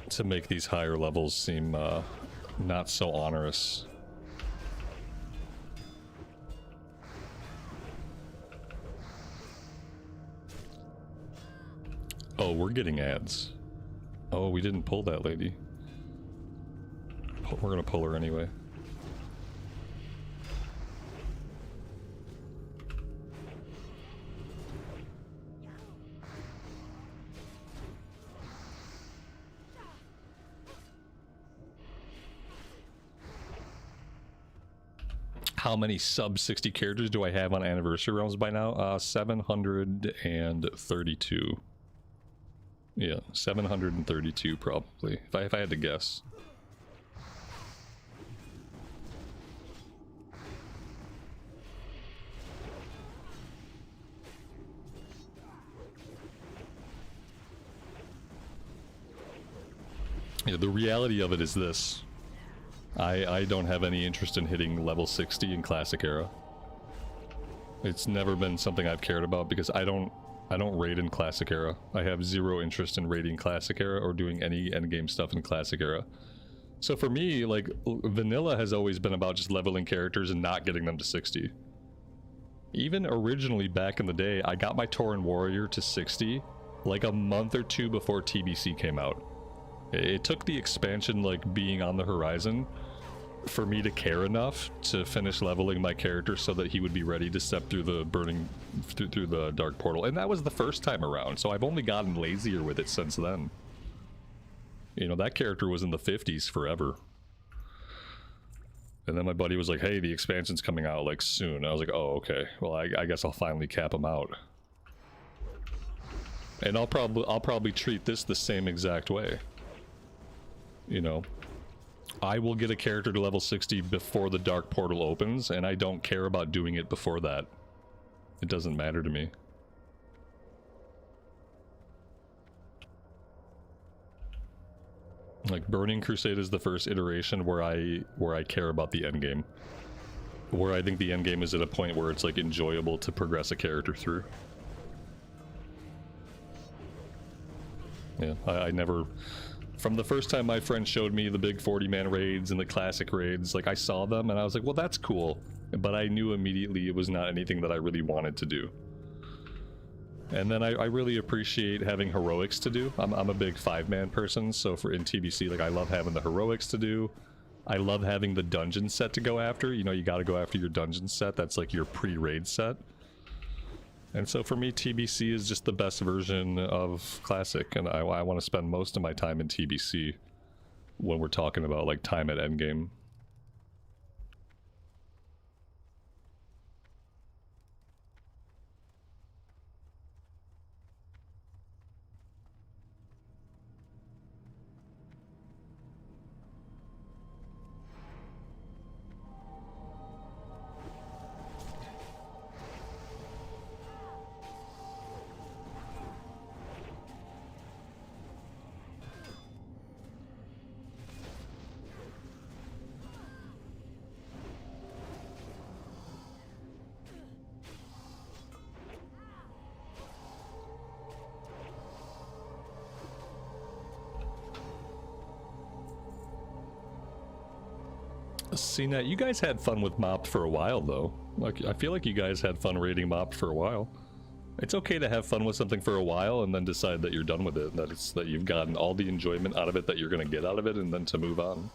To make these higher levels seem not so onerous. Oh, we're getting ads. Oh, we didn't pull that lady. We're gonna pull her anyway. how many sub 60 characters do I have on Anniversary Realms by now? 732. Yeah, 732 probably, if I had to guess. Yeah, the reality of it is this. I don't have any interest in hitting level 60 in Classic Era. It's never been something I've cared about because I don't raid in Classic Era. I have zero interest in raiding Classic Era or doing any endgame stuff in Classic Era. So for me, like, vanilla has always been about just leveling characters and not getting them to 60. Even originally back in the day, I got my Tauren Warrior to 60 like a month or two before TBC came out. It took the expansion, like, being on the horizon for me to care enough to finish leveling my character so that he would be ready to step through the through the dark portal. And that was the first time around, so I've only gotten lazier with it since then. You know, that character was in the 50s forever. And then my buddy was like, hey, the expansion's coming out, like, soon. I was like, oh, okay. Well, I guess I'll finally cap him out. And I'll probably treat this the same exact way. You know, I will get a character to level 60 before the dark portal opens, and I don't care about doing it before that. It doesn't matter to me. Like, Burning Crusade is the first iteration where I care about the endgame. Where I think the endgame is at a point where it's, like, enjoyable to progress a character through. Yeah, I never... From the first time my friend showed me the big 40-man raids and the classic raids, like, I saw them and I was like, well, that's cool. But I knew immediately it was not anything that I really wanted to do. And then I really appreciate having heroics to do. I'm a big 5-man person, so in TBC, like, I love having the heroics to do. I love having the dungeon set to go after. You know, you gotta go after your dungeon set. That's like your pre-raid set. And so for me, TBC is just the best version of Classic, and I want to spend most of my time in TBC when we're talking about, like, time at endgame. CNET, you guys had fun with Mopped for a while, though. Like, I feel like you guys had fun raiding Mopped for a while. It's okay to have fun with something for a while and then decide that you're done with it, that you've gotten all the enjoyment out of it that you're going to get out of it, and then to move on.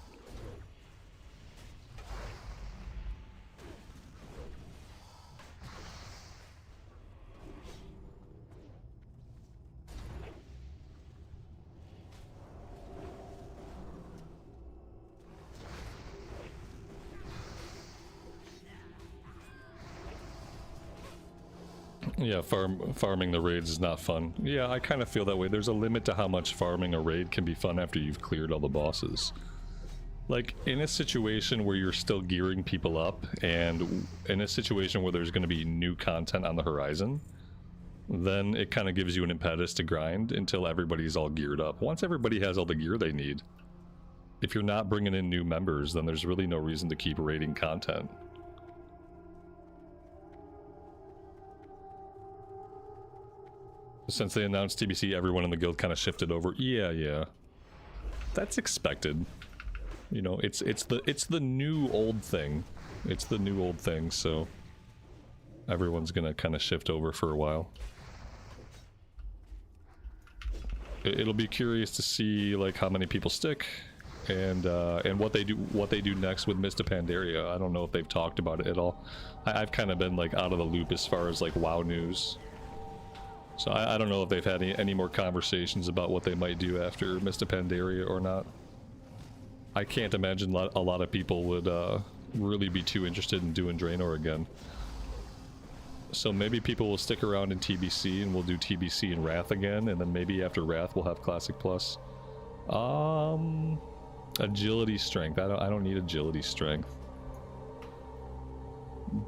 Yeah, farming the raids is not fun. Yeah, I kind of feel that way. There's a limit to how much farming a raid can be fun after you've cleared all the bosses. Like, in a situation where you're still gearing people up, and in a situation where there's going to be new content on the horizon, then it kind of gives you an impetus to grind until everybody's all geared up. Once everybody has all the gear they need, if you're not bringing in new members, then there's really no reason to keep raiding content. Since they announced TBC, everyone in the guild kind of shifted over. Yeah. That's expected. You know, it's the new old thing. It's the new old thing, so everyone's gonna kind of shift over for a while. It'll be curious to see, like, how many people stick and what they do next with Mist of Pandaria. I don't know if they've talked about it at all. I've kind of been, like, out of the loop as far as, like, WoW news. So I don't know if they've had any more conversations about what they might do after Mist of Pandaria or not. I can't imagine a lot of people would really be too interested in doing Draenor again. So maybe people will stick around in TBC and we'll do TBC and Wrath again, and then maybe after Wrath we'll have Classic Plus. Agility Strength. I don't need Agility Strength.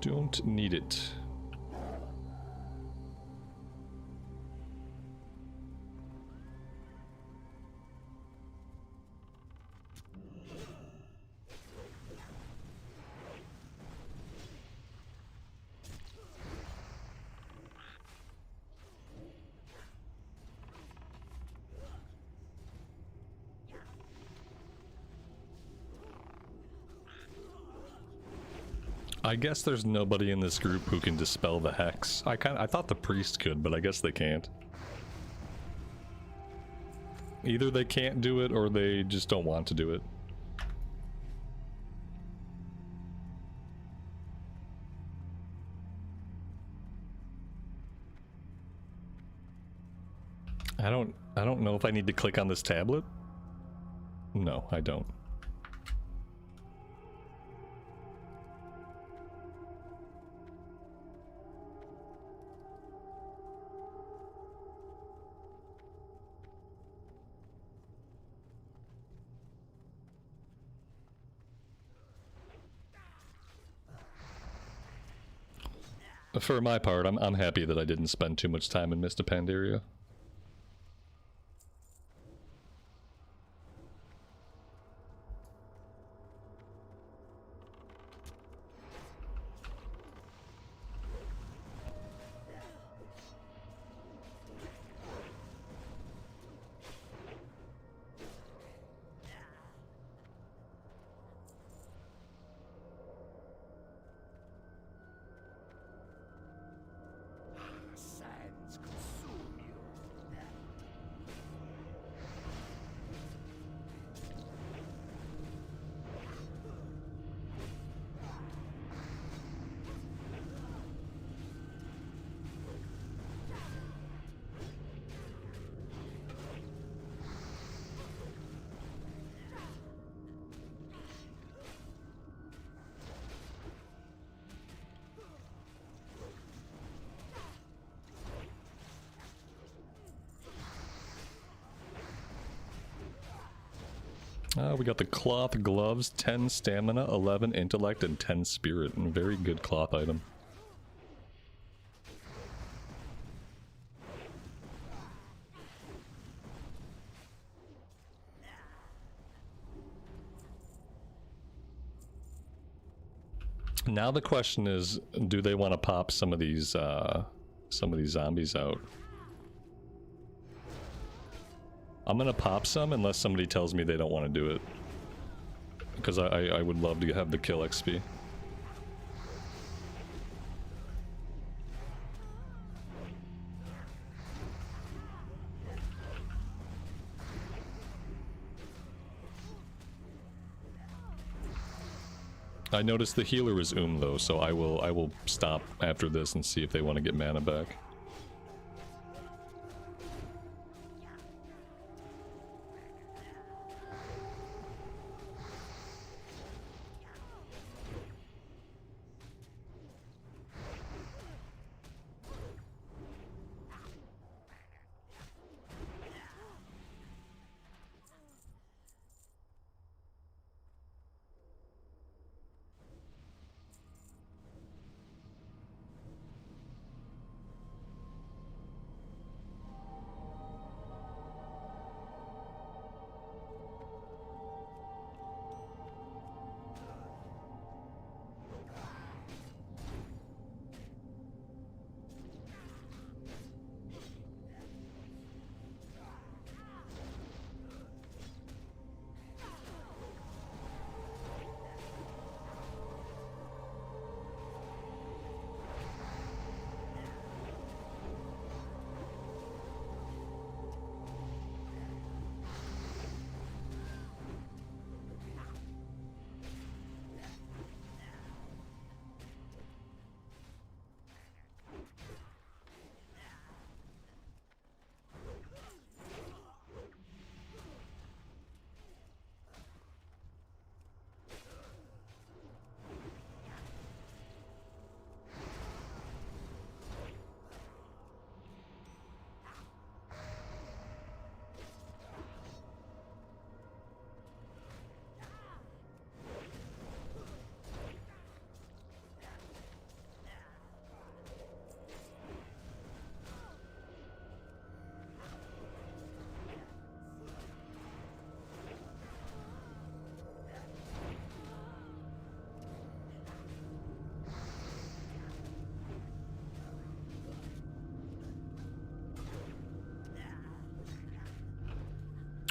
Don't need it. I guess there's nobody in this group who can dispel the hex. I thought the priest could, but I guess they can't. Either they can't do it or they just don't want to do it. I don't know if I need to click on this tablet. No, I don't. For my part, I'm happy that I didn't spend too much time in Mista Pandaria. Sands consume you. We got the cloth gloves, 10 stamina, 11 intellect, and 10 spirit. And a very good cloth item. Now the question is, do they want to pop some of these zombies out? I'm gonna pop some unless somebody tells me they don't want to do it. Because I would love to have the kill XP. I noticed the healer is though, so I will stop after this and see if they want to get mana back.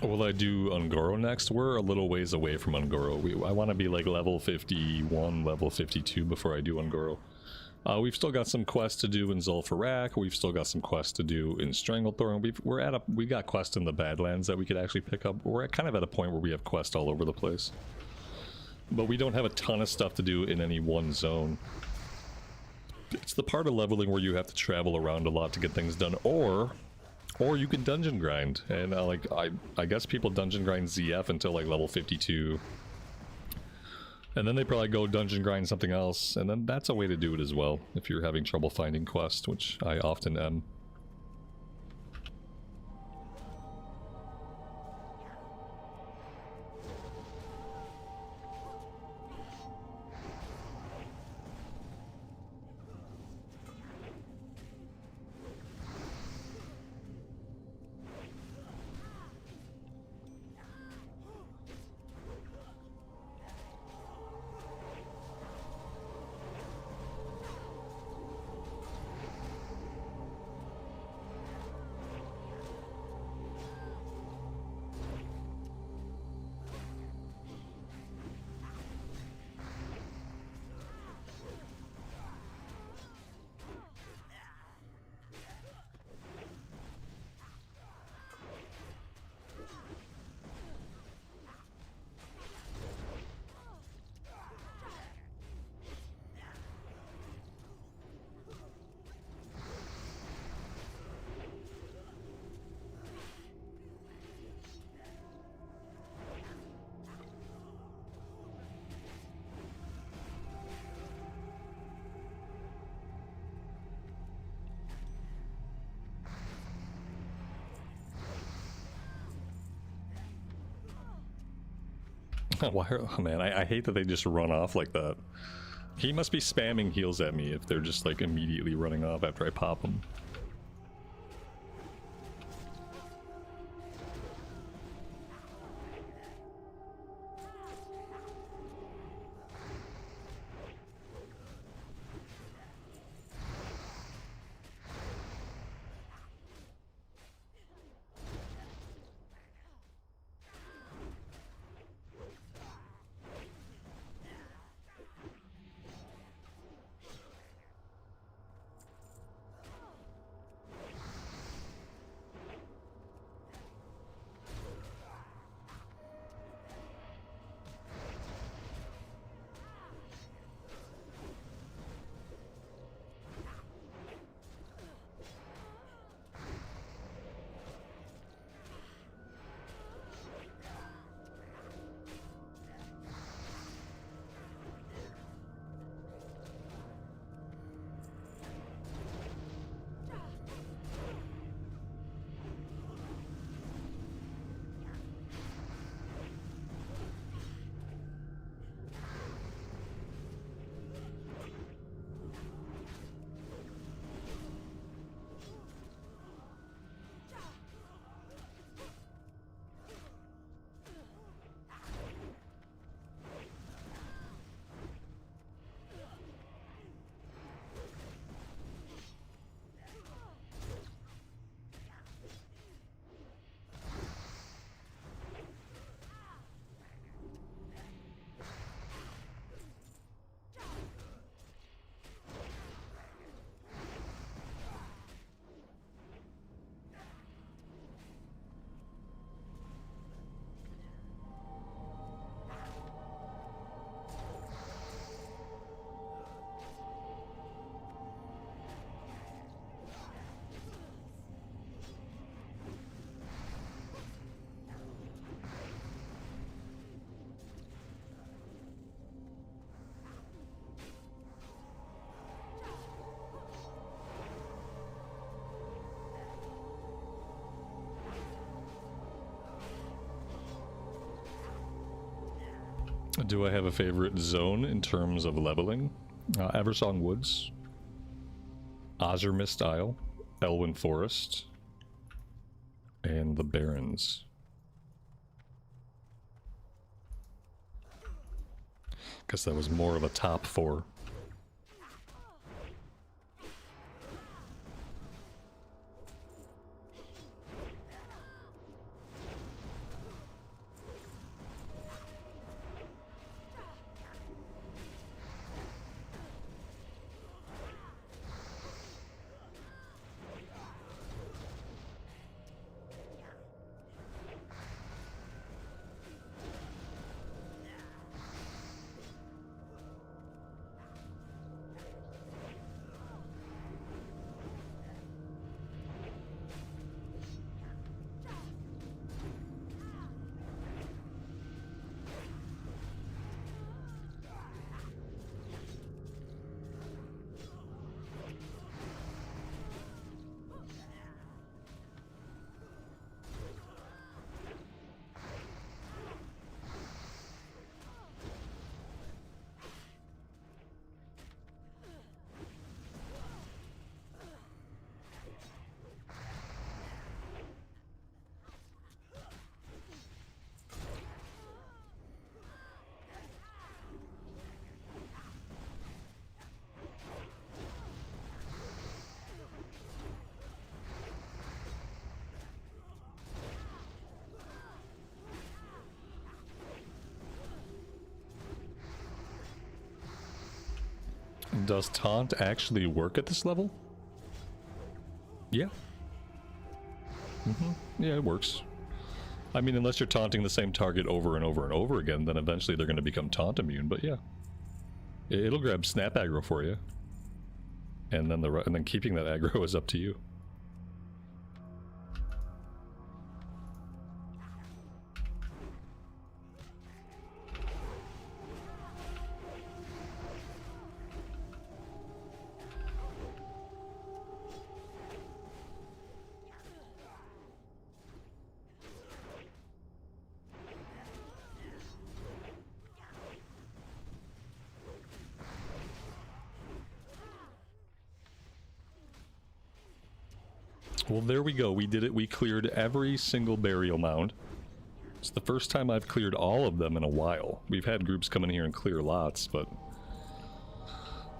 Will I do Ungoro next? We're a little ways away from Ungoro. I want to be like level 51, level 52 before I do Ungoro. We've still got some quests to do in Zul'Farrak. We've still got some quests to do in Stranglethorn. We got quests in the Badlands that we could actually pick up. We're kind of at a point where we have quests all over the place. But we don't have a ton of stuff to do in any one zone. It's the part of leveling where you have to travel around a lot to get things done, or you can dungeon grind. And I guess people dungeon grind ZF until like level 52. And then they probably go dungeon grind something else, and then that's a way to do it as well, if you're having trouble finding quests, which I often am. Oh man, I hate that they just run off like that. He must be spamming heals at me if they're just like immediately running off after I pop them. Do I have a favorite zone in terms of leveling? Eversong Woods, Ozermist Isle, Elwyn Forest, and the Barrens. Guess that was more of a top 4. Does taunt actually work at this level? Yeah. Yeah, it works. I mean, unless you're taunting the same target over and over and over again, then eventually they're going to become taunt immune, but yeah. It'll grab snap aggro for you. And then keeping that aggro is up to you. Well, there we go. We did it. We cleared every single burial mound. It's the first time I've cleared all of them in a while. We've had groups come in here and clear lots, but...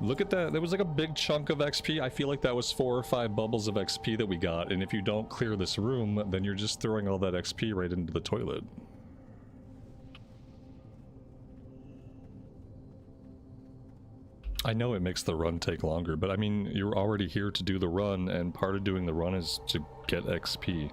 Look at that. There was like a big chunk of XP. I feel like that was 4 or 5 bubbles of XP that we got, and if you don't clear this room, then you're just throwing all that XP right into the toilet. I know it makes the run take longer, but I mean, you're already here to do the run, and part of doing the run is to get XP.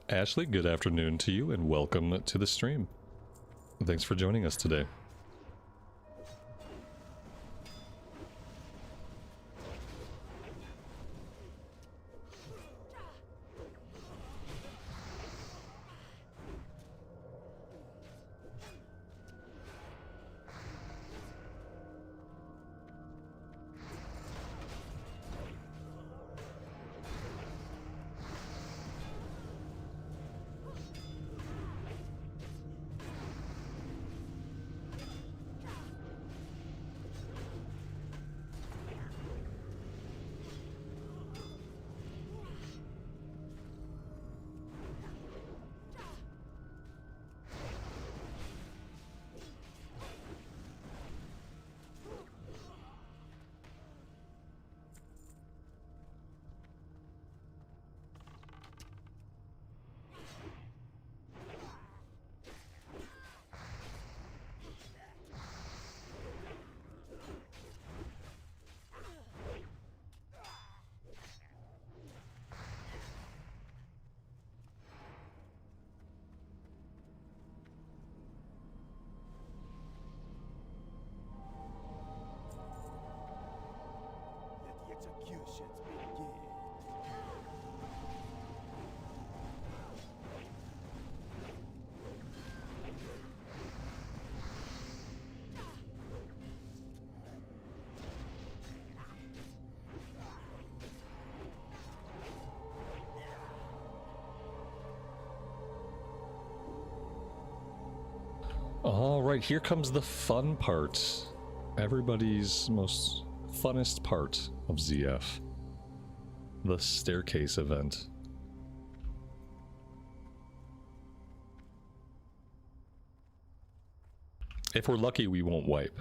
Ashley, good afternoon to you and welcome to the stream. Thanks for joining us today. Alright, here comes the fun part. Everybody's most funnest part of ZF. The staircase event. If we're lucky, we won't wipe.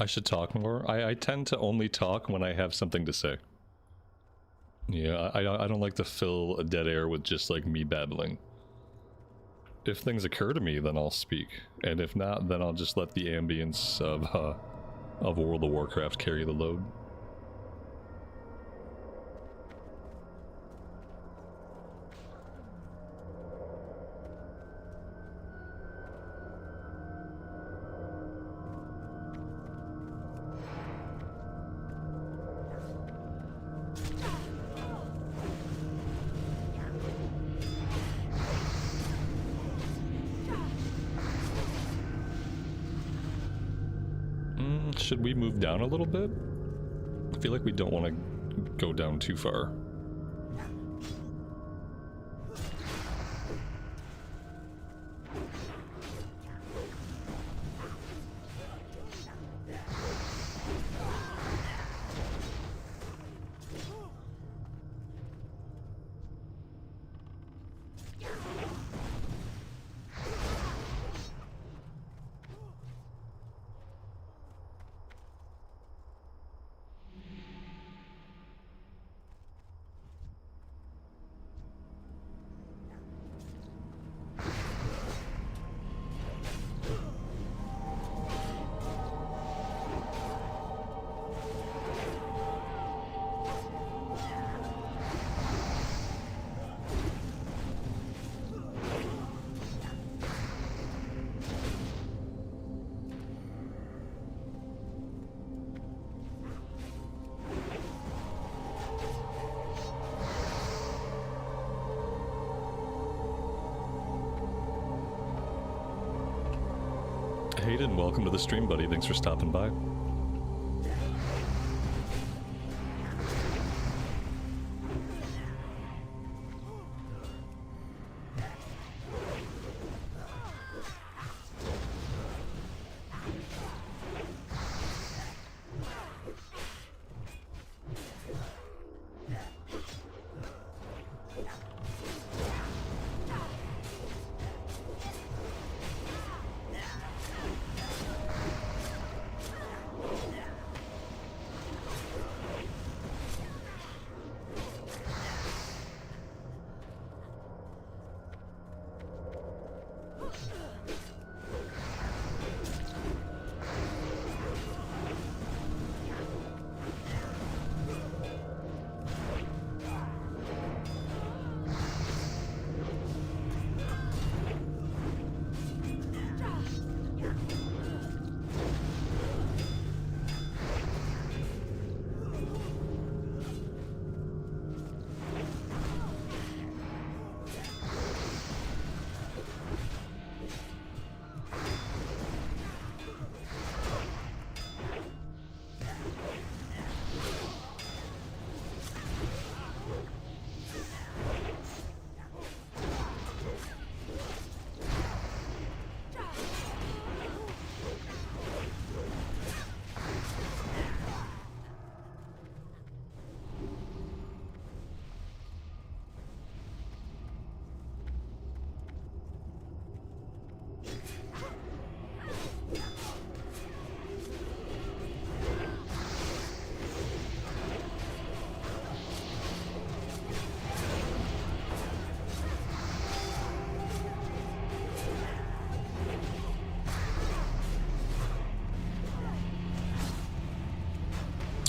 I should talk more. I tend to only talk when I have something to say. Yeah, I don't like to fill a dead air with just like me babbling. If things occur to me, then I'll speak, and if not, then I'll just let the ambience of World of Warcraft carry the load. Should we move down a little bit? I feel like we don't want to go down too far. Aiden, welcome to the stream, buddy. Thanks for stopping by.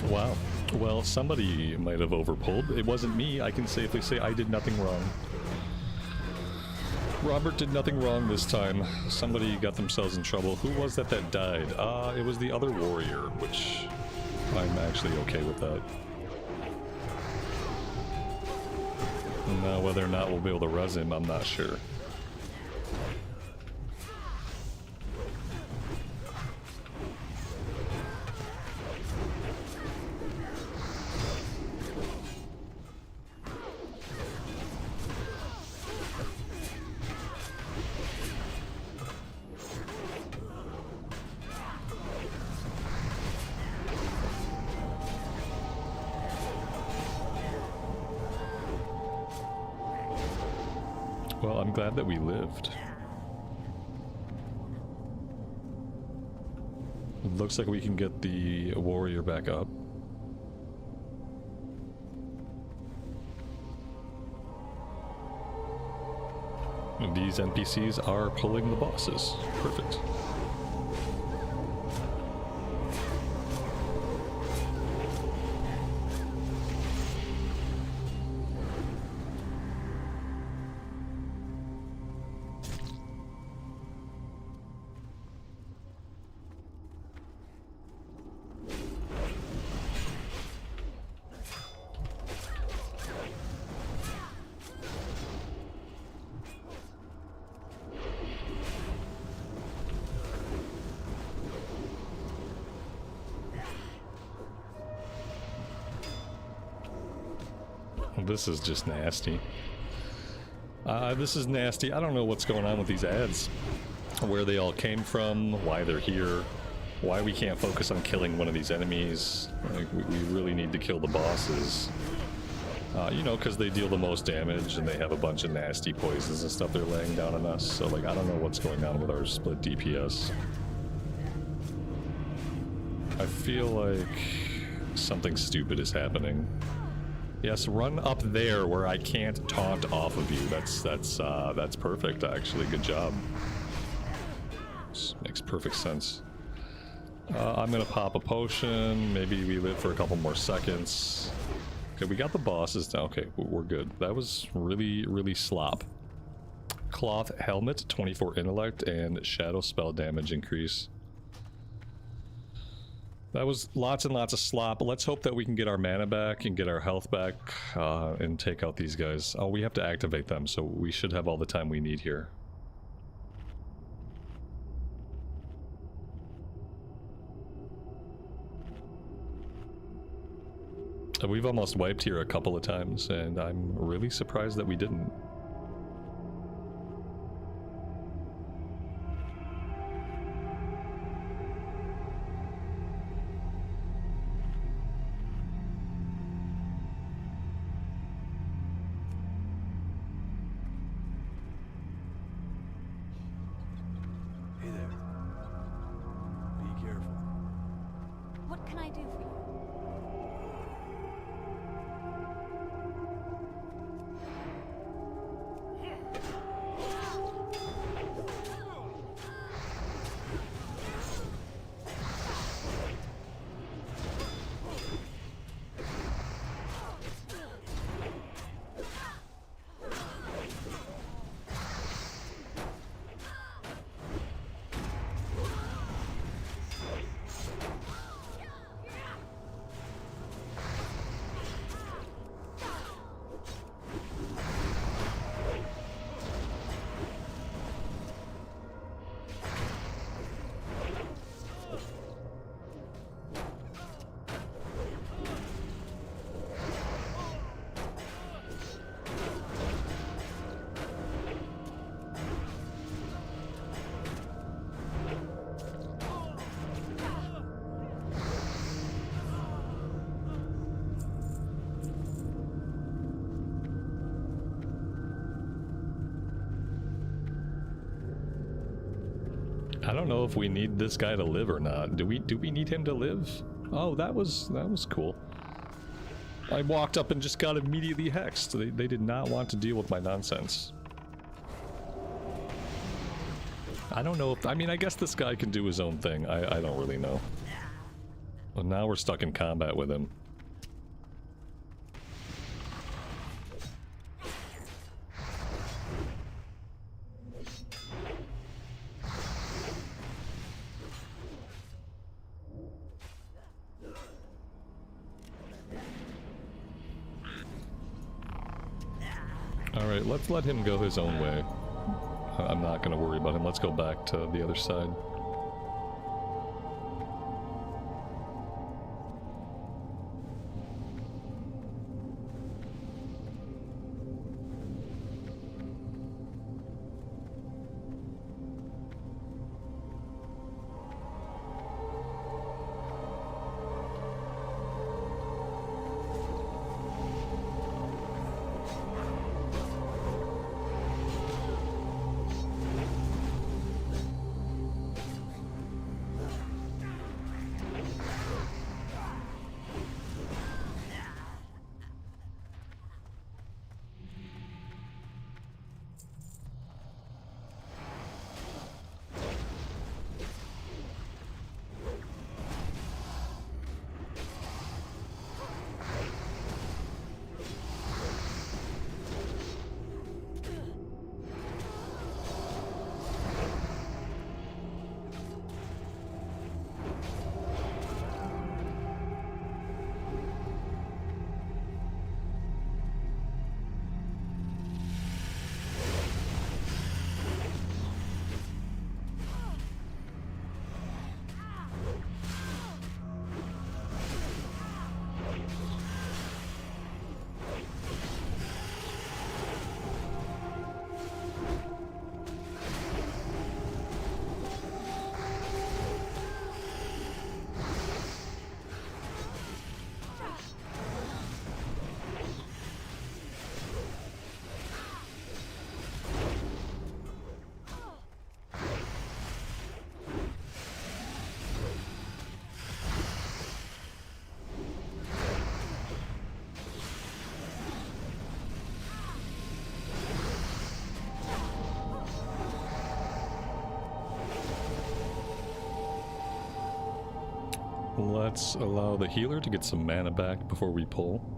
Wow. Well, somebody might have overpulled. It wasn't me. I can safely say I did nothing wrong. Robert did nothing wrong this time. Somebody got themselves in trouble. Who was that that died? It was the other warrior, which I'm actually okay with that. Now, whether or not we'll be able to res him, I'm not sure. Well, I'm glad that we lived. It looks like we can get the warrior back up. And these NPCs are pulling the bosses. Perfect. This is just nasty. This is nasty. I don't know what's going on with these ads. Where they all came from, why they're here, why we can't focus on killing one of these enemies. Like, we really need to kill the bosses. You know, because they deal the most damage and they have a bunch of nasty poisons and stuff they're laying down on us. So, like, I don't know what's going on with our split DPS. I feel like something stupid is happening. Yes, run up there where I can't taunt off of you. That's perfect, actually. Good job. This makes perfect sense. I'm gonna pop a potion. Maybe we live for a couple more seconds. Okay, we got the bosses now. Okay, we're good. That was really, really slop. Cloth helmet, 24 intellect, and shadow spell damage increase. That was lots and lots of slop. Let's hope that we can get our mana back and get our health back and take out these guys. Oh, we have to activate them, so we should have all the time we need here. We've almost wiped here a couple of times, and I'm really surprised that we didn't. Hey there. Be careful. What can I do for you? I don't know if we need this guy to live or not. Do we need him to live? Oh, that was cool. I walked up and just got immediately hexed. They did not want to deal with my nonsense. I don't know if... I mean, I guess this guy can do his own thing. I don't really know. Well, now we're stuck in combat with him. Alright, let's let him go his own way. I'm not going to worry about him. Let's go back to the other side. Let's allow the healer to get some mana back before we pull.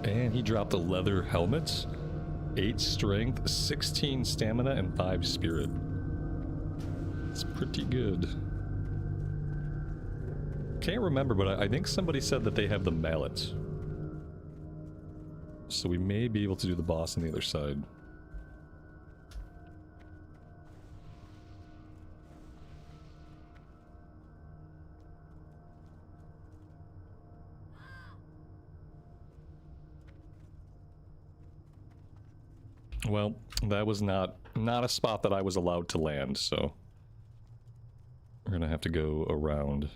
And he dropped the leather helmets, 8 strength, 16 stamina, and 5 spirit. It's pretty good. Can't remember, but I think somebody said that they have the mallets. So we may be able to do the boss on the other side. Well, that was not a spot that I was allowed to land, so we're gonna have to go around.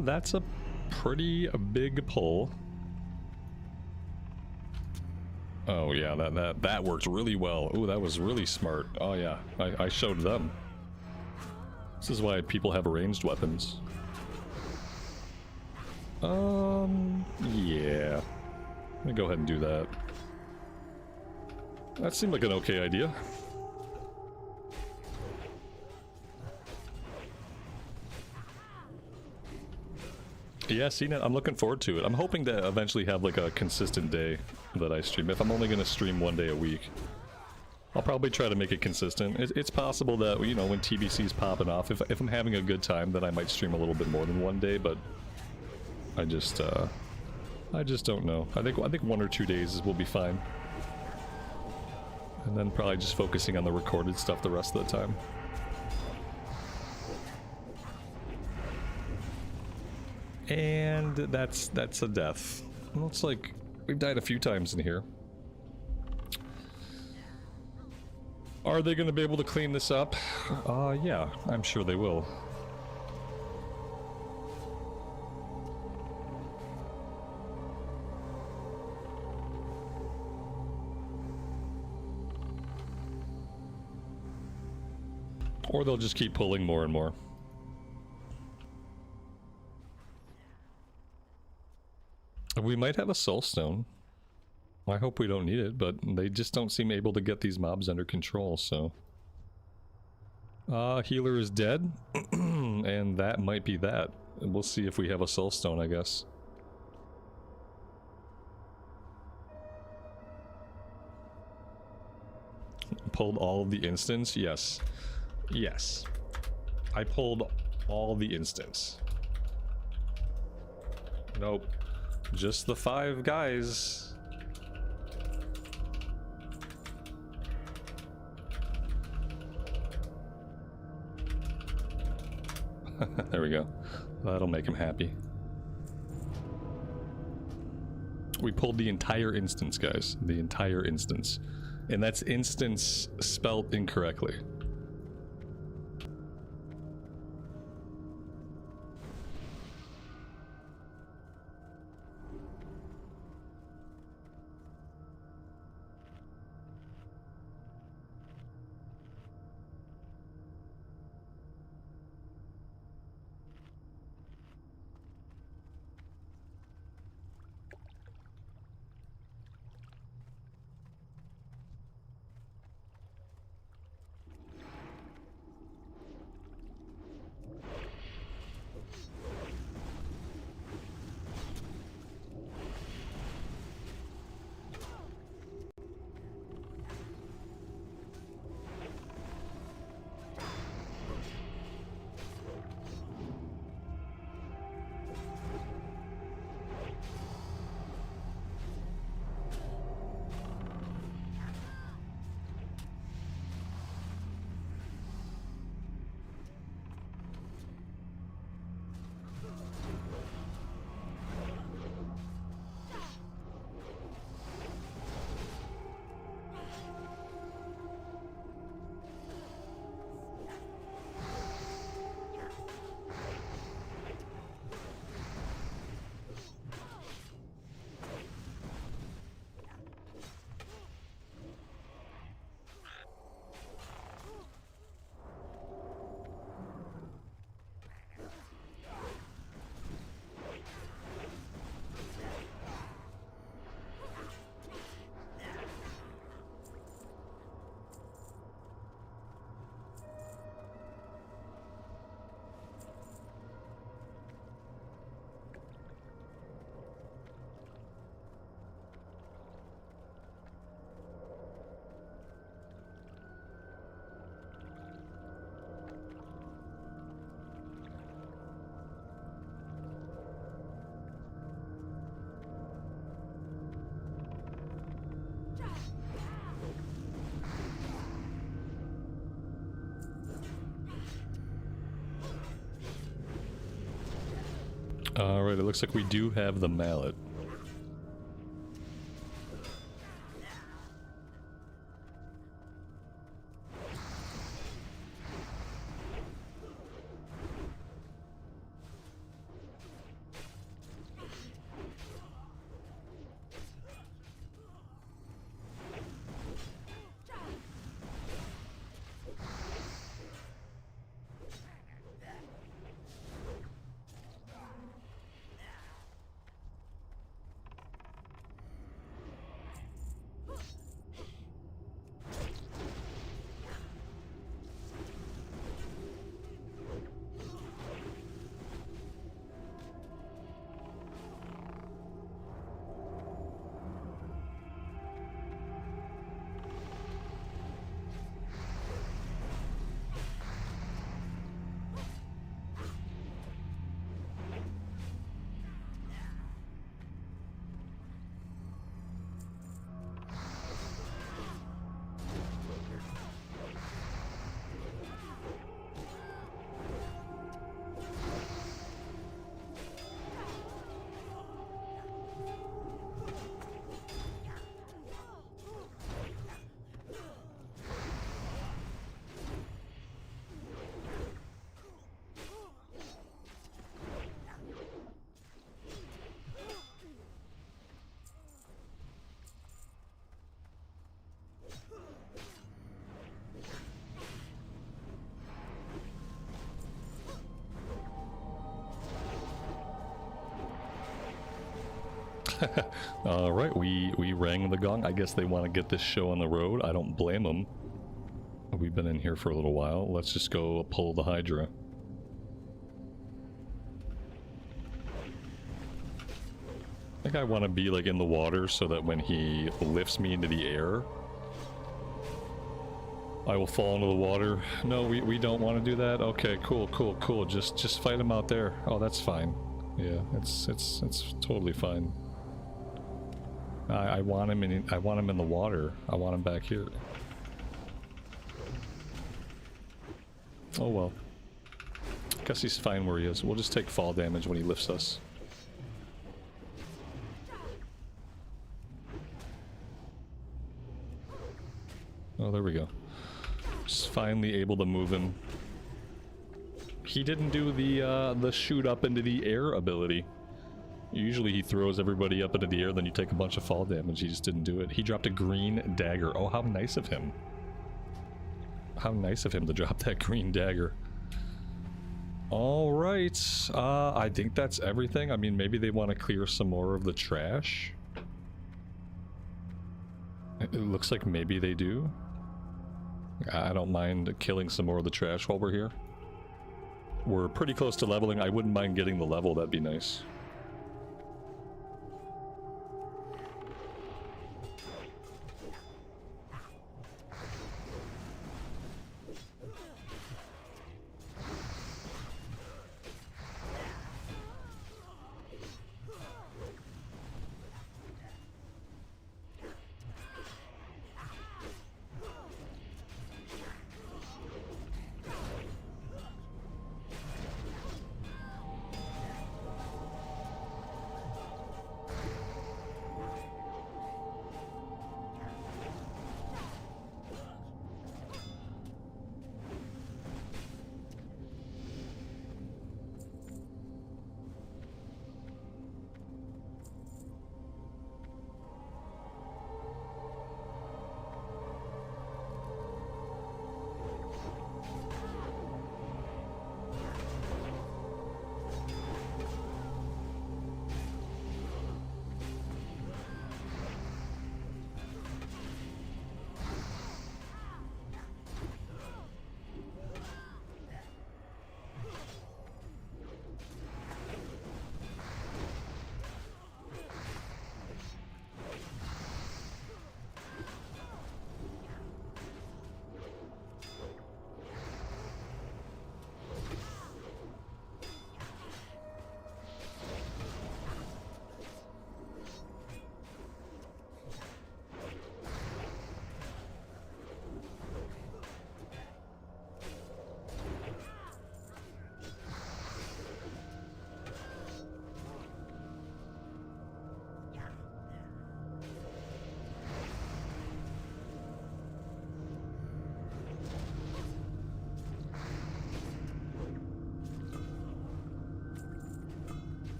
That's a pretty big pull. Oh yeah, that worked really well. Ooh, that was really smart. Oh yeah, I showed them. This is why people have ranged weapons. Yeah. Let me go ahead and do that. That seemed like an okay idea. Yeah, CNET, I'm looking forward to it. I'm hoping to eventually have like a consistent day that I stream. If I'm only going to stream 1 day a week, I'll probably try to make it consistent. It's possible that, you know, when TBC's popping off, if I'm having a good time, then I might stream a little bit more than 1 day, but I just don't know. I think 1 or 2 days will be fine. And then probably just focusing on the recorded stuff the rest of the time. And that's a death. Looks like we've died a few times in here. Are they going to be able to clean this up? Yeah, I'm sure they will. Or they'll just keep pulling more and more. We might have a soul stone. I hope we don't need it, but they just don't seem able to get these mobs under control, so... healer is dead, and that might be that. We'll see if we have a soul stone, I guess. Pulled all of the instants? Yes. Yes. I pulled all the instants. Nope. Just the 5 guys. There we go. That'll make him happy. We pulled the entire instance, guys. The entire instance. And that's instance spelled incorrectly. Alright, it looks like we do have the mallet. Alright, we rang the gong. I guess they want to get this show on the road. I don't blame them. We've been in here for a little while. Let's just go pull the Hydra. I think I want to be like in the water so that when he lifts me into the air, I will fall into the water. No, we don't want to do that. Okay, cool. Just fight him out there. Oh, that's fine. Yeah, it's totally fine. I want him in the water. I want him back here. Oh well. Guess he's fine where he is. We'll just take fall damage when he lifts us. Oh, there we go. Just finally able to move him. He didn't do the shoot up into the air ability. Usually he throws everybody up into the air, then you take a bunch of fall damage. He just didn't do it. He dropped a green dagger. Oh, how nice of him. How nice of him to drop that green dagger. Alright. I think that's everything. I mean, maybe they want to clear some more of the trash. It looks like maybe they do. I don't mind killing some more of the trash while we're here. We're pretty close to leveling. I wouldn't mind getting the level. That'd be nice.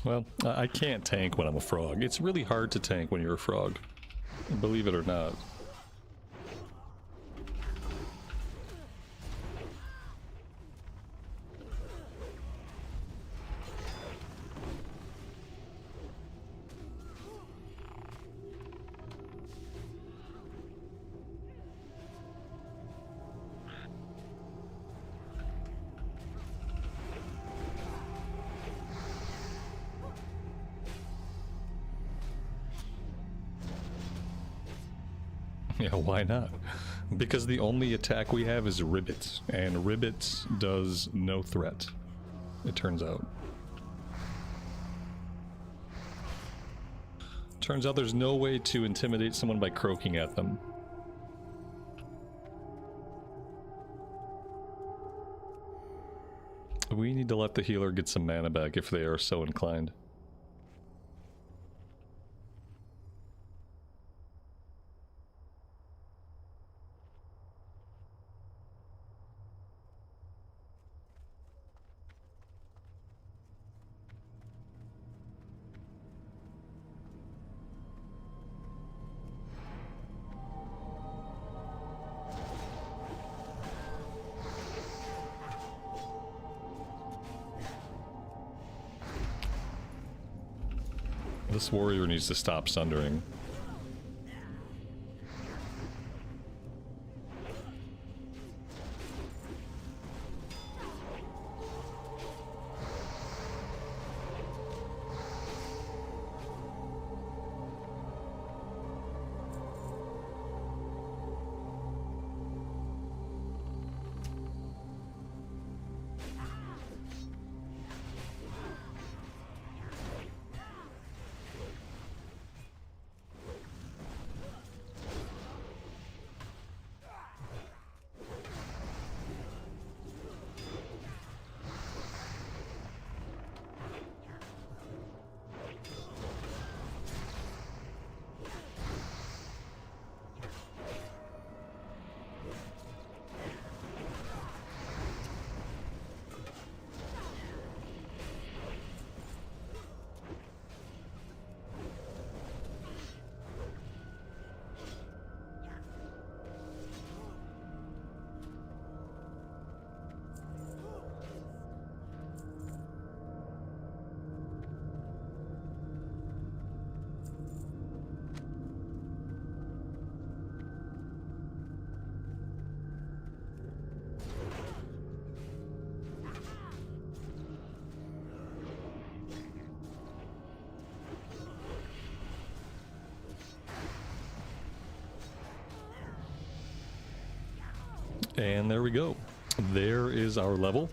Well, I can't tank when I'm a frog. It's really hard to tank when you're a frog. Believe it or not. Yeah, why not? Because the only attack we have is Ribbit, and Ribbit does no threat, it turns out. Turns out there's no way to intimidate someone by croaking at them. We need to let the healer get some mana back if they are so inclined. This warrior needs to stop sundering. And there we go. There is our level.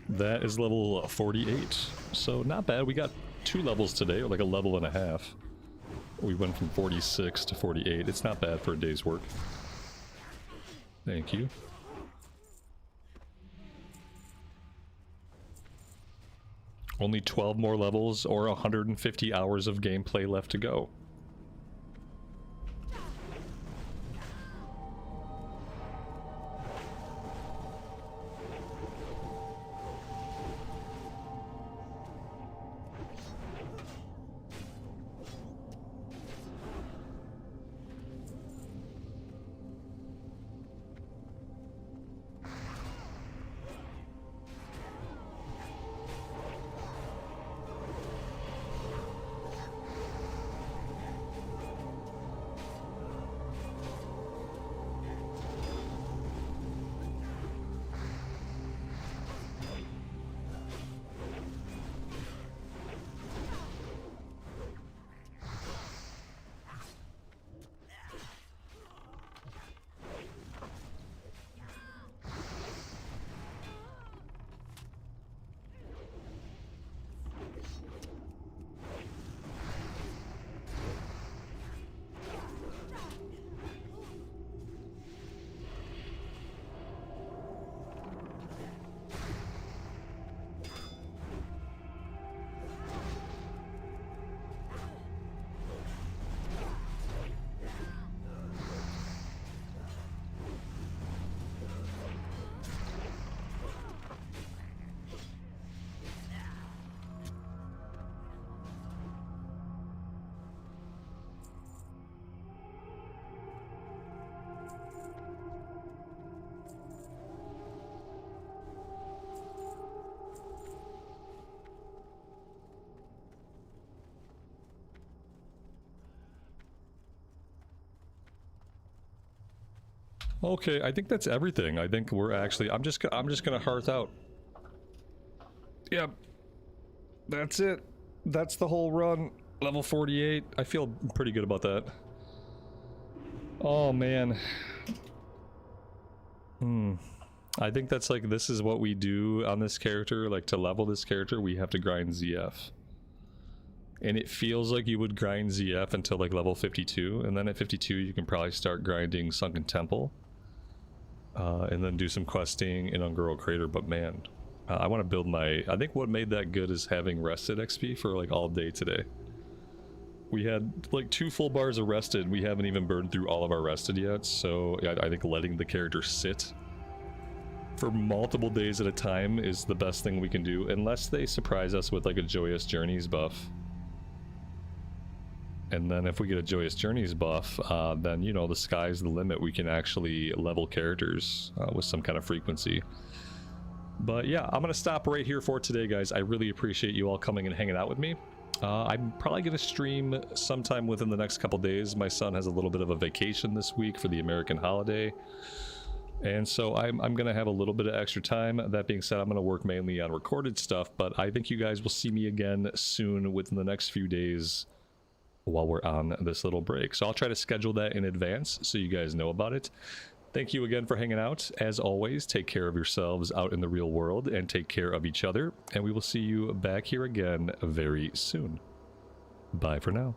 That is level 48. So not bad. We got 2 levels today, or like a level and a half. We went from 46 to 48. It's not bad for a day's work. Thank you. Only 12 more levels or 150 hours of gameplay left to go. Okay, I think that's everything. I think we're actually... I'm just gonna hearth out. Yep. That's it. That's the whole run. Level 48. I feel pretty good about that. Oh, man. I think that's like, this is what we do on this character. Like, to level this character, we have to grind ZF. And it feels like you would grind ZF until like level 52. And then at 52, you can probably start grinding Sunken Temple. And then do some questing in Ungoro Crater. But man, I want to build my... I think what made that good is having rested XP for like all day today. We had like 2 full bars of rested. We haven't even burned through all of our rested yet. So yeah, I think letting the character sit for multiple days at a time is the best thing we can do. Unless they surprise us with like a Joyous Journeys buff. And then if we get a Joyous Journeys buff, then, you know, the sky's the limit. We can actually level characters with some kind of frequency. But yeah, I'm going to stop right here for today, guys. I really appreciate you all coming and hanging out with me. I'm probably going to stream sometime within the next couple days. My son has a little bit of a vacation this week for the American holiday. And so I'm going to have a little bit of extra time. That being said, I'm going to work mainly on recorded stuff. But I think you guys will see me again soon within the next few days while we're on this little break. So I'll try to schedule that in advance so you guys know about it. Thank you again for hanging out. As always, take care of yourselves out in the real world and take care of each other. And we will see you back here again very soon. Bye for now.